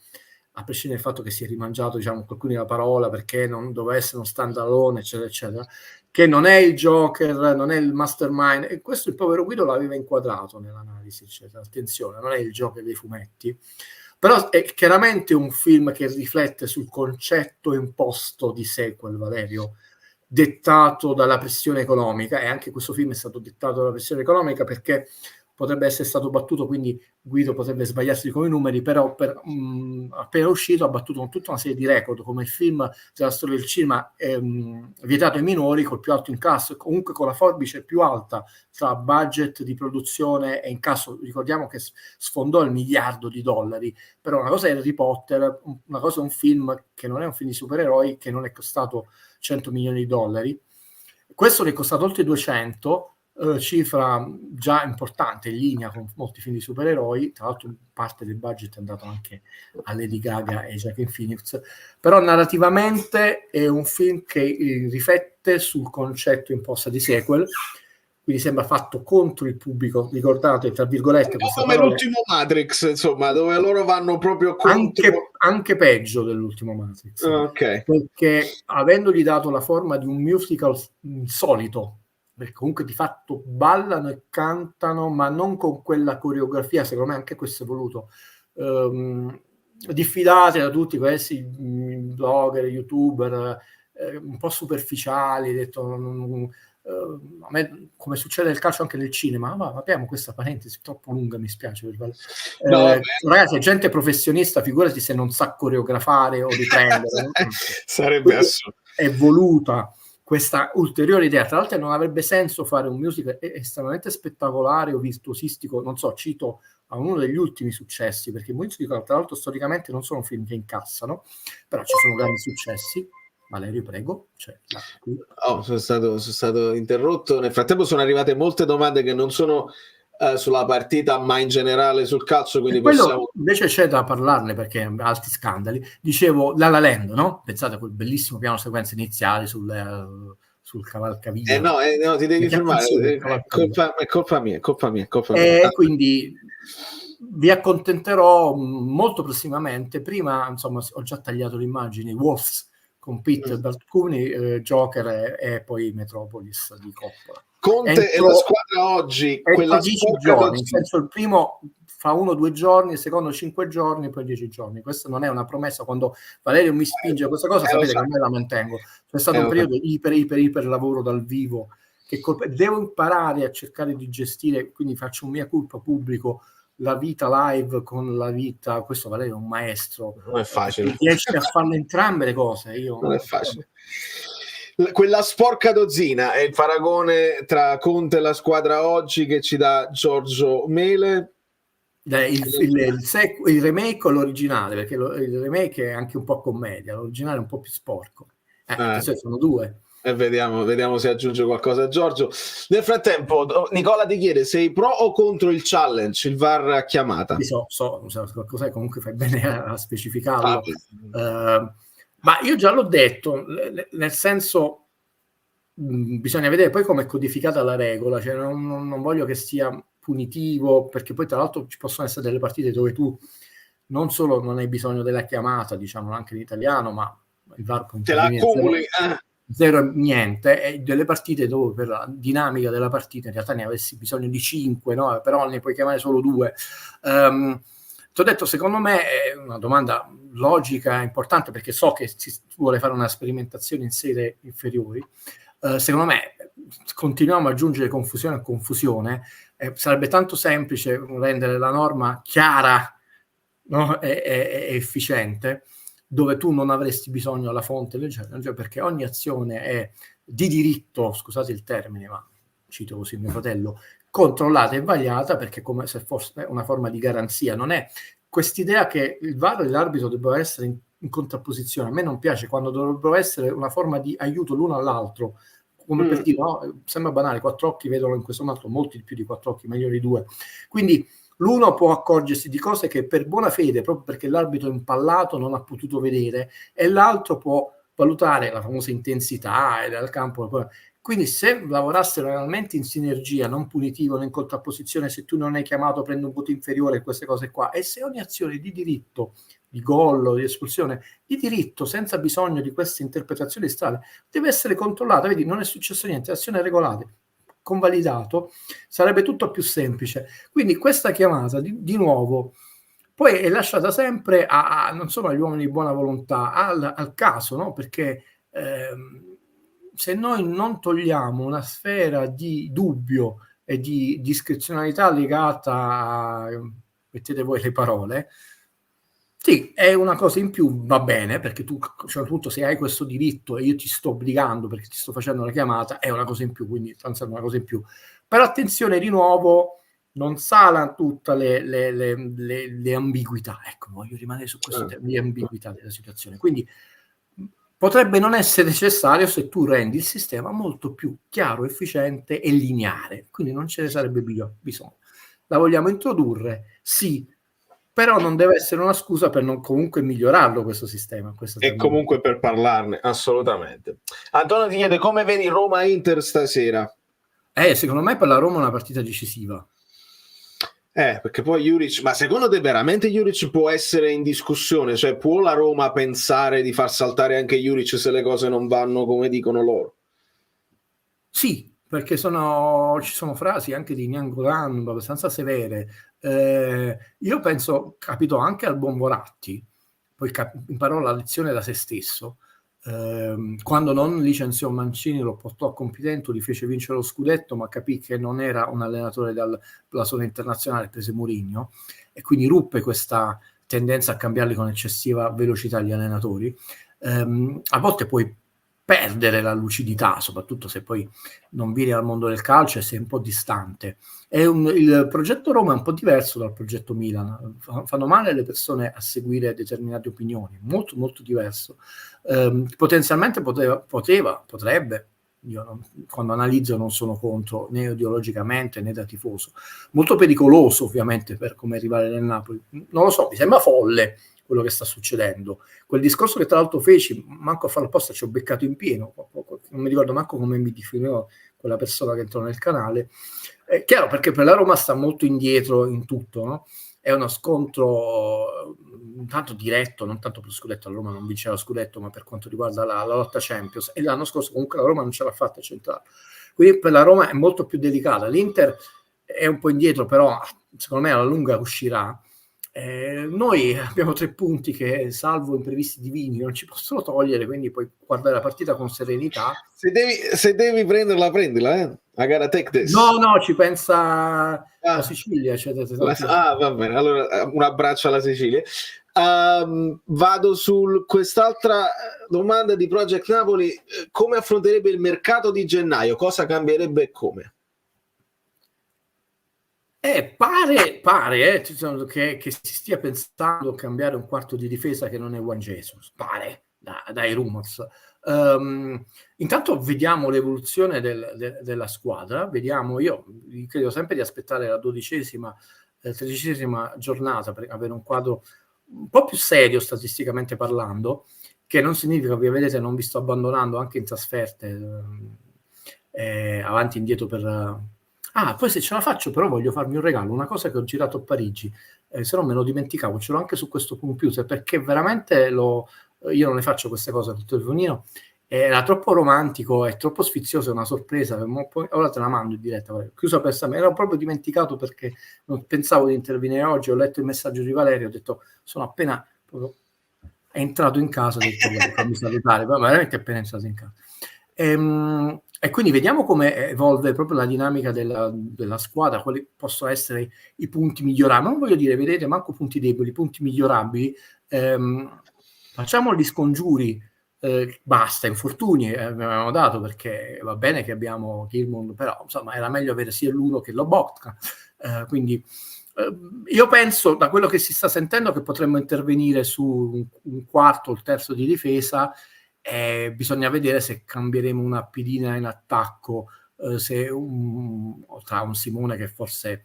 a prescindere dal fatto che si è rimangiato, diciamo, qualcuno la parola perché non doveva essere uno standalone, eccetera, eccetera, che non è il Joker, non è il mastermind, e questo il povero Guido l'aveva inquadrato nell'analisi, eccetera. Attenzione, non è il Joker dei fumetti, però è chiaramente un film che riflette sul concetto imposto di sequel, Valerio, dettato dalla pressione economica, e anche questo film è stato dettato dalla pressione economica perché potrebbe essere stato battuto, quindi Guido potrebbe sbagliarsi con i numeri, però appena uscito ha battuto con tutta una serie di record, come il film della storia del cinema vietato ai minori, col più alto incasso e comunque con la forbice più alta tra budget di produzione e incasso. Ricordiamo che sfondò il $1 miliardo, però una cosa è Harry Potter, una cosa è un film che non è un film di supereroi, che non è costato $100 milioni. Questo ne è costato oltre 200, cifra già importante, in linea con molti film di supereroi. Tra l'altro parte del budget è andato anche a Lady Gaga e Joaquin Phoenix, però narrativamente è un film che riflette sul concetto imposto di sequel, quindi sembra fatto contro il pubblico, ricordate, tra virgolette, come l'ultimo Matrix, insomma, dove loro vanno proprio contro... Anche peggio dell'ultimo Matrix, okay. Perché avendogli dato la forma di un musical insolito, perché comunque di fatto ballano e cantano, ma non con quella coreografia, secondo me anche questo è voluto, diffidate da tutti questi blogger, youtuber, un po' superficiali, detto, a me, come succede nel calcio anche nel cinema, ma apriamo questa parentesi troppo lunga, mi spiace, ragazzi, è gente professionista, figurati se non sa coreografare o riprendere. Sarebbe assurdo. È voluta questa ulteriore idea. Tra l'altro non avrebbe senso fare un musical estremamente spettacolare o virtuosistico, non so, cito a uno degli ultimi successi, perché i musical tra l'altro storicamente non sono film che incassano, però ci sono grandi successi. Valerio, prego. Sono stato interrotto. Nel frattempo sono arrivate molte domande che non sono sulla partita, ma in generale sul calcio, quindi possiamo... Invece c'è da parlarne, perché alti scandali. Dicevo, La La Land, no? Pensate a quel bellissimo piano sequenza iniziale sul cavalcavia. No, ti devi fermare, è colpa mia. Quindi vi accontenterò molto prossimamente. Prima, insomma, ho già tagliato le immagini, Wolves con Peter Dalcooni, Joker e poi Metropolis di Coppola. Conte e la squadra oggi, quella 10 giorni, nel senso il primo fa 1 o 2 giorni, il secondo 5 giorni, poi 10 giorni. Questa non è una promessa. Quando Valerio mi spinge a questa cosa, sapete che a me la mantengo. C'è stato un periodo iper lavoro dal vivo, che devo imparare a cercare di gestire, quindi faccio un mea culpa pubblico, la vita live con la vita. Questo Valerio è un maestro, non è facile, riesce a farle entrambe le cose. Non è facile. Quella sporca dozzina è il paragone tra Conte e la squadra oggi che ci dà Giorgio Mele. Il remake o l'originale? Perché il remake è anche un po' commedia, l'originale è un po' più sporco. Sono 2. E vediamo se aggiunge qualcosa Giorgio. Nel frattempo Nicola ti chiede: sei pro o contro il challenge, il VAR a chiamata? So qualcosa, comunque fai bene a specificarlo. Ma io già l'ho detto, nel senso, bisogna vedere poi come è codificata la regola, cioè non voglio che sia punitivo, perché poi tra l'altro ci possono essere delle partite dove tu non solo non hai bisogno della chiamata, diciamo anche in italiano, ma il VAR te la accumuli, zero e niente, e delle partite dove per la dinamica della partita in realtà ne avessi bisogno di 5, no? Però ne puoi chiamare solo 2. Ti ho detto, secondo me è una domanda logica, importante, perché so che si vuole fare una sperimentazione in serie inferiori. Secondo me continuiamo ad aggiungere confusione a confusione. Sarebbe tanto semplice rendere la norma chiara, no? e efficiente. dove tu non avresti bisogno alla fonte, perché ogni azione è di diritto, scusate il termine, ma cito così mio fratello, controllata e vagliata, perché come se fosse una forma di garanzia. Non è quest'idea che il VAR e l'arbitro debbano essere in contrapposizione. A me non piace quando dovrebbero essere una forma di aiuto l'uno all'altro, come per dire, no? Sembra banale, 4 occhi vedono in questo modo, molti di più di 4 occhi, meglio di 2. Quindi l'uno può accorgersi di cose che per buona fede, proprio perché l'arbitro impallato non ha potuto vedere, e l'altro può valutare la famosa intensità del campo. Quindi se lavorassero realmente in sinergia, non punitivo, né in contrapposizione, se tu non hai chiamato prendi un voto inferiore, queste cose qua, e se ogni azione di diritto, di gol, di espulsione, di diritto, senza bisogno di queste interpretazioni strane, deve essere controllata, vedi, non è successo niente, azione regolate, convalidato, sarebbe tutto più semplice. Quindi questa chiamata, di nuovo, poi è lasciata sempre non solo agli uomini di buona volontà, al caso, no? Perché se noi non togliamo una sfera di dubbio e di discrezionalità legata a, mettete voi le parole, sì, è una cosa in più, va bene, perché tu a un certo punto, se hai questo diritto e io ti sto obbligando perché ti sto facendo una chiamata, è una cosa in più, quindi sta una cosa in più. Però attenzione, di nuovo, non sala tutte le ambiguità. Ecco, voglio rimanere su questo tema di ambiguità della situazione. Quindi potrebbe non essere necessario se tu rendi il sistema molto più chiaro, efficiente e lineare. Quindi non ce ne sarebbe bisogno. La vogliamo introdurre? Sì. Però non deve essere una scusa per non comunque migliorarlo questo sistema. E comunque per parlarne, assolutamente. Antonio ti chiede come vedi Roma-Inter stasera? Secondo me per la Roma è una partita decisiva. Perché poi Juric, ma secondo te veramente Juric può essere in discussione? Cioè può la Roma pensare di far saltare anche Juric se le cose non vanno come dicono loro? Sì, perché ci sono frasi anche di Nainggolan abbastanza severe. Io penso, capitò anche al buon Moratti, poi imparò la lezione da se stesso, quando non licenziò Mancini, lo portò a compimento, gli fece vincere lo scudetto, ma capì che non era un allenatore dal blasone internazionale, prese Mourinho, e quindi ruppe questa tendenza a cambiarli con eccessiva velocità gli allenatori. A volte puoi perdere la lucidità, soprattutto se poi non vieni al mondo del calcio e sei un po' distante. Il progetto Roma è un po' diverso dal progetto Milan, fanno male le persone a seguire determinate opinioni, molto molto diverso. Potenzialmente potrebbe, io quando analizzo non sono contro né ideologicamente né da tifoso, molto pericoloso ovviamente per come rivale del Napoli, non lo so, mi sembra folle quello che sta succedendo. Quel discorso che tra l'altro feci, manco a farlo apposta, ci ho beccato in pieno, non mi ricordo manco come mi definiva quella persona che entrò nel canale. È chiaro, perché per la Roma sta molto indietro in tutto, no? È uno scontro tanto diretto, non tanto per lo scudetto, la Roma non vinceva lo scudetto, ma per quanto riguarda la lotta Champions, e l'anno scorso comunque la Roma non ce l'ha fatta centrale. Quindi per la Roma è molto più delicata. L'Inter è un po' indietro, però secondo me alla lunga uscirà. Noi abbiamo 3 punti che, salvo imprevisti divini, non ci possono togliere, quindi puoi guardare la partita con serenità. Se devi prenderla, prendila, I gotta take this. No, ci pensa la Sicilia. Va bene, allora un abbraccio alla Sicilia. Vado su quest'altra domanda di Project Napoli. Come affronterebbe il mercato di gennaio? Cosa cambierebbe e come? Pare che si stia pensando a cambiare un quarto di difesa che non è Juan Jesus, pare, dai rumors. Intanto vediamo l'evoluzione della squadra, io credo sempre di aspettare la 13ª giornata per avere un quadro un po' più serio statisticamente parlando, che non significa, vi vedete, non vi sto abbandonando anche in trasferte, avanti e indietro per... poi se ce la faccio però voglio farmi un regalo, una cosa che ho girato a Parigi, se no me lo dimenticavo, ce l'ho anche su questo computer, perché veramente io non ne faccio queste cose col telefonino, era troppo romantico, è troppo sfizioso, è una sorpresa, ora te la mando in diretta, chiusa per me, ero proprio dimenticato perché non pensavo di intervenire oggi, ho letto il messaggio di Valerio, ho detto sono appena è entrato in casa, ho detto fammi salutare, ma veramente appena entrato in casa. E quindi vediamo come evolve proprio la dinamica della squadra, quali possono essere i punti migliorabili. Non voglio dire, vedete, manco punti deboli, punti migliorabili. facciamo gli scongiuri, basta, infortuni abbiamo dato, perché va bene che abbiamo Gilmour, però insomma era meglio avere sia l'uno che Lobotka, quindi io penso, da quello che si sta sentendo, che potremmo intervenire su un quarto o il terzo di difesa. Bisogna vedere se cambieremo una pedina in attacco, se tra un Simone che forse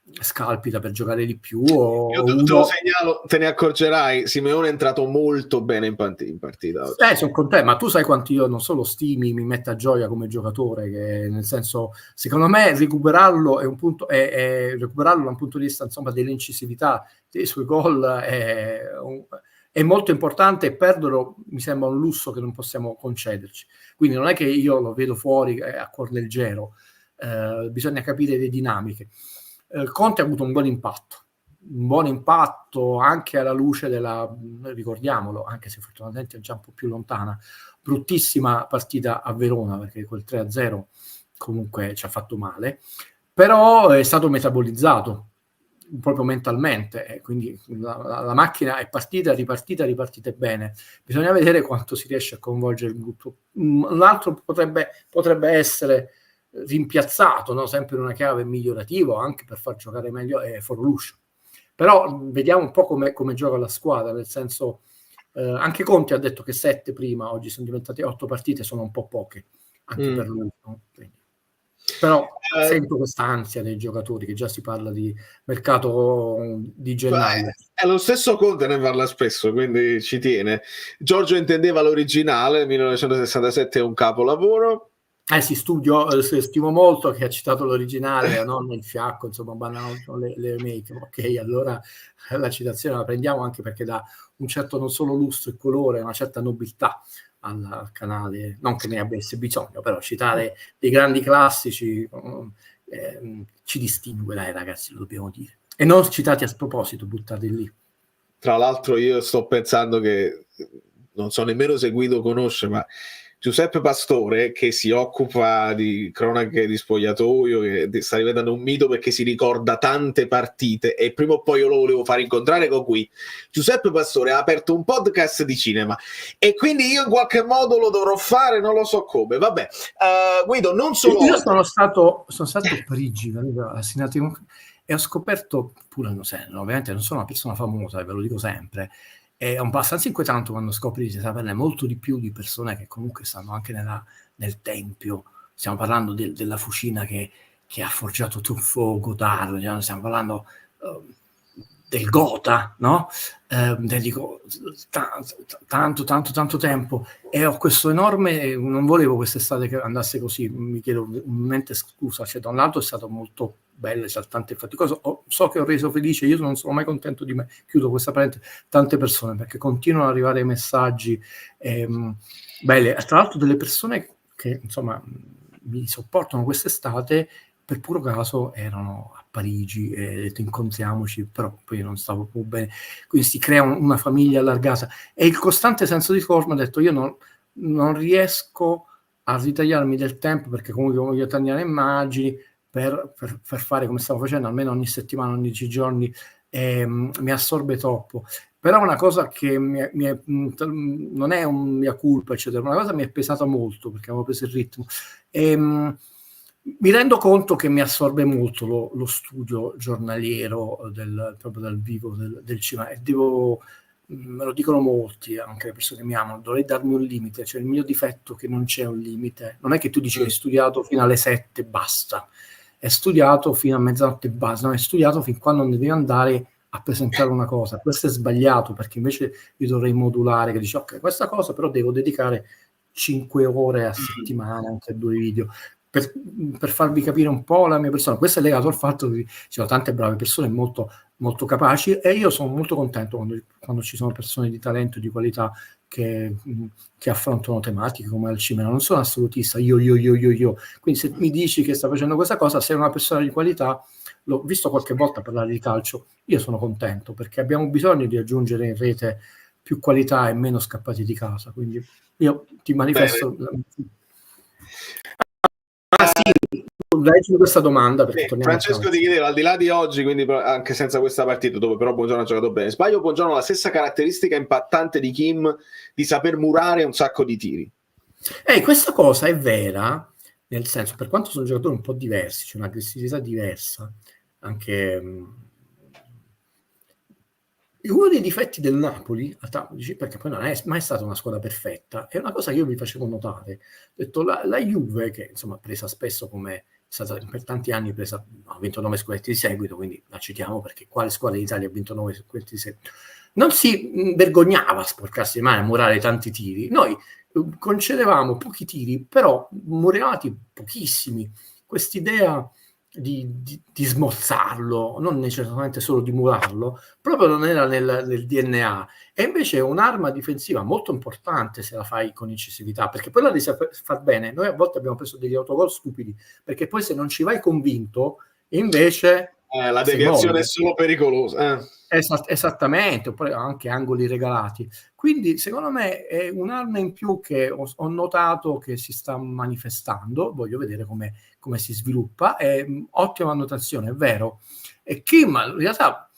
scalpita per giocare di più, o io te lo segnalo, te ne accorgerai, Simeone è entrato molto bene in partita oggi. Sono con te, ma tu sai quanto io non solo stimi, mi metta a gioia come giocatore, che nel senso, secondo me recuperarlo è un punto, recuperarlo da un punto di vista, insomma, dell'incisività dei suoi gol è molto importante, e perderlo mi sembra un lusso che non possiamo concederci. Quindi non è che io lo vedo fuori a cuor leggero, bisogna capire le dinamiche. Conte ha avuto un buon impatto anche alla luce della, ricordiamolo, anche se fortunatamente è già un po' più lontana, bruttissima partita a Verona, perché quel 3-0 comunque ci ha fatto male, però è stato metabolizzato proprio mentalmente, quindi la macchina è partita, ripartita bene. Bisogna vedere quanto si riesce a coinvolgere il gruppo. Un altro potrebbe essere rimpiazzato, no? Sempre in una chiave migliorativa, anche per far giocare meglio, è Forluscio. Però vediamo un po' come gioca la squadra, nel senso, anche Conte ha detto che 7 prima, oggi sono diventate 8 partite, sono un po' poche anche per lui, no? Però sento questa ansia dei giocatori, che già si parla di mercato di gennaio. È lo stesso Conte, ne parla spesso, quindi ci tiene. Giorgio intendeva l'originale, 1967 è un capolavoro. Sì, stimo molto che ha citato l'originale, non il fiacco, insomma, le remake. Ok, allora la citazione la prendiamo, anche perché dà un certo non solo lustro e colore, una certa nobiltà al canale, non che ne avesse bisogno, però citare dei grandi classici ci distingue, dai ragazzi, lo dobbiamo dire. E non citati a sproposito, buttati lì. Tra l'altro io sto pensando che, non so nemmeno se Guido conosce, ma Giuseppe Pastore, che si occupa di cronache di spogliatoio, che sta diventando un mito perché si ricorda tante partite, e prima o poi io lo volevo fare incontrare con qui. Giuseppe Pastore ha aperto un podcast di cinema, e quindi io in qualche modo lo dovrò fare, non lo so come. Vabbè, Guido, non solo... Io sono stato a Parigi, e ho scoperto, pure ovviamente non sono una persona famosa, ve lo dico sempre, è abbastanza inquietante quando scopri di saperne molto di più di persone che comunque stanno anche nel tempio. Stiamo parlando della fucina che ha forgiato Truffaut, Godard, stiamo parlando del Gotha, no? Dedico tanto tempo, e ho questo enorme, non volevo quest'estate che andasse così, mi chiedo umilmente scusa, da un lato è stato molto bello, esaltante e faticoso, so che ho reso felice, io non sono mai contento di me, chiudo questa parentesi, tante persone, perché continuano ad arrivare messaggi belle, tra l'altro delle persone che insomma mi sopportano quest'estate, per puro caso erano a Parigi e ho detto incontriamoci, però poi non stavo più bene, quindi si crea una famiglia allargata, e il costante senso di colpa, ho detto io non riesco a ritagliarmi del tempo, perché comunque voglio tagliare immagini per fare come stavo facendo, almeno ogni settimana, ogni 10 giorni, mi assorbe troppo. Però una cosa che non è un mia colpa, eccetera, una cosa mi è pesata molto, perché avevo preso il ritmo, mi rendo conto che mi assorbe molto lo studio giornaliero proprio dal vivo del cinema, e me lo dicono molti, anche le persone che mi amano, dovrei darmi un limite, cioè il mio difetto è che non c'è un limite, non è che tu dici che hai studiato fino alle 7 basta, è studiato fino a mezzanotte basta, no, è studiato fin quando non devi andare a presentare una cosa. Questo è sbagliato, perché invece io dovrei modulare, che dici ok, questa cosa però devo dedicare 5 ore a settimana, anche 2 video, per farvi capire un po' la mia persona. Questo è legato al fatto che ci sono tante brave persone molto, molto capaci, e io sono molto contento quando ci sono persone di talento e di qualità che affrontano tematiche come al cinema. Non sono assolutista, io. Quindi se mi dici che sta facendo questa cosa, sei una persona di qualità, l'ho visto qualche volta parlare di calcio, io sono contento, perché abbiamo bisogno di aggiungere in rete più qualità e meno scappati di casa. Quindi io ti manifesto... Sì, Leggi questa domanda perché Francesco ti chiedeva, al di là di oggi, quindi anche senza questa partita, dove però Buongiorno ha giocato bene, sbaglio Buongiorno ha la stessa caratteristica impattante di Kim di saper murare un sacco di tiri. Questa cosa è vera, nel senso, per quanto sono giocatori un po' diversi, c'è un'aggressività diversa, anche uno dei difetti del Napoli, perché poi non è mai stata una squadra perfetta, è una cosa che io vi facevo notare. Ho detto, la Juve, che insomma presa spesso come è stata per tanti anni ha vinto 9 scudetti di seguito, quindi la citiamo perché quale squadra d'Italia ha vinto 9 scudetti di seguito? Non si vergognava a sporcarsi le mani, a murare tanti tiri. Noi concedevamo pochi tiri, però murati pochissimi. Quest'idea di smorzarlo, non necessariamente solo di murarlo, proprio non era nel DNA. E invece è un'arma difensiva molto importante se la fai con incisività, perché poi la devi far bene. Noi a volte abbiamo preso degli autogol stupidi, perché poi se non ci vai convinto, invece la deviazione è solo pericolosa. Esattamente, oppure anche angoli regalati. Quindi secondo me è un'arma in più che ho notato che si sta manifestando. Voglio vedere come si sviluppa. È ottima annotazione, è vero. E Kim in realtà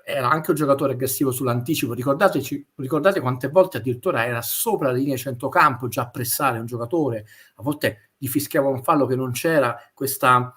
era anche un giocatore aggressivo sull'anticipo. Ricordate quante volte addirittura era sopra la linea centrocampo già a pressare un giocatore, a volte gli fischiava un fallo che non c'era, questa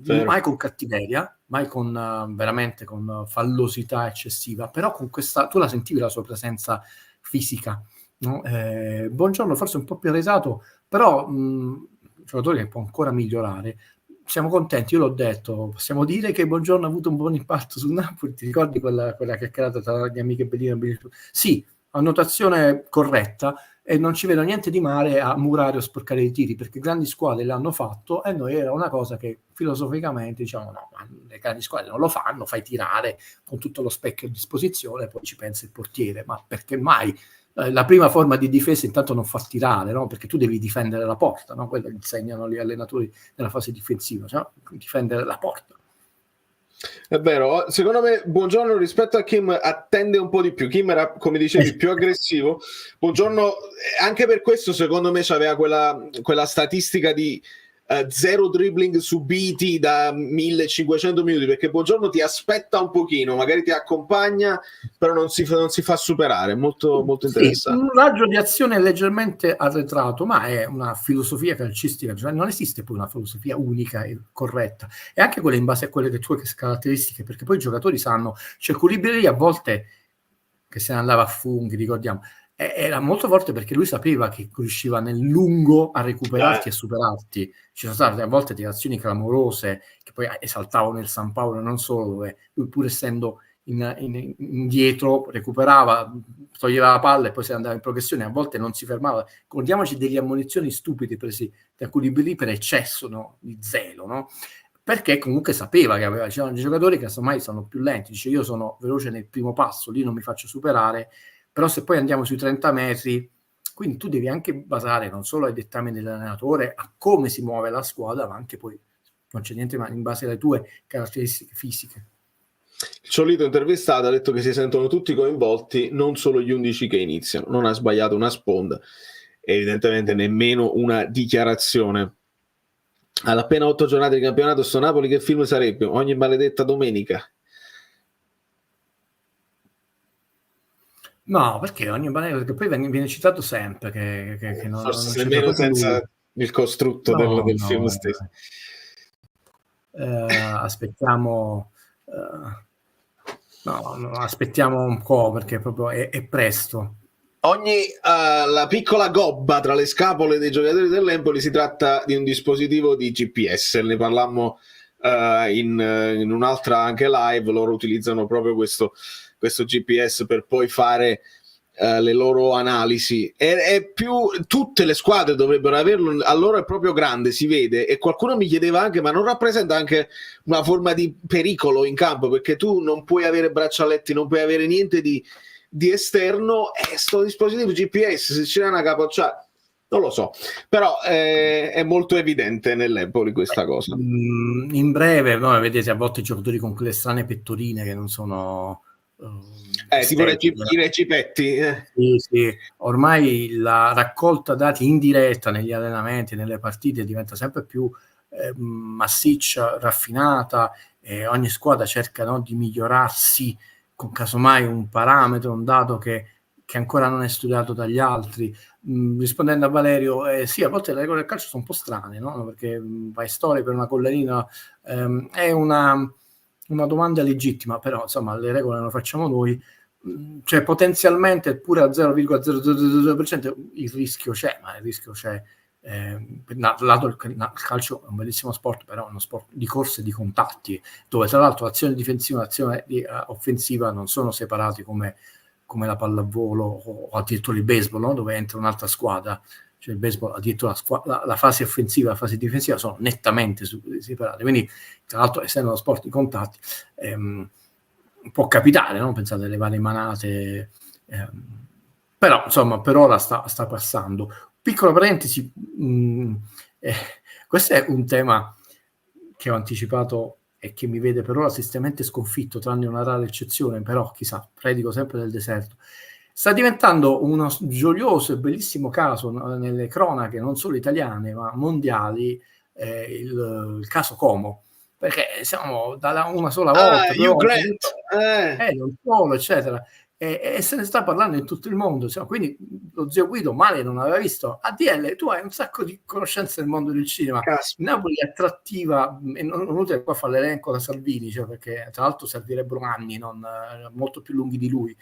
mai con cattiveria, mai con veramente con fallosità eccessiva, però con questa, tu la sentivi la sua presenza fisica, no? Buongiorno forse un po' più arretrato, però un giocatore che può ancora migliorare. Siamo contenti, io l'ho detto, possiamo dire che Buongiorno ha avuto un buon impatto sul Napoli. Ti ricordi quella chiacchierata tra le amiche Bellina e Bellina? Sì, annotazione corretta, e non ci vedo niente di male a murare o sporcare i tiri, perché grandi squadre l'hanno fatto e noi era una cosa che filosoficamente diciamo no, ma le grandi squadre non lo fanno, fai tirare con tutto lo specchio a disposizione, poi ci pensa il portiere, ma perché mai? La prima forma di difesa intanto non fa tirare, no? Perché tu devi difendere la porta, no? Quello insegnano gli allenatori nella fase difensiva, cioè difendere la porta. È vero, secondo me Buongiorno rispetto a Kim attende un po' di più. Kim era, come dicevi, più aggressivo. Buongiorno, anche per questo secondo me c'aveva quella statistica di 0 dribbling subiti da 1500 minuti, perché Buongiorno ti aspetta un pochino, magari ti accompagna, però non si fa superare. Molto, molto interessante. Un raggio di azione leggermente arretrato, ma è una filosofia calcistica, cioè non esiste poi una filosofia unica e corretta, e anche quelle in base a quelle tue caratteristiche, perché poi i giocatori sanno, cioè Koulibaly a volte che se ne andava a funghi, ricordiamo, era molto forte perché lui sapeva che riusciva nel lungo a recuperarti e a superarti. Ci sono state a volte azioni clamorose che poi esaltavano il San Paolo, non solo, dove lui pur essendo indietro recuperava, toglieva la palla e poi si andava in progressione, a volte non si fermava. Ricordiamoci degli ammonizioni stupidi presi da Koulibaly per eccesso, no? Di zelo, no? Perché comunque sapeva che c'erano dei giocatori che ormai sono più lenti, dice io sono veloce nel primo passo, lì non mi faccio superare, però se poi andiamo sui 30 metri, quindi tu devi anche basare non solo ai dettami dell'allenatore, a come si muove la squadra, ma anche poi, non c'è niente ma in base alle tue caratteristiche fisiche. Il Ciolito intervistato ha detto che si sentono tutti coinvolti, non solo gli 11 che iniziano. Non ha sbagliato una sponda, evidentemente nemmeno una dichiarazione. Alla appena 8 giornate di campionato sto Napoli che film sarebbe? Ogni maledetta domenica. No, perché ogni maledetta, perché poi viene citato sempre che non, forse non nemmeno senza lui. il costrutto del film stesso. Aspettiamo aspettiamo un po' perché proprio è presto. La piccola gobba tra le scapole dei giocatori dell'Empoli si tratta di un dispositivo di GPS, ne parlammo in un'altra anche live. Loro utilizzano proprio questo GPS per poi fare le loro analisi. È più, tutte le squadre dovrebbero averlo, allora è proprio grande, si vede. E qualcuno mi chiedeva anche, ma non rappresenta anche una forma di pericolo in campo, perché tu non puoi avere braccialetti, non puoi avere niente di esterno, sto dispositivo GPS, se c'è una capocciata, non lo so, però è molto evidente nell'Empoli questa cosa. In breve, vedete a volte i giocatori con quelle strane pettorine che non sono tipo i Regipetti. Sì. Ormai la raccolta dati in diretta negli allenamenti, nelle partite diventa sempre più massiccia, raffinata, e ogni squadra cerca, no, di migliorarsi con casomai un parametro, un dato che ancora non è studiato dagli altri. Rispondendo a Valerio, sì, a volte le regole del calcio sono un po' strane, no? Perché vai storia per una collanina, è una domanda legittima, però insomma le regole le facciamo noi, cioè potenzialmente pure a 0,000% il rischio c'è, ma il rischio c'è. Lato il calcio è un bellissimo sport, però è uno sport di corse e di contatti, dove tra l'altro l'azione difensiva e l'azione offensiva non sono separati come la pallavolo o addirittura il baseball, no? Dove entra un'altra squadra. Cioè il baseball, addirittura la fase offensiva e la fase difensiva sono nettamente separate, quindi tra l'altro essendo uno sport di contatti può capitare, no? Pensate alle varie manate, però insomma per ora sta passando. Piccola parentesi, questo è un tema che ho anticipato e che mi vede per ora sistemamente sconfitto, tranne una rara eccezione, però chissà, predico sempre del deserto. Sta diventando uno gioioso e bellissimo caso nelle cronache, non solo italiane, ma mondiali, il caso Como, perché siamo da una sola volta, non solo, eccetera. E se ne sta parlando in tutto il mondo, quindi lo zio Guido male non aveva visto. ADL, tu hai un sacco di conoscenze del mondo del cinema. Napoli è attrattiva, e non utile qua fare l'elenco da Salvini, perché tra l'altro servirebbero anni, molto più lunghi di lui.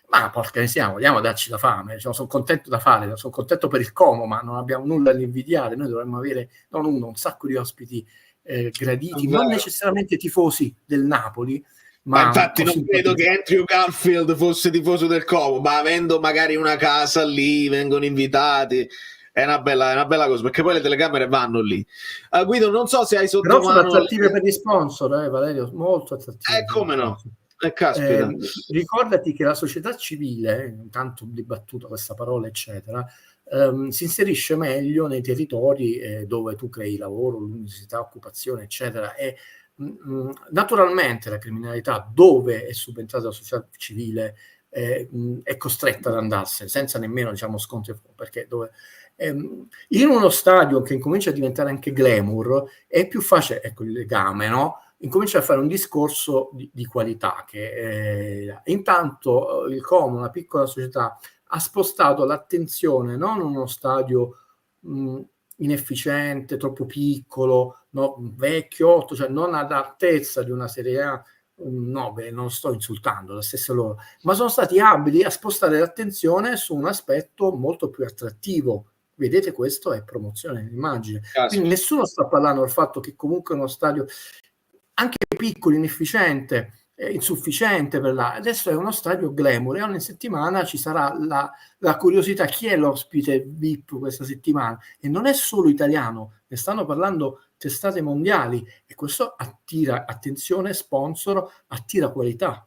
Ma porca miseria, vogliamo darci la fame, sono contento da fare, sono contento per il Como, ma non abbiamo nulla da invidiare. Noi dovremmo avere un sacco di ospiti graditi, non necessariamente tifosi del Napoli. Ma infatti non credo che Andrew Garfield fosse tifoso del Como, ma avendo magari una casa lì, vengono invitati, è una bella cosa, perché poi le telecamere vanno lì. Guido, non so se hai sotto mano... Però sono attrattive per gli sponsor, Valerio, molto attrattive. Come no? Caspita. Ricordati che la società civile, intanto dibattuta questa parola, eccetera, si inserisce meglio nei territori dove tu crei lavoro, l'università, occupazione, eccetera, e naturalmente la criminalità, dove è subentrata la società civile, è costretta ad andarsene senza nemmeno scontri, perché dove in uno stadio che incomincia a diventare anche glamour è più facile, ecco il legame, no? Incomincia a fare un discorso di qualità che intanto il Como, una piccola società, ha spostato l'attenzione non in uno stadio inefficiente, troppo piccolo, vecchio, cioè non all'altezza di una Serie A, non sto insultando, la stessa loro, ma sono stati abili a spostare l'attenzione su un aspetto molto più attrattivo. Vedete, questo è promozione dell'immagine. Quindi nessuno sta parlando del fatto che comunque uno stadio anche piccolo, inefficiente, insufficiente per adesso è uno stadio glamour, e ogni settimana ci sarà la curiosità: chi è l'ospite VIP questa settimana? E non è solo italiano, ne stanno parlando testate mondiali, e questo attira attenzione, sponsor, attira qualità.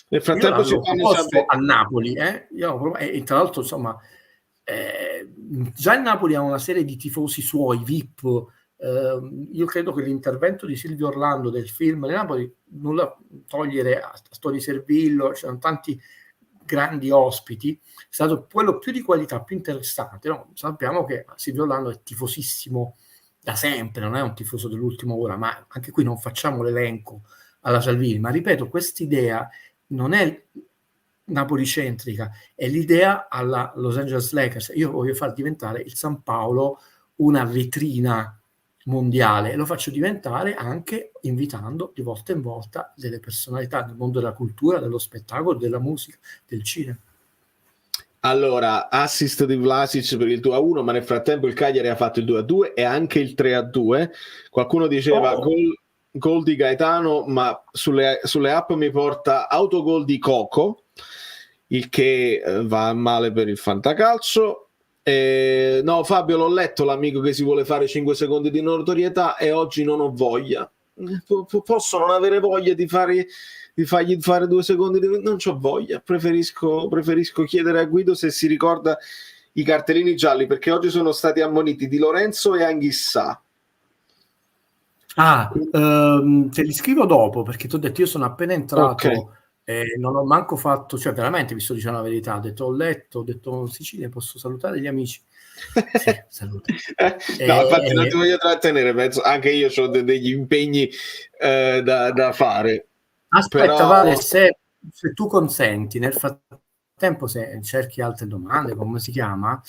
Nel frattempo si fanno a Napoli, e tra l'altro insomma già il Napoli ha una serie di tifosi suoi VIP. Io credo che l'intervento di Silvio Orlando del film di Napoli, nulla togliere a Toni Servillo, c'erano tanti grandi ospiti, è stato quello più di qualità, più interessante, no? Sappiamo che Silvio Orlando è tifosissimo da sempre, non è un tifoso dell'ultima ora, ma anche qui non facciamo l'elenco alla Salvini, ma ripeto, quest'idea non è napolicentrica, è l'idea alla Los Angeles Lakers. Io voglio far diventare il San Paolo una vetrina mondiale, e lo faccio diventare anche invitando di volta in volta delle personalità del mondo della cultura, dello spettacolo, della musica, del cinema. Allora, assist di Vlasic per il 2-1, ma nel frattempo il Cagliari ha fatto il 2-2 e anche il 3-2. Qualcuno diceva gol di Gaetano, ma sulle app mi porta autogol di Coco, il che va male per il fantacalcio. No, Fabio, l'ho letto, l'amico che si vuole fare 5 secondi di notorietà, e oggi non ho voglia. Posso non avere voglia di fargli fare 2 secondi non c'ho voglia, preferisco chiedere a Guido se si ricorda i cartellini gialli, perché oggi sono stati ammoniti Di Lorenzo e Anghissà. Te li scrivo dopo, perché ti ho detto io sono appena entrato Non ho manco fatto, cioè veramente vi sto dicendo la verità, ho detto Sicilia, posso salutare gli amici? Sì, saluto. No, infatti non ti voglio trattenere, penso anche io ho degli impegni da fare. Aspetta, però... Vale, se tu consenti, nel frattempo, se cerchi altre domande, come si chiama,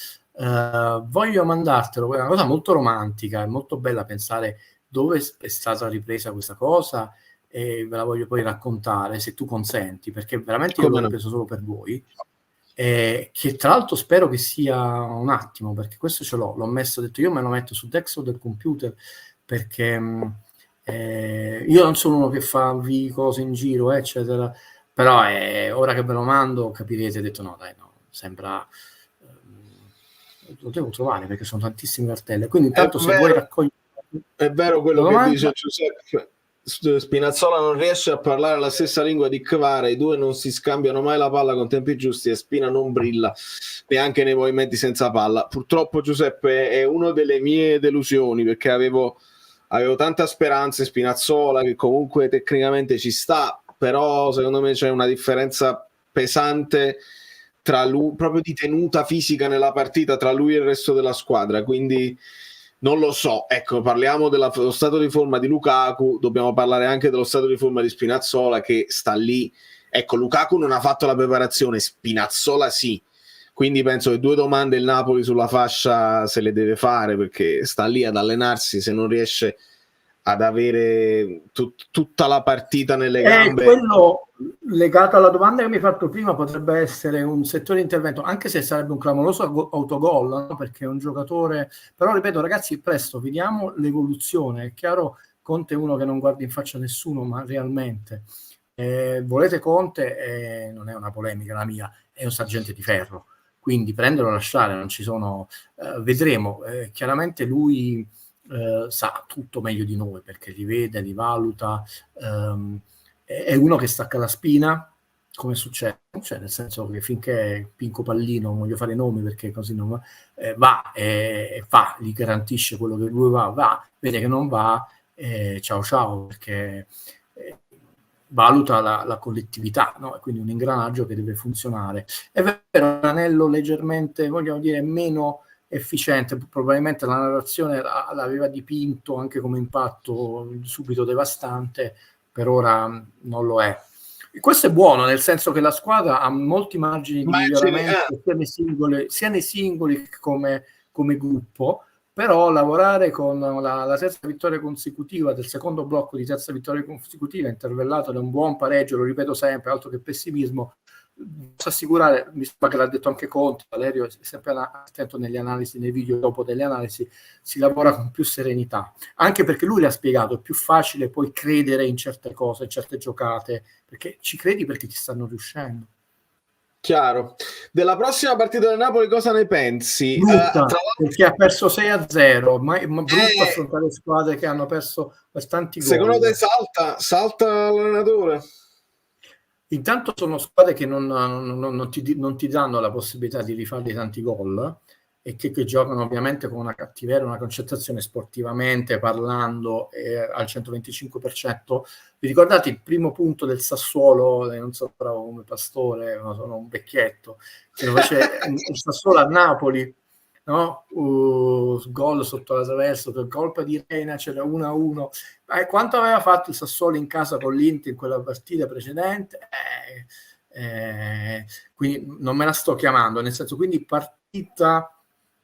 voglio mandartelo, è una cosa molto romantica, è molto bella pensare dove è stata ripresa questa cosa, e ve la voglio poi raccontare, se tu consenti, perché veramente io l'ho ripreso solo per voi, che tra l'altro spero che sia un attimo, perché questo ce l'ho messo, ho detto io me lo metto sul desktop del computer, perché io non sono uno che fa cose in giro, eccetera, però ora che ve lo mando capirete, ho detto no, dai, no, sembra... lo devo trovare perché sono tantissime cartelle, quindi intanto se vuoi raccogliere... È vero quello che dice Giuseppe, Spinazzola non riesce a parlare la stessa lingua di Kvara, i due non si scambiano mai la palla con tempi giusti e Spina non brilla neanche nei movimenti senza palla. Purtroppo Giuseppe è una delle mie delusioni, perché avevo tanta speranza in Spinazzola, che comunque tecnicamente ci sta, però secondo me c'è una differenza pesante tra lui, proprio di tenuta fisica nella partita, tra lui e il resto della squadra, quindi non lo so. Ecco, parliamo dello stato di forma di Lukaku, dobbiamo parlare anche dello stato di forma di Spinazzola, che sta lì. Ecco, Lukaku non ha fatto la preparazione, Spinazzola sì, quindi penso che 2 domande il Napoli sulla fascia se le deve fare, perché sta lì ad allenarsi, se non riesce ad avere tutta la partita nelle gambe. Quello legato alla domanda che mi hai fatto prima potrebbe essere un settore di intervento, anche se sarebbe un clamoroso autogol, no? Perché è un giocatore, però ripeto ragazzi, presto vediamo l'evoluzione. È chiaro, Conte è uno che non guarda in faccia a nessuno, ma realmente volete Conte, non è una polemica la mia, è un sergente di ferro, quindi prenderlo o lasciare, non ci sono, vedremo. Chiaramente lui sa tutto meglio di noi, perché li vede, li valuta, è uno che stacca la spina, come succede, cioè nel senso che finché Pinco Pallino, non voglio fare nomi perché così non va e fa, gli garantisce quello che lui va, vede che non va, ciao, perché valuta la collettività, no? Quindi un ingranaggio che deve funzionare. È vero, un anello leggermente, vogliamo dire, meno efficiente, probabilmente la narrazione l'aveva dipinto anche come impatto subito devastante, per ora non lo è. E questo è buono, nel senso che la squadra ha molti margini di miglioramento sia nei singoli come gruppo, però lavorare con la terza vittoria consecutiva del secondo blocco di terza vittoria consecutiva, intervellato da un buon pareggio, lo ripeto sempre, altro che pessimismo, posso assicurare, mi sembra che l'ha detto anche Conte, Valerio è sempre attento nelle analisi, nei video dopo delle analisi, si lavora con più serenità, anche perché lui le ha spiegato, è più facile poi credere in certe cose, in certe giocate, perché ci credi perché ti stanno riuscendo. Chiaro. Della prossima partita del Napoli cosa ne pensi? Perché ha perso 6-0, ma brutto affrontare squadre che hanno perso per tanti gol. Secondo te salta l'allenatore? Intanto sono squadre che non ti danno la possibilità di rifarli tanti gol e che giocano ovviamente con una cattiveria, una concentrazione sportivamente parlando al 125%. Vi ricordate il primo punto del Sassuolo? Non so, bravo come Pastore, ma sono un vecchietto, che lo fece il Sassuolo a Napoli, no? Gol sotto la traversa, per colpa di Reina c'era 1-1. Quanto aveva fatto il Sassuolo in casa con l'Inter in quella partita precedente? Quindi non me la sto chiamando, nel senso, quindi partita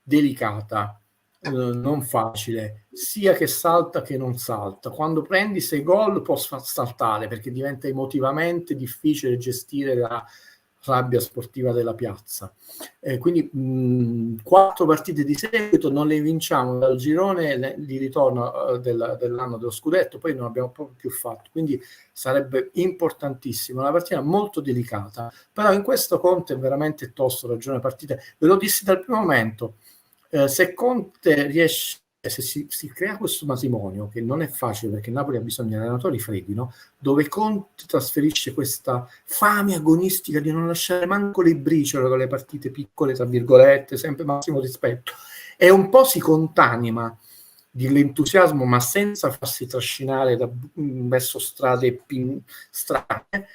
delicata, non facile, sia che salta che non salta. Quando prendi 6 gol può saltare, perché diventa emotivamente difficile gestire la rabbia sportiva della piazza. Quindi 4 partite di seguito non le vinciamo dal girone di ritorno dell'anno dello scudetto, poi non abbiamo proprio più fatto, quindi sarebbe importantissimo, una partita molto delicata, però in questo Conte è veramente tosto, ragione partite, ve lo dissi dal primo momento, se Conte riesce, se si crea questo matrimonio, che non è facile perché Napoli ha bisogno di allenatori freddi, no? Dove Conte trasferisce questa fame agonistica di non lasciare manco le briciole con le partite piccole, tra virgolette, sempre massimo rispetto, e un po' si contanima dell'entusiasmo, ma senza farsi trascinare verso strade strane,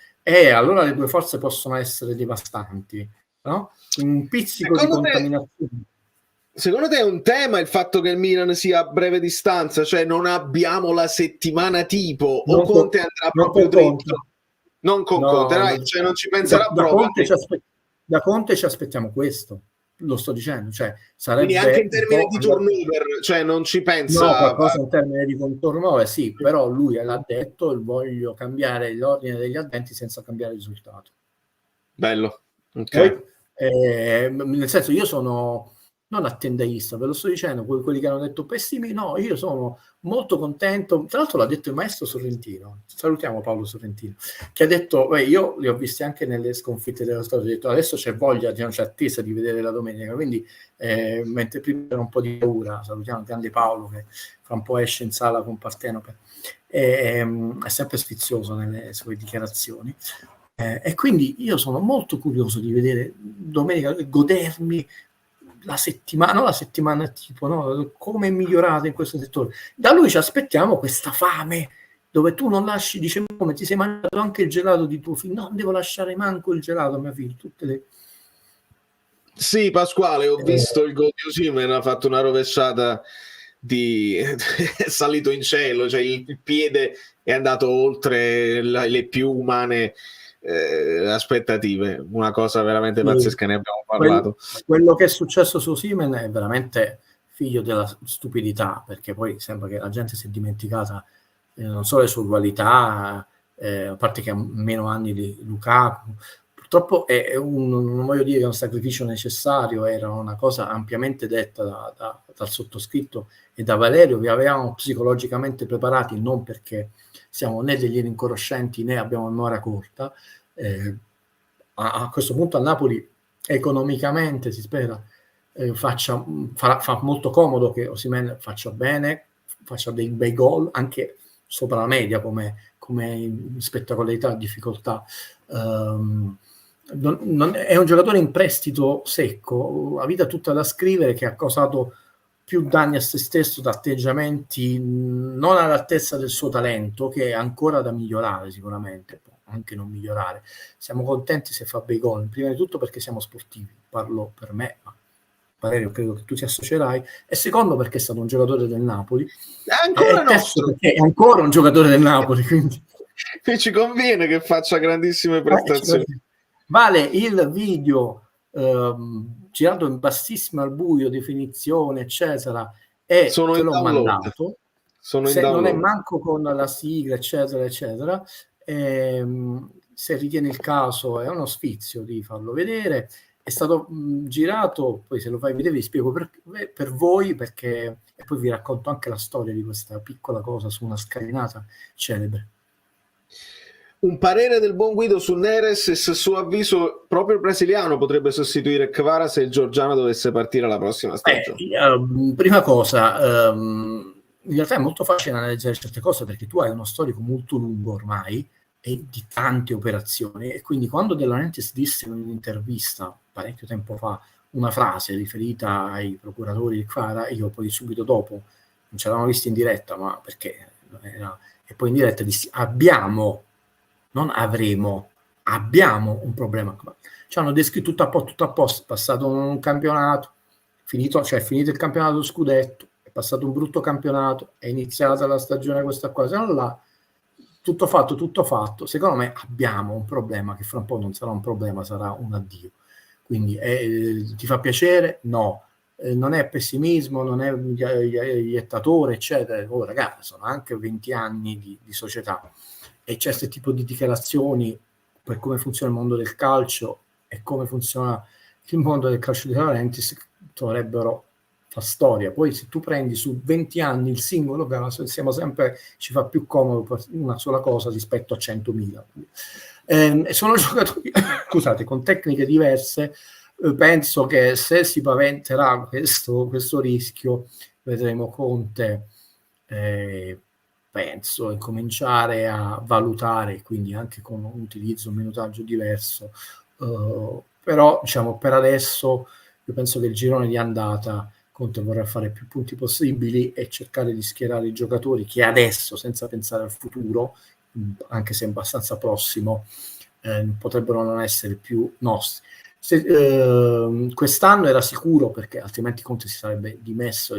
allora le due forze possono essere devastanti, no? Un pizzico di contaminazione. Secondo te è un tema il fatto che il Milan sia a breve distanza, cioè non abbiamo la settimana tipo, o Conte andrà proprio dritto? Non con Conte, cioè non ci penserà proprio. Da Conte ci aspettiamo questo, lo sto dicendo, cioè sarebbe quindi anche in termini di turnover, cioè non ci pensa. No, qualcosa in termini di turnover, sì, però lui l'ha detto, voglio cambiare l'ordine degli adventi senza cambiare il risultato. Bello, ok. Nel senso, io sono non attendeista, ve lo sto dicendo, quelli che hanno detto pessimi, no, io sono molto contento. Tra l'altro l'ha detto il maestro Sorrentino, salutiamo Paolo Sorrentino, che ha detto, io li ho visti anche nelle sconfitte della storia, ha detto adesso c'è voglia, c'è attesa di vedere la domenica, quindi mentre prima era un po' di paura, salutiamo il grande Paolo che fra un po' esce in sala con Partenope, è sempre sfizioso nelle sue dichiarazioni. E quindi io sono molto curioso di vedere domenica, godermi la settimana tipo, no? Come è migliorata in questo settore. Da lui ci aspettiamo questa fame dove tu non lasci, dice, come ti sei mangiato anche il gelato di tuo figlio, no, devo lasciare manco il gelato a mio figlio, tutte le... Sì, Pasquale, ho visto il gol di Osimhen, ha fatto una rovesciata è salito in cielo, cioè il piede è andato oltre le più umane aspettative, una cosa veramente pazzesca, ne abbiamo parlato. Quello che è successo su Osimhen è veramente figlio della stupidità, perché poi sembra che la gente si è dimenticata non solo le sue qualità, a parte che ha meno anni di Lukaku, purtroppo non voglio dire che è un sacrificio necessario, era una cosa ampiamente detta dal sottoscritto e da Valerio, vi avevamo psicologicamente preparati, non perché siamo né degli rinconoscenti né abbiamo memoria corta. A questo punto a Napoli economicamente si spera fa molto comodo che Osimhen faccia bene, faccia dei bei gol anche sopra la media come spettacolarità e difficoltà. È un giocatore in prestito secco, ha vita tutta da scrivere, che ha causato più danni a se stesso da atteggiamenti non all'altezza del suo talento, che è ancora da migliorare sicuramente, anche non migliorare. Siamo contenti se fa bei gol, prima di tutto perché siamo sportivi, parlo per me, ma Valerio credo che tu ti associerai, e secondo perché è stato un giocatore del Napoli, ancora perché è ancora un giocatore del Napoli, quindi ci conviene che faccia grandissime prestazioni. Vale il video girato in bassissima al buio, definizione eccetera, e te l'ho mandato, non è manco con la sigla eccetera eccetera, se ritiene il caso è uno sfizio di farlo vedere. È stato girato, poi se lo fai vedere vi spiego per voi, perché e poi vi racconto anche la storia di questa piccola cosa su una scalinata celebre. Un parere del buon Guido su Neres, e se a suo avviso proprio il brasiliano potrebbe sostituire Kvara se il georgiano dovesse partire la prossima stagione. Prima cosa, in realtà è molto facile analizzare certe cose perché tu hai uno storico molto lungo ormai e di tante operazioni, e quindi quando De Laurentiis disse in un'intervista parecchio tempo fa una frase riferita ai procuratori di Kvara, io poi subito dopo non ci eravamo visti in diretta, ma perché e poi in diretta dissi non avremo, abbiamo un problema. Ci hanno descritto tutto a posto, è passato un campionato, finito il campionato scudetto, è passato un brutto campionato, è iniziata la stagione questa qua, se non là, tutto fatto, secondo me abbiamo un problema che fra un po' non sarà un problema, sarà un addio. Quindi ti fa piacere? No. Non è pessimismo, non è iettatore, eccetera. Ragazzi, sono anche 20 anni di società. E c'è questo tipo di dichiarazioni per come funziona il mondo del calcio e come funziona il mondo del calcio di Laurentiis dovrebbero fare storia. Poi se tu prendi su 20 anni il singolo caso, ci fa più comodo per una sola cosa rispetto a 100.000. Sono giocatori scusate, con tecniche diverse. Penso che se si paventerà questo rischio, vedremo Conte penso incominciare a valutare, quindi anche con un utilizzo, un minutaggio diverso, però diciamo per adesso io penso che il girone di andata Conte vorrà fare più punti possibili e cercare di schierare i giocatori che adesso, senza pensare al futuro, anche se è abbastanza prossimo, potrebbero non essere più nostri. Quest'anno era sicuro, perché altrimenti Conte si sarebbe dimesso,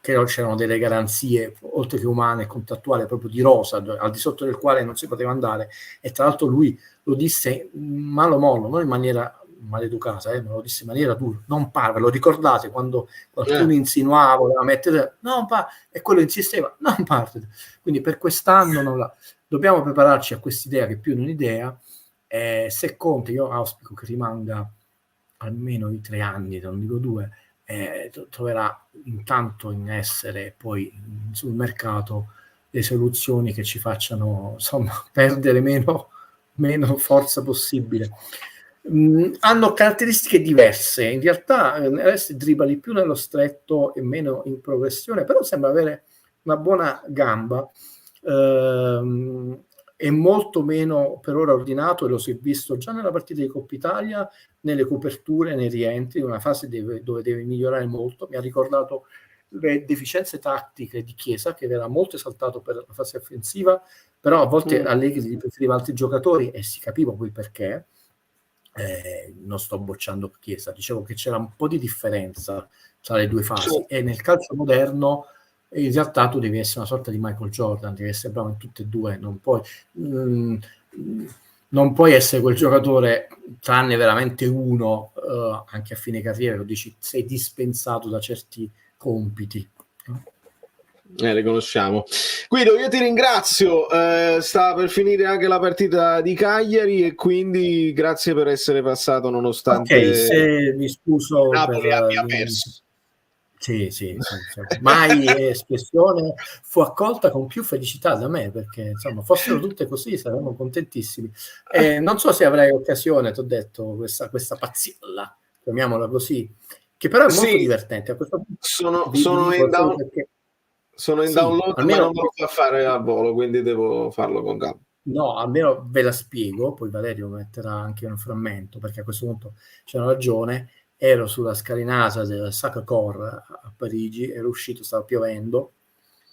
che c'erano delle garanzie oltre che umane e contrattuali proprio di rosa, al di sotto del quale non si poteva andare, e tra l'altro lui lo disse malo mollo, non in maniera maleducata, ma lo disse in maniera dura: non parla. Lo ricordate quando qualcuno insinuava, voleva mettere, non parla, e quello insisteva, non parla. Quindi per quest'anno dobbiamo prepararci a quest'idea, che è più un'idea. Se Conte, io auspico che rimanga almeno i 3 anni, non dico 2, troverà intanto in essere poi sul mercato le soluzioni che ci facciano, insomma, perdere meno forza possibile. Hanno caratteristiche diverse, in realtà adesso dribbali più nello stretto e meno in progressione, però sembra avere una buona gamba, è molto meno per ora ordinato, e lo si è visto già nella partita di Coppa Italia, nelle coperture, nei rientri, una fase dove deve migliorare molto. Mi ha ricordato le deficienze tattiche di Chiesa, che era molto esaltato per la fase offensiva, però a volte Allegri preferiva altri giocatori, e si capiva poi perché. Non sto bocciando Chiesa, dicevo che c'era un po' di differenza tra le due fasi, e nel calcio moderno in realtà tu devi essere una sorta di Michael Jordan, devi essere bravo in tutte e due, non puoi essere quel giocatore, tranne veramente uno, anche a fine carriera, lo dici, sei dispensato da certi compiti. Le conosciamo. Guido, io ti ringrazio, sta per finire anche la partita di Cagliari, e quindi grazie per essere passato nonostante mi scuso Napoli abbia perso. Sì, mai espressione fu accolta con più felicità da me, perché insomma fossero tutte così saremmo contentissimi. Non so se avrai occasione, ti ho detto, questa pazzilla, chiamiamola così, che però è molto divertente. A questo punto sono in download, ma non me lo fa fare al volo, quindi devo farlo con calma. No, almeno ve la spiego, poi Valerio metterà anche un frammento, perché a questo punto c'è una ragione. Ero sulla scalinata del Sacré-Cœur a Parigi, ero uscito, stava piovendo,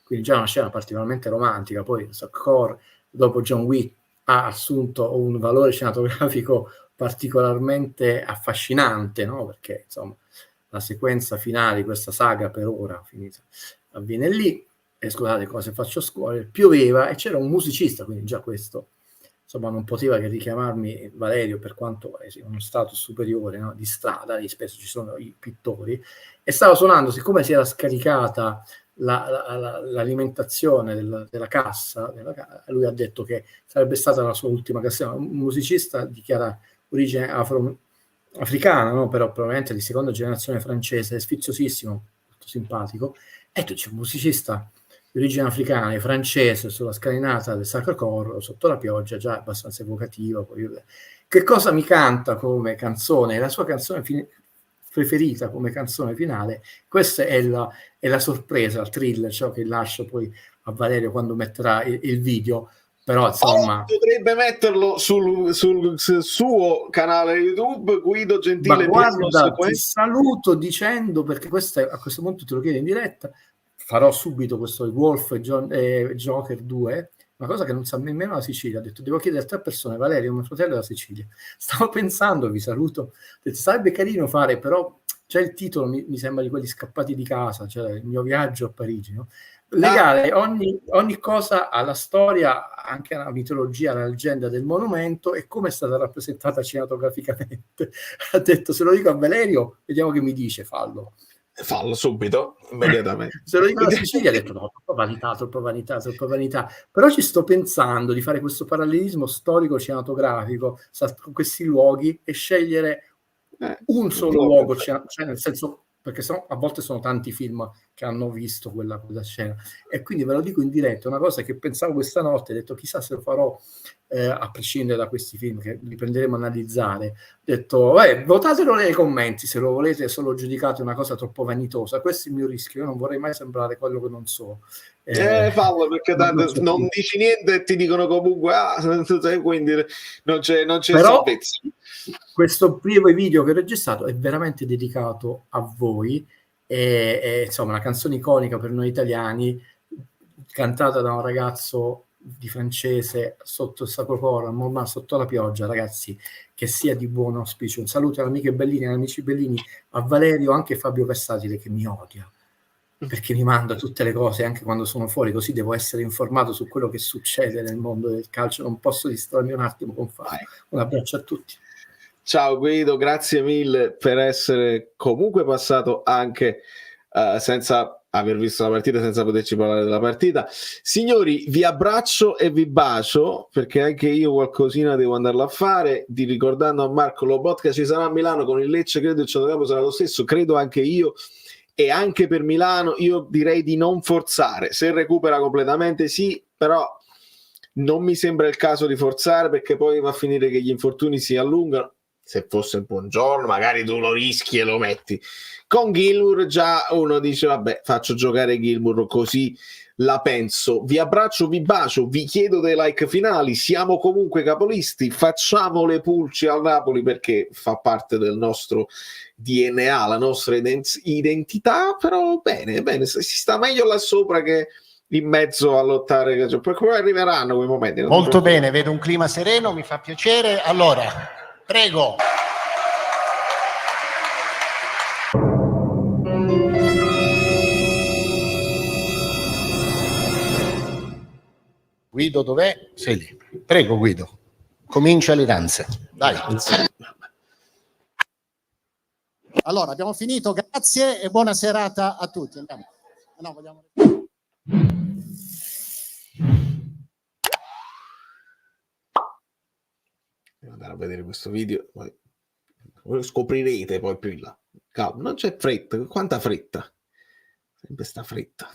quindi già una scena particolarmente romantica. Poi il Sacré-Cœur, dopo John Wick, ha assunto un valore cinematografico particolarmente affascinante, no? Perché insomma la sequenza finale di questa saga, per ora finita, avviene lì. E scusate cosa faccio a scuola, pioveva e c'era un musicista, quindi già questo insomma non poteva che richiamarmi Valerio, per quanto sia uno status superiore, no? Di strada, lì spesso ci sono i pittori, e stava suonando, siccome si era scaricata l'alimentazione della cassa, lui ha detto che sarebbe stata la sua ultima canzone. Un musicista di chiara origine africana, no? Però probabilmente di seconda generazione francese, sfiziosissimo, molto simpatico, e tu c'è un musicista di origine africana e francese sulla scalinata del Sacré-Cœur sotto la pioggia, già abbastanza evocativa. Che cosa mi canta come canzone? La sua canzone preferita come canzone finale. Questa è la sorpresa, il thriller, ciò che lascio poi a Valerio quando metterà il video. Però insomma potrebbe metterlo sul suo canale YouTube, Guido Gentile. Ma guarda, ti saluto dicendo, perché questo a questo punto te lo chiedo in diretta, farò subito questo Wolf e Joker 2, una cosa che non sa nemmeno la Sicilia. Ho detto, devo chiedere a 3 persone, Valerio, mio fratello, della Sicilia. Stavo pensando, vi saluto, ho detto, sarebbe carino fare, però c'è il titolo, mi sembra di quelli scappati di casa, cioè il mio viaggio a Parigi, no? Legare ogni cosa alla storia, anche alla mitologia, alla leggenda del monumento e come è stata rappresentata cinematograficamente. Ha detto, se lo dico a Valerio, vediamo che mi dice, fallo subito, immediatamente. Se lo dico alla Sicilia, ha detto no, troppa vanità. Però ci sto pensando di fare questo parallelismo storico cinematografico con questi luoghi e scegliere un solo luogo, cioè nel senso, perché a volte sono tanti film che hanno visto quella scena, e quindi ve lo dico in diretta, una cosa che pensavo questa notte, ho detto chissà se lo farò, a prescindere da questi film che riprenderemo a analizzare. Ho detto votatelo nei commenti se lo volete, se lo giudicate una cosa troppo vanitosa. Questo è il mio rischio, io non vorrei mai sembrare quello che non so. Fallo, perché non dici niente e ti dicono comunque quindi non c'è salvezza. Questo primo video che ho registrato è veramente dedicato a voi, è insomma una canzone iconica per noi italiani, cantata da un ragazzo di francese sotto il Sacro Cuore, a Montmartre, sotto la pioggia, ragazzi, che sia di buon auspicio. Un saluto alle amiche Bellini, agli amici Bellini, a Valerio, anche Fabio Versatile, che mi odia, perché mi manda tutte le cose anche quando sono fuori, così devo essere informato su quello che succede nel mondo del calcio, non posso distrarmi un attimo con Fabio. Un abbraccio a tutti. Ciao Guido, grazie mille per essere comunque passato anche senza aver visto la partita, senza poterci parlare della partita. Signori, vi abbraccio e vi bacio, perché anche io qualcosina devo andarla a fare. Ricordando a Marco, Lobotka ci sarà a Milano con il Lecce, credo il centrocampo sarà lo stesso, credo anche io. E anche per Milano io direi di non forzare, se recupera completamente sì, però non mi sembra il caso di forzare, perché poi va a finire che gli infortuni si allungano. Se fosse il Buongiorno magari tu lo rischi e lo metti. Con Gilmour già uno dice vabbè, faccio giocare Gilmour, così la penso. Vi abbraccio, vi bacio, vi chiedo dei like finali, siamo comunque capolisti, facciamo le pulci al Napoli perché fa parte del nostro DNA, la nostra identità, però bene, si sta meglio là sopra che in mezzo a lottare, perché poi arriveranno quei momenti. Molto bene, vedo un clima sereno, mi fa piacere. Allora, prego. Guido dov'è? Sei lì. Prego Guido, comincia le danze. Dai. Allora, abbiamo finito, grazie e buona serata a tutti. Andiamo. No, vogliamo... Devo andare a vedere questo video, poi lo scoprirete poi più in là. Calma, non c'è fretta, quanta fretta? Sempre sta fretta.